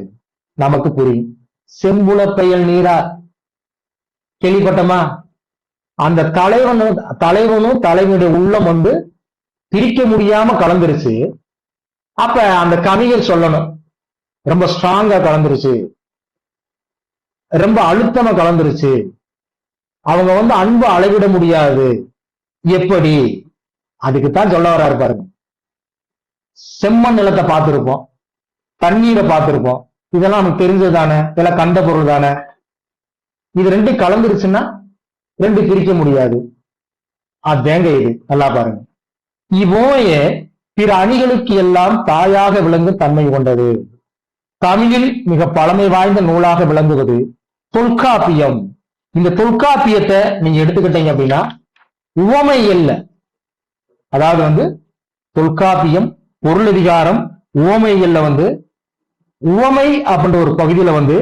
நமக்கு புரியும். செம்புல பெயல் நீரார் கேள்விப்பட்டமா, அந்த தலைவனும் தலைவனுடைய உள்ளம் வந்து பிரிக்க முடியாம கலந்துருச்சு. அப்ப அந்த கவிஞர் சொல்லணும், ரொம்ப ஸ்ட்ராங்கா கலந்துருச்சு, ரொம்ப அழுத்தமா கலந்துருச்சு, அவங்க வந்து அன்பு அளவிட முடியாது. எப்படி? அதுக்குத்தான் சொல்ல வர்றாரு பாருங்க. செம்மண் நிலத்தை பார்த்திருப்போம், தண்ணீரை பார்த்திருப்போம், இதெல்லாம் நமக்கு தெரிஞ்சது தானே, இதெல்லாம் கண்ட பொருள் தானே. இது ரெண்டும் கலந்துருச்சுன்னா ரெண்டு பிரிக்க முடியாது. அதேங்க இது. நல்லா பாருங்க. இவ்வோயே பிற அணிகளுக்கு எல்லாம் தாயாக விளங்கும் தன்மை கொண்டது. தமிழில் மிக பழமை வாய்ந்த நூலாக விளங்குவது தொல்காப்பியம். இந்த தொல்காப்பியத்தை நீங்க எடுத்துக்கிட்டீங்க அப்படின்னா உவமையியல்ல, அதாவது வந்து தொல்காப்பியம் பொருளதிகாரம் உவமையியல்ல வந்து உவமை அப்படின்ற ஒரு பகுதியில வந்து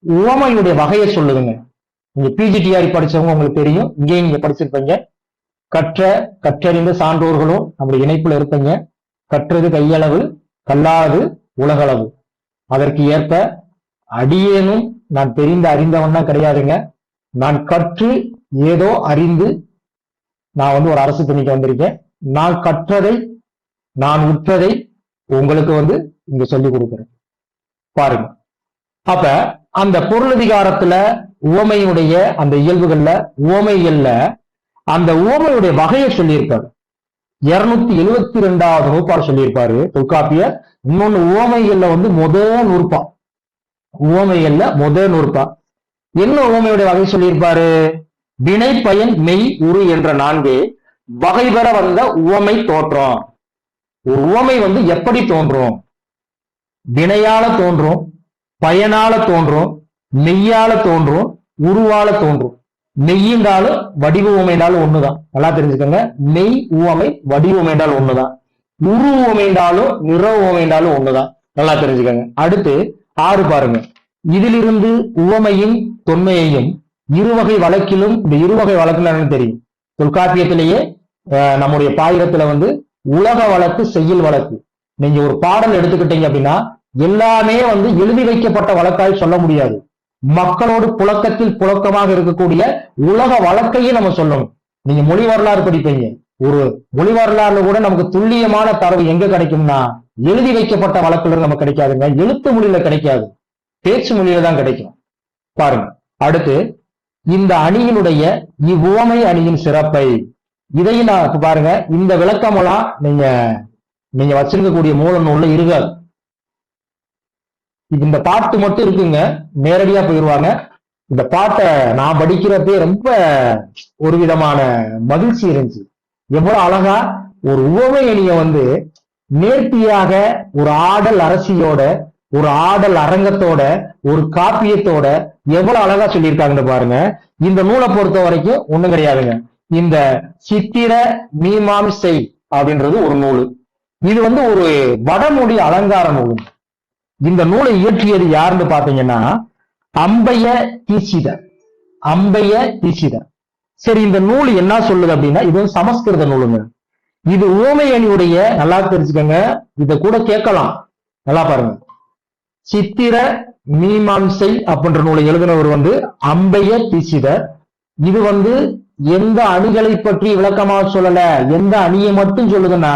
உவமையுடைய வகையை சொல்லுதுங்க. நீங்க பிஜிடிஆர் படிச்சவங்க உங்களுக்கு தெரியும், இங்கேயும் நீங்க படிச்சிருப்பீங்க. கற்றறிந்த சான்றோர்களும் நம்முடைய இணைப்புல இருப்பீங்க. கற்றது கையளவு, கல்லாது உலகளவு. அதற்கு ஏற்ப அடியேனும் நான் தெரிந்த அறிந்தவன்னா கிடையாதுங்க. நான் கற்று ஏதோ அறிந்து நான் வந்து ஒரு அரசு பணிக்கு வந்திருக்கேன். நான் கற்றதை, நான் உற்றதை உங்களுக்கு வந்து இங்க சொல்லி கொடுக்கிறேன். பாருங்க. அப்ப அந்த பொருளதிகாரத்துல உவமையுடைய அந்த இயல்புகள்ல உவமைகள்ல அந்த உவமையுடைய வகையை சொல்லியிருப்பாரு. 272வது நூற்பாடு சொல்லியிருப்பாரு தொல்காப்பிய. இன்னொன்னு உவமைகள்ல வந்து முதல் நூற்பா, உவமைகள்ல முதல் நூற்பா. என்ன உவமையுடைய வகை சொல்லியிருப்பாரு? வினை பயன் மெய் உரு என்ற 4 வகை பெற வந்த உவமை தோற்றம். ஒரு உவமை வந்து எப்படி தோன்றும்? வினையால தோன்றும், பயனால தோன்றும், மெய்யால தோன்றும், உருவால தோன்றும். மெய்யின்றாலும் வடிவ உவமைன்றாலும் ஒண்ணுதான். நல்லா தெரிஞ்சுக்கோங்க. மெய் உவமை வடிவ உவமைன்றாலும் ஒண்ணுதான். உரு உவமைன்றாலும் நிற உவமைன்றாலும் ஒண்ணுதான். நல்லா தெரிஞ்சுக்கோங்க. அடுத்து 6 பாருங்க. இதிலிருந்து உவமையின் தொன்மையையும் இருவகை வழக்கிலும், இந்த இருவகை வழக்குல என்னன்னு தெரியும். தொல்காப்பியத்திலேயே நம்முடைய பாயிரத்துல வந்து உலக வழக்கு, செய்யுள் வழக்கு. நீங்க ஒரு பாடல் எடுத்துக்கிட்டீங்க அப்படின்னா எல்லாமே வந்து எழுதி வைக்கப்பட்ட வழக்காய் சொல்ல முடியாது. மக்களோடு புழக்கத்தில் புழக்கமாக இருக்கக்கூடிய உலக வழக்கையே நம்ம சொல்லணும். நீங்க மொழி வரலாறு படிப்பீங்க. ஒரு மொழி வரலாறுல கூட நமக்கு துல்லியமான தரவு எங்க கிடைக்கும்னா எழுதி வைக்கப்பட்ட வழக்குல நமக்கு கிடைக்காதுங்க. எழுத்து மொழியில கிடைக்காது, பேச்சு மொழியில தான் கிடைக்கும். பாருங்க. அடுத்து இந்த அணியினுடைய இவ்வுவமை அணியின் சிறப்பை, இதையும் நான் இப்ப பாருங்க. இந்த விளக்கமெல்லாம் நீங்க வச்சிருக்கக்கூடிய மூல நூல்ல இருக்காது. இந்த பாட்டு மட்டும் இருக்குங்க, நேரடியா போயிருவாங்க. இந்த பாட்டை நான் படிக்கிறப்பே ரொம்ப ஒரு விதமான மகிழ்ச்சி இருந்துச்சு. எவ்வளவு அழகா ஒரு உவமை அணிய வந்து நேர்த்தியாக ஒரு ஆடல் அரசியோட, ஒரு ஆடல் அரங்கத்தோட, ஒரு காப்பியத்தோட எவ்வளவு அழகா சொல்லியிருக்காங்கன்னு பாருங்க. இந்த நூலை பொறுத்த வரைக்கும் ஒண்ணும் கிடையாதுங்க. இந்த சித்திர மீமாம்சை அப்படின்றது ஒரு நூல். இது வந்து ஒரு வடமொழி அலங்கார நூல். இந்த நூலை இயற்றியது யாருன்னு பாத்தீங்கன்னா அம்பைய தீட்சிதர். அம்பைய தீட்சிதர். சரி, இந்த நூல் என்ன சொல்லுது அப்படின்னா இது சமஸ்கிருத நூலுங்க. இது உவமை அணியுடைய, நல்லா தெரிஞ்சுக்கங்க, இத கூட கேட்கலாம். நல்லா பாருங்க. சித்திர மீமாம்சை அப்படின்ற நூலை எழுதினவர் வந்து அம்பைய தீட்சிதர். இது வந்து எந்த அணிகளை பற்றி விளக்கமாக சொல்லல, எந்த அணியை மட்டும் சொல்லுதுன்னா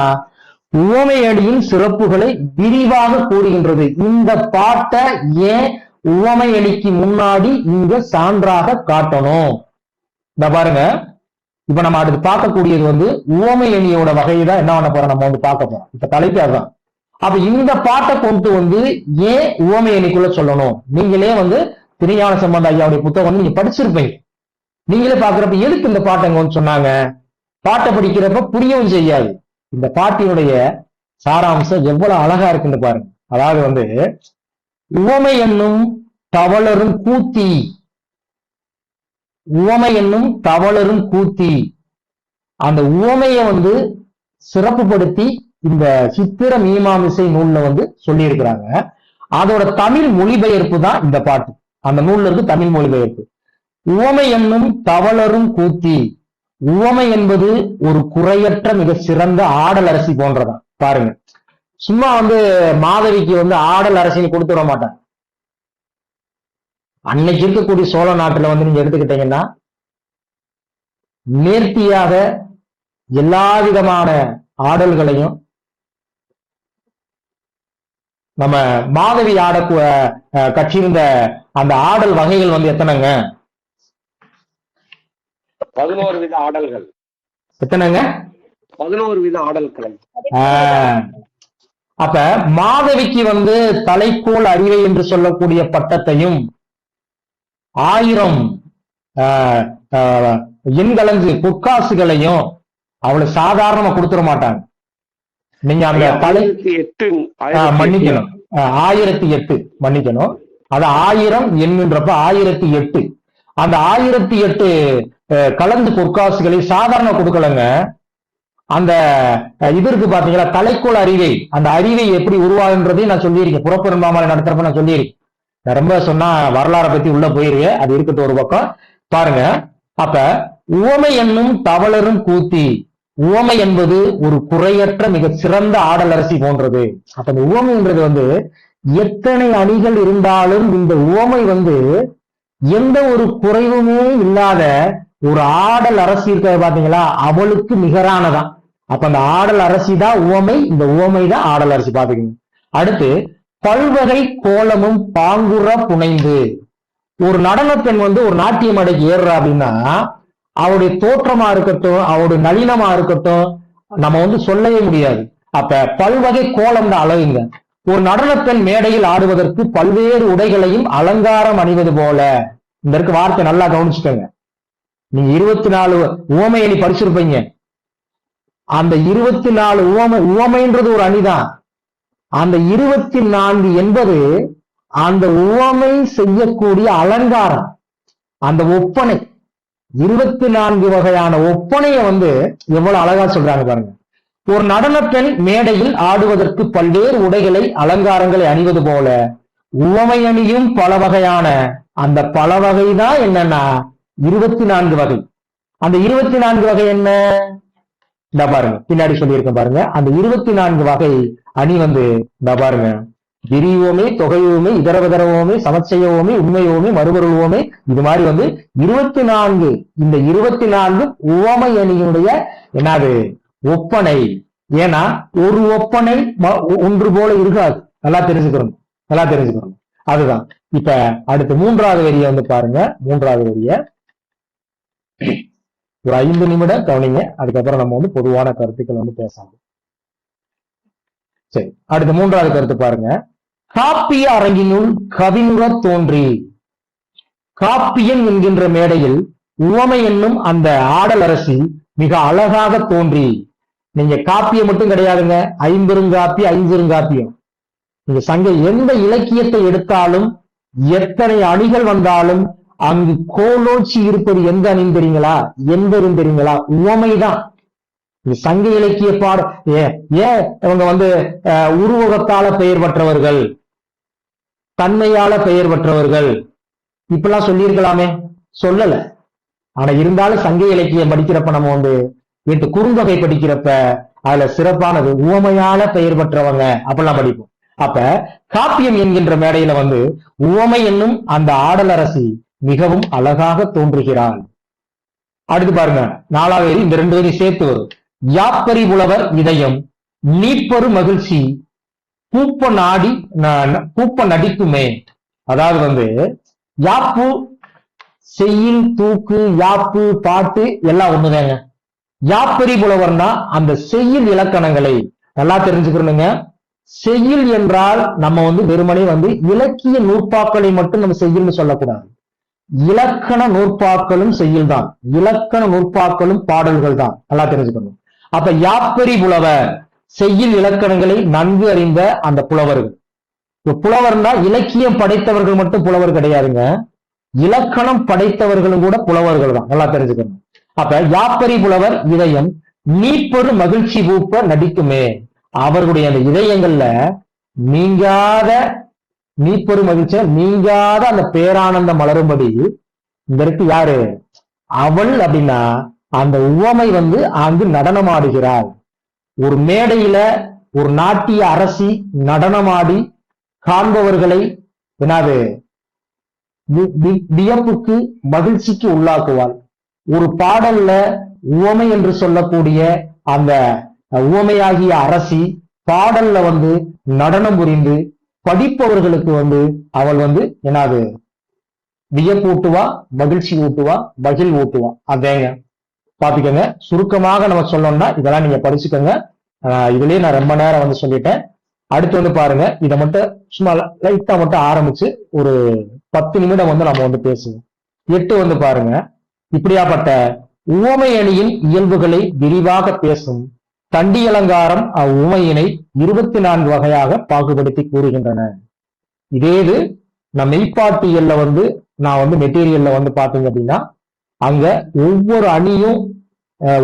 உவமை அணியின் சிறப்புகளை விரிவாக கூறுகின்றது. இந்த பாட்டை ஏன் உவமை அணிக்கு முன்னாடி இங்க சான்றாக காட்டணும்? இந்த பாருங்க. இப்ப நம்ம அடுத்து பார்க்கக்கூடியது வந்து உவமை அணியோட வகையை தான் என்ன பண்ண போறோம், நம்ம வந்து பார்க்க போறோம். இப்ப தலைப்பு அதுதான். அப்ப இந்த பாட்டை கொண்டு வந்து ஏன் உவமை அணிக்குள்ள சொல்லணும்? நீங்களே வந்து திருஞான சம்பந்த ஐயாவுடைய புத்தகம் வந்து நீங்க படிச்சிருப்பீங்க. நீங்களே பாக்குறப்ப எதுக்கு இந்த பாட்டை அங்க வந்து சொன்னாங்க? பாட்டை படிக்கிறப்ப புரியவும் செய்யாது. இந்த பாட்டினுடைய சாராம்சம் எவ்வளவு அழகா இருக்குன்னு பாருங்க. அதாவது வந்து உவமை என்னும் தவளரும் கூத்தி, உவமை என்னும் தவளரும் கூத்தி, அந்த உவமைய வந்து சிறப்புப்படுத்தி இந்த சித்திர மீமாம்சை நூல்ல வந்து சொல்லி இருக்கிறாங்க. அதோட தமிழ் மொழிபெயர்ப்பு தான் இந்த பாட்டு. அந்த நூல்ல இருக்கு தமிழ் மொழிபெயர்ப்பு. உவமை என்னும் தவளரும் கூத்தி. உவமை என்பது ஒரு குறையற்ற மிக சிறந்த ஆடல் அரசி போன்றதான். பாருங்க, சும்மா வந்து மாதவிக்கு வந்து ஆடல் அரசின்னு கொடுத்து விட மாட்டாங்க. அன்னைக்கு இருக்கக்கூடிய சோழ நாட்டுல வந்து நீங்க எடுத்துக்கிட்டீங்கன்னா நேர்த்தியாக எல்லா விதமான ஆடல்களையும் நம்ம மாதவி கற்றிருந்த அந்த ஆடல் வகைகள் வந்து எத்தனைங்க? 11 வித ஆடல்கள். எத்தனைங்க? 11 வித ஆடல்களை. அப்ப மாதவிக்கு வந்து தலைக்கோள் அறிவை என்று சொல்லக்கூடிய பட்டத்தையும் 1000 எண்கலந்து பொற்காசுகளையும் அவளை சாதாரணமா கொடுத்துட மாட்டாங்க. நீங்க அந்த தலை 1008 1008 மன்னிக்கணும். அது 1000 எண்ணுன்றப்ப 1008. அந்த 1008 கலந்து பொற்காசுகளை சாதாரண கொடுக்கலங்க. அந்த இது இருக்கு பாத்தீங்களா, தலைக்கோள் அறிவை, அந்த அறிவை எப்படி உருவாகுன்றதையும் நான் சொல்லியிருக்கேன். புறப்பெரும்பாமலை நடத்துறப்ப நான் சொல்லியிருக்கேன். நான் ரொம்ப சொன்னா வரலாறை பத்தி உள்ள போயிருக்கேன், அது இருக்கட்டும் ஒரு பக்கம். பாருங்க, அப்ப உவமை என்னும் தவளரும் கூத்தி, உவமை என்பது ஒரு குறையற்ற மிக சிறந்த ஆடலரசி போன்றது. அப்ப இந்த உவமைன்றது வந்து எத்தனை அணிகள் இருந்தாலும் இந்த உவமை வந்து எந்த ஒரு குறைவுமே இல்லாத ஒரு ஆடல் அரசி இருக்கிறத பாத்தீங்களா, அவளுக்கு நிகரானதான். அப்ப அந்த ஆடல் அரசி தான் உவமை, இந்த உவமை தான் ஆடல் அரசி. பாத்துக்கீங்க. அடுத்து பல்வகை கோலமும் பாங்குற புனைந்து, ஒரு நடன பெண் வந்து ஒரு நாட்டிய மேடைக்கு ஏறுறா அப்படின்னா அவருடைய தோற்றமா இருக்கட்டும், அவருடைய நளினமா இருக்கட்டும், நம்ம வந்து சொல்லவே முடியாது. அப்ப பல்வகை கோலம் தான் அழகுங்க. ஒரு நடன பெண் மேடையில் ஆடுவதற்கு பல்வேறு உடைகளையும் அலங்காரம் அணிவது போல. இந்த இருக்க வார்த்தை நல்லா கவனிச்சுக்கோங்க. நீங்க 24 உவமை அணி படிச்சிருப்பீங்க. அந்த 24 உவமைன்றது ஒரு அணிதான். அந்த 24 என்பது அந்த உவமை செய்யக்கூடிய அலங்காரம், அந்த ஒப்பனை. 24 வகையான ஒப்பனைய வந்து எவ்வளவு அழகா சொல்றாங்க பாருங்க. ஒரு நடன பெண் மேடையில் ஆடுவதற்கு பல்வேறு உடைகளை அலங்காரங்களை அணிவது போல உவமை அணியும் பல வகையான, அந்த பல வகைதான் என்னன்னா 24 வகை. அந்த 24 வகை என்ன? இந்த பாருங்க, பின்னாடி சொல்லியிருக்கேன் பாருங்க. அந்த 24 வகை அணி வந்து இந்த பாருங்க, விரிவோமே, தொகையோமே, இதரவதரவோமே, சமச்செய்யோமே, உண்மையோமே, மறுபொருள்வோமே, இது மாதிரி வந்து 24. இந்த 24 உவமை அணியினுடைய என்னது ஒப்பனை. ஏன்னா ஒரு ஒப்பனை ஒன்று போல இருக்காது. நல்லா தெரிஞ்சுக்கணும். அதுதான். இப்ப அடுத்து 3வது வரியை வந்து பாருங்க. 3வது வரிய ஒரு 5 நிமிடம் கவனிங்க. அதுக்கப்புறம் நம்ம வந்து பொதுவான கருத்துக்கள் வந்து பேசலாம். சரி, அடுத்து 3வது கருத்து பாருங்க. காப்பிய அரங்கினுள் கவினுற தோன்றி, காப்பியம் என்கின்ற மேடையில் உவமை என்னும் அந்த ஆடல் அரசி மிக அழகாக தோன்றி. நீங்க காப்பியம் மட்டும் கிடையாதுங்க, ஐம்பெருங்காப்பியம். நீங்க சங்க எந்த இலக்கியத்தை எடுத்தாலும் எத்தனை அணிகள் வந்தாலும் அங்கு கோலோச்சி இருப்பது எந்த அணின்னு தெரியுங்களா? என்பதும் தெரியுங்களா? உவமைதான். சங்க இலக்கிய ஏன் இவங்க வந்து உருவகத்தால பெயர் பெற்றவர்கள், தன்மையால பெயர் பெற்றவர்கள் இப்பெல்லாம் சொல்லியிருக்கலாமே, சொல்லல. ஆனா இருந்தாலும் சங்க இலக்கியம் படிக்கிறப்ப நம்ம வந்து வீட்டு குறுந்தொகை படிக்கிறப்ப அதுல சிறப்பானது உவமையால பெயர் பெற்றவங்க அப்படிலாம் படிப்போம். அப்ப காப்பியம் என்கின்ற மேடையில வந்து உவமை என்னும் அந்த ஆடலரசி மிகவும் அழகாக தோன்றுகிறாள். அடுத்து பாருங்க, 4வது இந்த 2 வரி சேர்த்து வரும். யாப்பரி புலவர் இதயம் நீப்பரு மகிழ்ச்சி பூப்ப நடிக்குமே. அதாவது வந்து யாப்பு, செய்யில், தூக்கு, யாப்பு, பாட்டு எல்லாம் ஒண்ணுதாங்க. யாப்பரி புலவர்னா அந்த செய்யுள் இலக்கணங்களை நல்லா தெரிஞ்சுக்கணுங்க. செய்யுள் என்றால் நம்ம வந்து வெறுமனே வந்து இலக்கிய நூற்பாக்களை மட்டும் நம்ம செய்யுள்னு சொல்லக்கூடாது. இலக்கண நூற்பாக்களும் செய்யுள் தான். இலக்கண நூற்பாக்களும் பாடல்கள் தான். நல்லா தெரிஞ்சுக்கணும். அப்ப யாப்பரி புலவர் செய்யுள் இலக்கணங்களை நன்கு அறிந்த அந்த புலவர்கள். புலவர்னா இலக்கியம் படைத்தவர்கள் மட்டும் புலவர் கிடையாதுங்க, இலக்கணம் படைத்தவர்களும் கூட புலவர்கள் தான். நல்லா தெரிஞ்சுக்கணும். அப்ப யாப்பரி புலவர் இதயம் நீப்பரு மகிழ்ச்சி பூப்ப நடிக்குமே. அவர்களுடைய அந்த இதயங்கள்ல நீங்காத நீப்பரு மகிழ்ச்சிய நீங்காத அந்த பேரானந்தம் மலரும்படி இந்த இருக்கு யாரு? அவள் அப்படின்னா அந்த உவமை வந்து அங்கு நடனமாடுகிறாள். ஒரு மேடையில ஒரு நாட்டிய அரசி நடனமாடி காண்பவர்களை என்னது வியப்புக்கு மகிழ்ச்சிக்கு உள்ளாக்குவாள். ஒரு பாடல்ல உவமை என்று சொல்லக்கூடிய அந்த உவமையாகிய அரசி பாடல்ல வந்து நடனம் புரிந்து படிப்பவர்களுக்கு வந்து அவள் வந்து என்னது வியப்பூட்டுவா, மகிழ்ச்சி ஊட்டுவா, மகிழ் ஊட்டுவா. அதேங்க பாத்துக்கோங்க. சுருக்கமாக நம்ம சொல்லணும்னா இதெல்லாம் நீங்க படிச்சுக்கோங்க. இதுலயே நான் ரொம்ப நேரம் வந்து சொல்லிட்டேன். அடுத்து வந்து பாருங்க, இதை மட்டும் சும்மா லைட்டா மட்டும் ஆரம்பிச்சு ஒரு 10 நிமிடம் வந்து நம்ம வந்து பேசுவோம். 8 வந்து பாருங்க, இப்படியாப்பட்ட உவமை அணியின் இயல்புகளை விரிவாக பேசும் தண்டி அலங்காரம் அவ்வுவமையினை 24 வகையாக பாகுபடுத்தி கூறுகின்றன. இதே இது நம்ம மெய்ப்பாட்டியல்ல வந்து நான் வந்து மெட்டீரியல்ல வந்து பாத்தீங்க அப்படின்னா அங்க ஒவ்வொரு அணியும்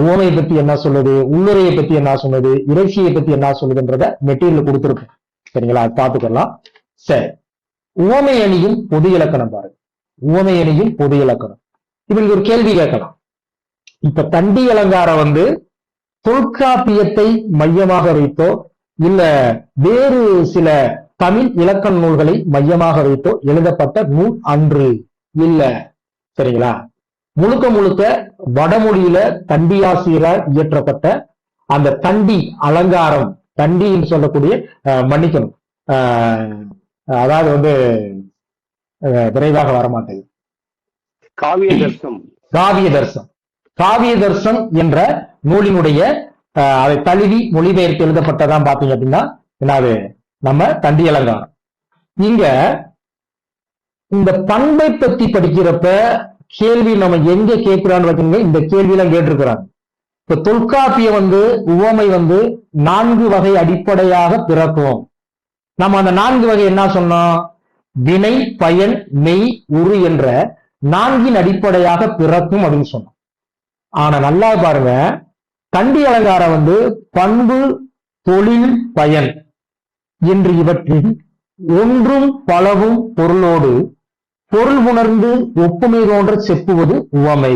உவமையை பத்தி என்ன சொல்லுது, உள்ளுரையை பத்தி என்ன சொல்லுது, இறைச்சியை பத்தி என்ன சொல்லுதுன்றத மெட்டீரியல் கொடுத்துருக்கோம். சரிங்களா, அது பாத்துக்கலாம். சரி, உவமை அணியும் பொது இலக்கணம் பாருங்க. உவமை அணியும் பொது இலக்கணம். இப்ப நீங்க ஒரு கேள்வி கேட்கலாம். இப்ப தண்டி அலங்காரம் வந்து தொல்காப்பியத்தை மையமாக வைத்தோ இல்ல வேறு சில தமிழ் இலக்கண நூல்களை மையமாக வைத்தோ எழுதப்பட்ட நூல் அன்று இல்ல. சரிங்களா, முழுக்க முழுக்க வடமொழியில தண்டியாசிரியரால் இயற்றப்பட்ட அந்த தண்டி அலங்காரம், தண்டின்னு சொல்லக்கூடிய மன்னிக்கணும், அதாவது வந்து விரைவாக வரமாட்டேங்குது, காவிய தர்சம். காவிய தர்சம் என்ற நூலினுடைய அதை தழுவி மொழிபெயர்த்து எழுதப்பட்டதான் பாத்தீங்க அப்படின்னா என்னது நம்ம தண்டி அலங்காரம். இங்க இந்த பண்பை பத்தி படிக்கிறப்ப கேள்வி நம்ம எங்க கேட்கிறான்னு பாத்தீங்க, இந்த கேள்வி எல்லாம் கேட்டிருக்கிறாங்க. இப்ப தொல்காப்பியம் வந்து உவமை வந்து 4 வகை அடிப்படையாக பிறக்கும். நம்ம அந்த 4 வகை என்ன சொன்னோம், வினை, பயன், மெய், உரு என்ற 4 அடிப்படையாக பிறக்கும் அப்படின்னு சொன்னோம். ஆனா நல்லா பாருங்க, தண்டி அலங்காரம் வந்து பண்பு, தொழில், பயன் என்று இவற்றில் ஒன்றும் பலவும் பொருளோடு பொருள் உணர்ந்து ஒப்புமை தோன்ற செப்புவது உவமை.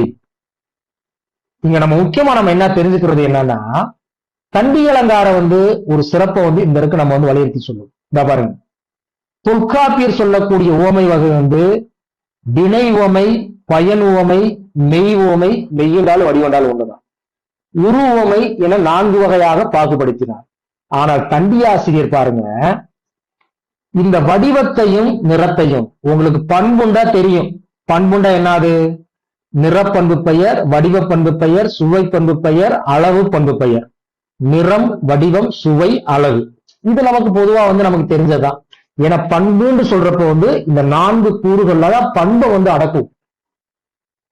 இங்க நம்ம முக்கியமா நம்ம என்ன தெரிஞ்சுக்கிறது என்னன்னா, தண்டி அலங்காரம் வந்து ஒரு சிறப்பை வந்து இந்த இருக்கு நம்ம வந்து வலியுறுத்தி சொல்லுவோம். இந்த பாருங்க, தொல்காப்பியர் சொல்லக்கூடிய உவமை வகை வந்து வினை உவமை, பயன் உவமை, மெய் உவமை, மெய்யென்றாலும் வடிவென்றாலும் ஒன்றுதான், உரு உவமை என 4 வகையாக பாகுபடுத்தினார். ஆனால் தண்டியாசிரியர் பாருங்க, இந்த வடிவத்தையும் நிறத்தையும், உங்களுக்கு பண்புண்டா தெரியும், பண்புண்டா என்னது, நிறப்பண்பு பெயர், வடிவ பண்பு பெயர், சுவை பண்பு பெயர், அளவு பண்பு பெயர். நிறம், வடிவம், சுவை, அளவு, இது நமக்கு பொதுவா வந்து நமக்கு தெரிஞ்சதுதான். ஏன்னா பண்புன்னு சொல்றப்ப வந்து இந்த 4 கூறுகள்ல தான் பண்பை வந்து அடக்கும்.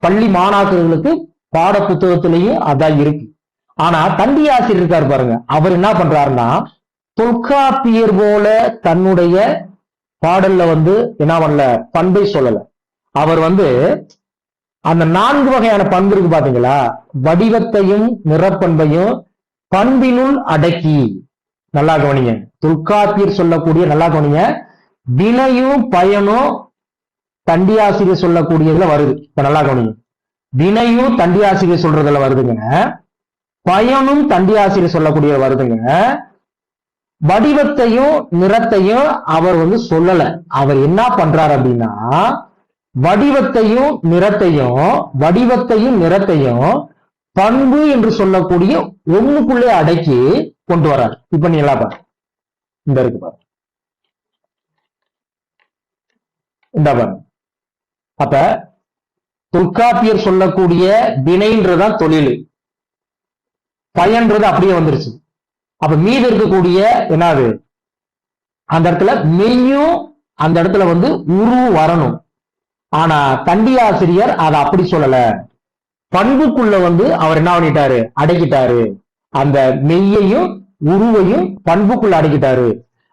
பள்ளி மாணாக்கர்களுக்கு பாட புத்தகத்திலையும் அதான் இருக்கு. ஆனா தண்டி ஆசிரியர் இருக்காரு பாருங்க, அவர் என்ன பண்றாருன்னா தொல்காப்பியர் போல தன்னுடைய பாடல்ல வந்து என்ன பண்ணல, பண்பை சொல்லல. அவர் வந்து அந்த 4 வகையான பண்பு இருக்கு பாத்தீங்களா, வடிவத்தையும் நிறப்பண்பையும் பண்பினுள் அடக்கி, நல்லா கவனிங்க, தொல்காப்பியர் சொல்லக்கூடிய, நல்லா கவனிங்க, வினையும் பயனும் தண்டியாசிரியர் சொல்லக்கூடியதுல வருது. இப்ப நல்லா கவனிங்க, வினையும் தண்டியாசிரியர் சொல்றதுல வருதுங்க, பயனும் தண்டியாசிரியர் சொல்லக்கூடிய வருதுங்க, வடிவத்தையும் நிறத்தையும் அவர் வந்து சொல்லல. அவர் என்ன பண்றாரு அப்படின்னா வடிவத்தையும் நிறத்தையும் பண்பு என்று சொல்லக்கூடிய ஒண்ணுக்குள்ளே அடக்கி கொண்டு வர்றாரு. இப்ப நீ எல்லாம் பாரு, இந்த இருக்கு பாரு, இந்த பாரு. அப்ப தொல்காப்பியர் சொல்லக்கூடிய வினைன்றதான் தொழில், பயன்றது அப்படியே வந்துருச்சு. அப்ப மீது இருக்கக்கூடிய என்னது, அந்த இடத்துல மெய்யும் அந்த இடத்துல வந்து உரு வரணும். ஆனா தண்டியாசிரியர் அதை அப்படி சொல்லல, பண்புக்குள்ள வந்து அவர் என்ன பண்ணிட்டாரு, அடக்கிட்டாரு. அந்த மெய்யையும் உருவையும் பண்புக்குள்ள அடக்கிட்டாரு.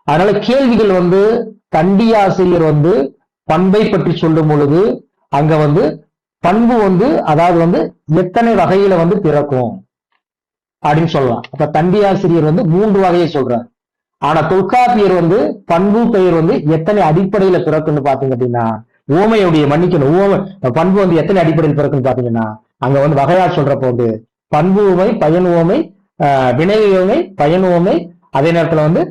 அதனால கேள்விகள் வந்து தண்டியாசிரியர் வந்து பண்பை பற்றி சொல்லும் பொழுது அங்க வந்து பண்பு வந்து அதாவது வந்து எத்தனை வகையில வந்து பிறக்கும் அப்படின்னு சொல்லலாம். அப்ப தண்டியாசிரியர் வந்து 3 வகையை சொல்றார். ஆனா தொல்காப்பியர் வந்து பண்பு பெயர் வந்து எத்தனை அடிப்படையில பிறக்குன்னு பாத்தீங்க அப்படின்னா, ஓமையுடைய மன்னிக்கணும், பண்பு வந்து எத்தனை அடிப்படையில் பிறக்குன்னு பாத்தீங்கன்னா, அங்க வந்து வகையா சொல்றப்ப வந்து பண்பு உவமை, பயன் உவமை, வினை உவமை, பயன் உவமை, அதே நேரத்துல வந்து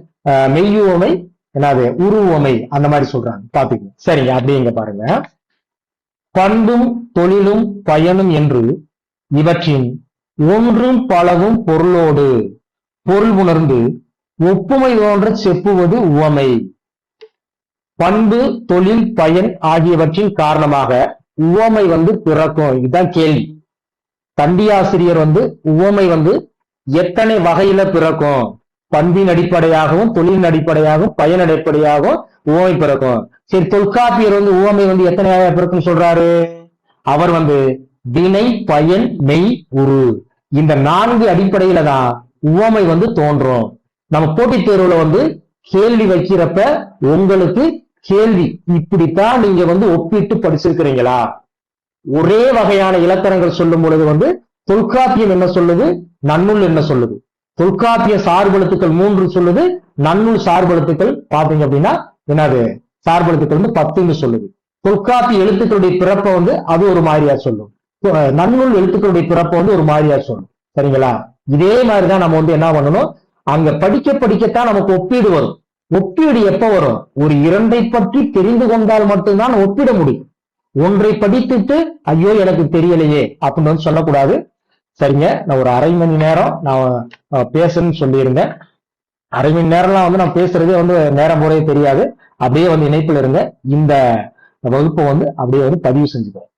மெய் உவமை, என்னது உரு உவமை, அந்த மாதிரி சொல்றாங்க. பாத்தீங்க, சரிங்க. அப்படிங்க பாருங்க, பண்பும் தொழிலும் பயனும் என்று இவற்றின் ஒன்றும் பலவும் பொருளோடு பொருள் உணர்ந்து ஒப்புமை தோன்ற செப்புவது உவமை. பண்பு, தொழில், பயன் ஆகியவற்றின் காரணமாக உவமை வந்து பிறக்கும். இதுதான் கேள்வி. தண்டியாசிரியர் வந்து உவமை வந்து எத்தனை வகையில பிறக்கும்? பண்பின் அடிப்படையாகவும், தொழிலின் அடிப்படையாகவும், பயன் அடிப்படையாகவும் உவமை பிறக்கும். சரி, தொல்காப்பியர் வந்து உவமை வந்து எத்தனை வகையா பிறக்கும் சொல்றாரு? அவர் வந்து வினை, பயன், மெய், உரு இந்த 4 அடிப்படையில தான் உவமை வந்து தோன்றும். நம்ம போட்டித் தேர்வுல வந்து கேள்வி வைக்கிறப்ப உங்களுக்கு கேள்வி இப்படித்தான் நீங்க வந்து ஒப்பிட்டு படிச்சிருக்கிறீங்களா? ஒரே வகையான இலக்கணங்கள் சொல்லும் பொழுது வந்து தொல்காப்பியம் என்ன சொல்லுது, நன்னூல் என்ன சொல்லுது? தொல்காப்பிய சார்பெழுத்துக்கள் 3 சொல்லுது, நன்னூல் சார்பெழுத்துக்கள் பாத்தீங்க அப்படின்னா என்னது சார்பெழுத்துக்கள் வந்து 10ன்னு சொல்லுது. தொல்காப்பிய எழுத்துக்களுடைய பிறப்பை வந்து அது ஒரு மாதிரியா சொல்லும், நன்னூல் எழுத்துக்களுடைய பிறப்பை வந்து ஒரு மாதிரியா சொல்லும். சரிங்களா? இதே மாதிரிதான் நம்ம வந்து என்ன பண்ணணும், அங்க படிக்கத்தான் நமக்கு ஒப்பீடு வரும். ஒப்பீடு எப்ப வரும்? ஒரு 2ஐ பற்றி தெரிந்து கொண்டால் மட்டும்தான் ஒப்பிட முடியும். ஒன்றை படித்துட்டு ஐயோ எனக்கு தெரியலையே அப்படின்னு வந்து சொல்லக்கூடாது. சரிங்க, நான் ஒரு அரை மணி நேரம் நான் பேசணும்னு சொல்லியிருந்தேன். அரை மணி நேரம்லாம் வந்து நான் பேசுறதே வந்து நேரம் போறதே தெரியாது. அப்படியே வந்து இணைப்புல இருங்க. இந்த வகுப்பை வந்து அப்படியே வந்து பதிவு செஞ்சுக்கிறேன்.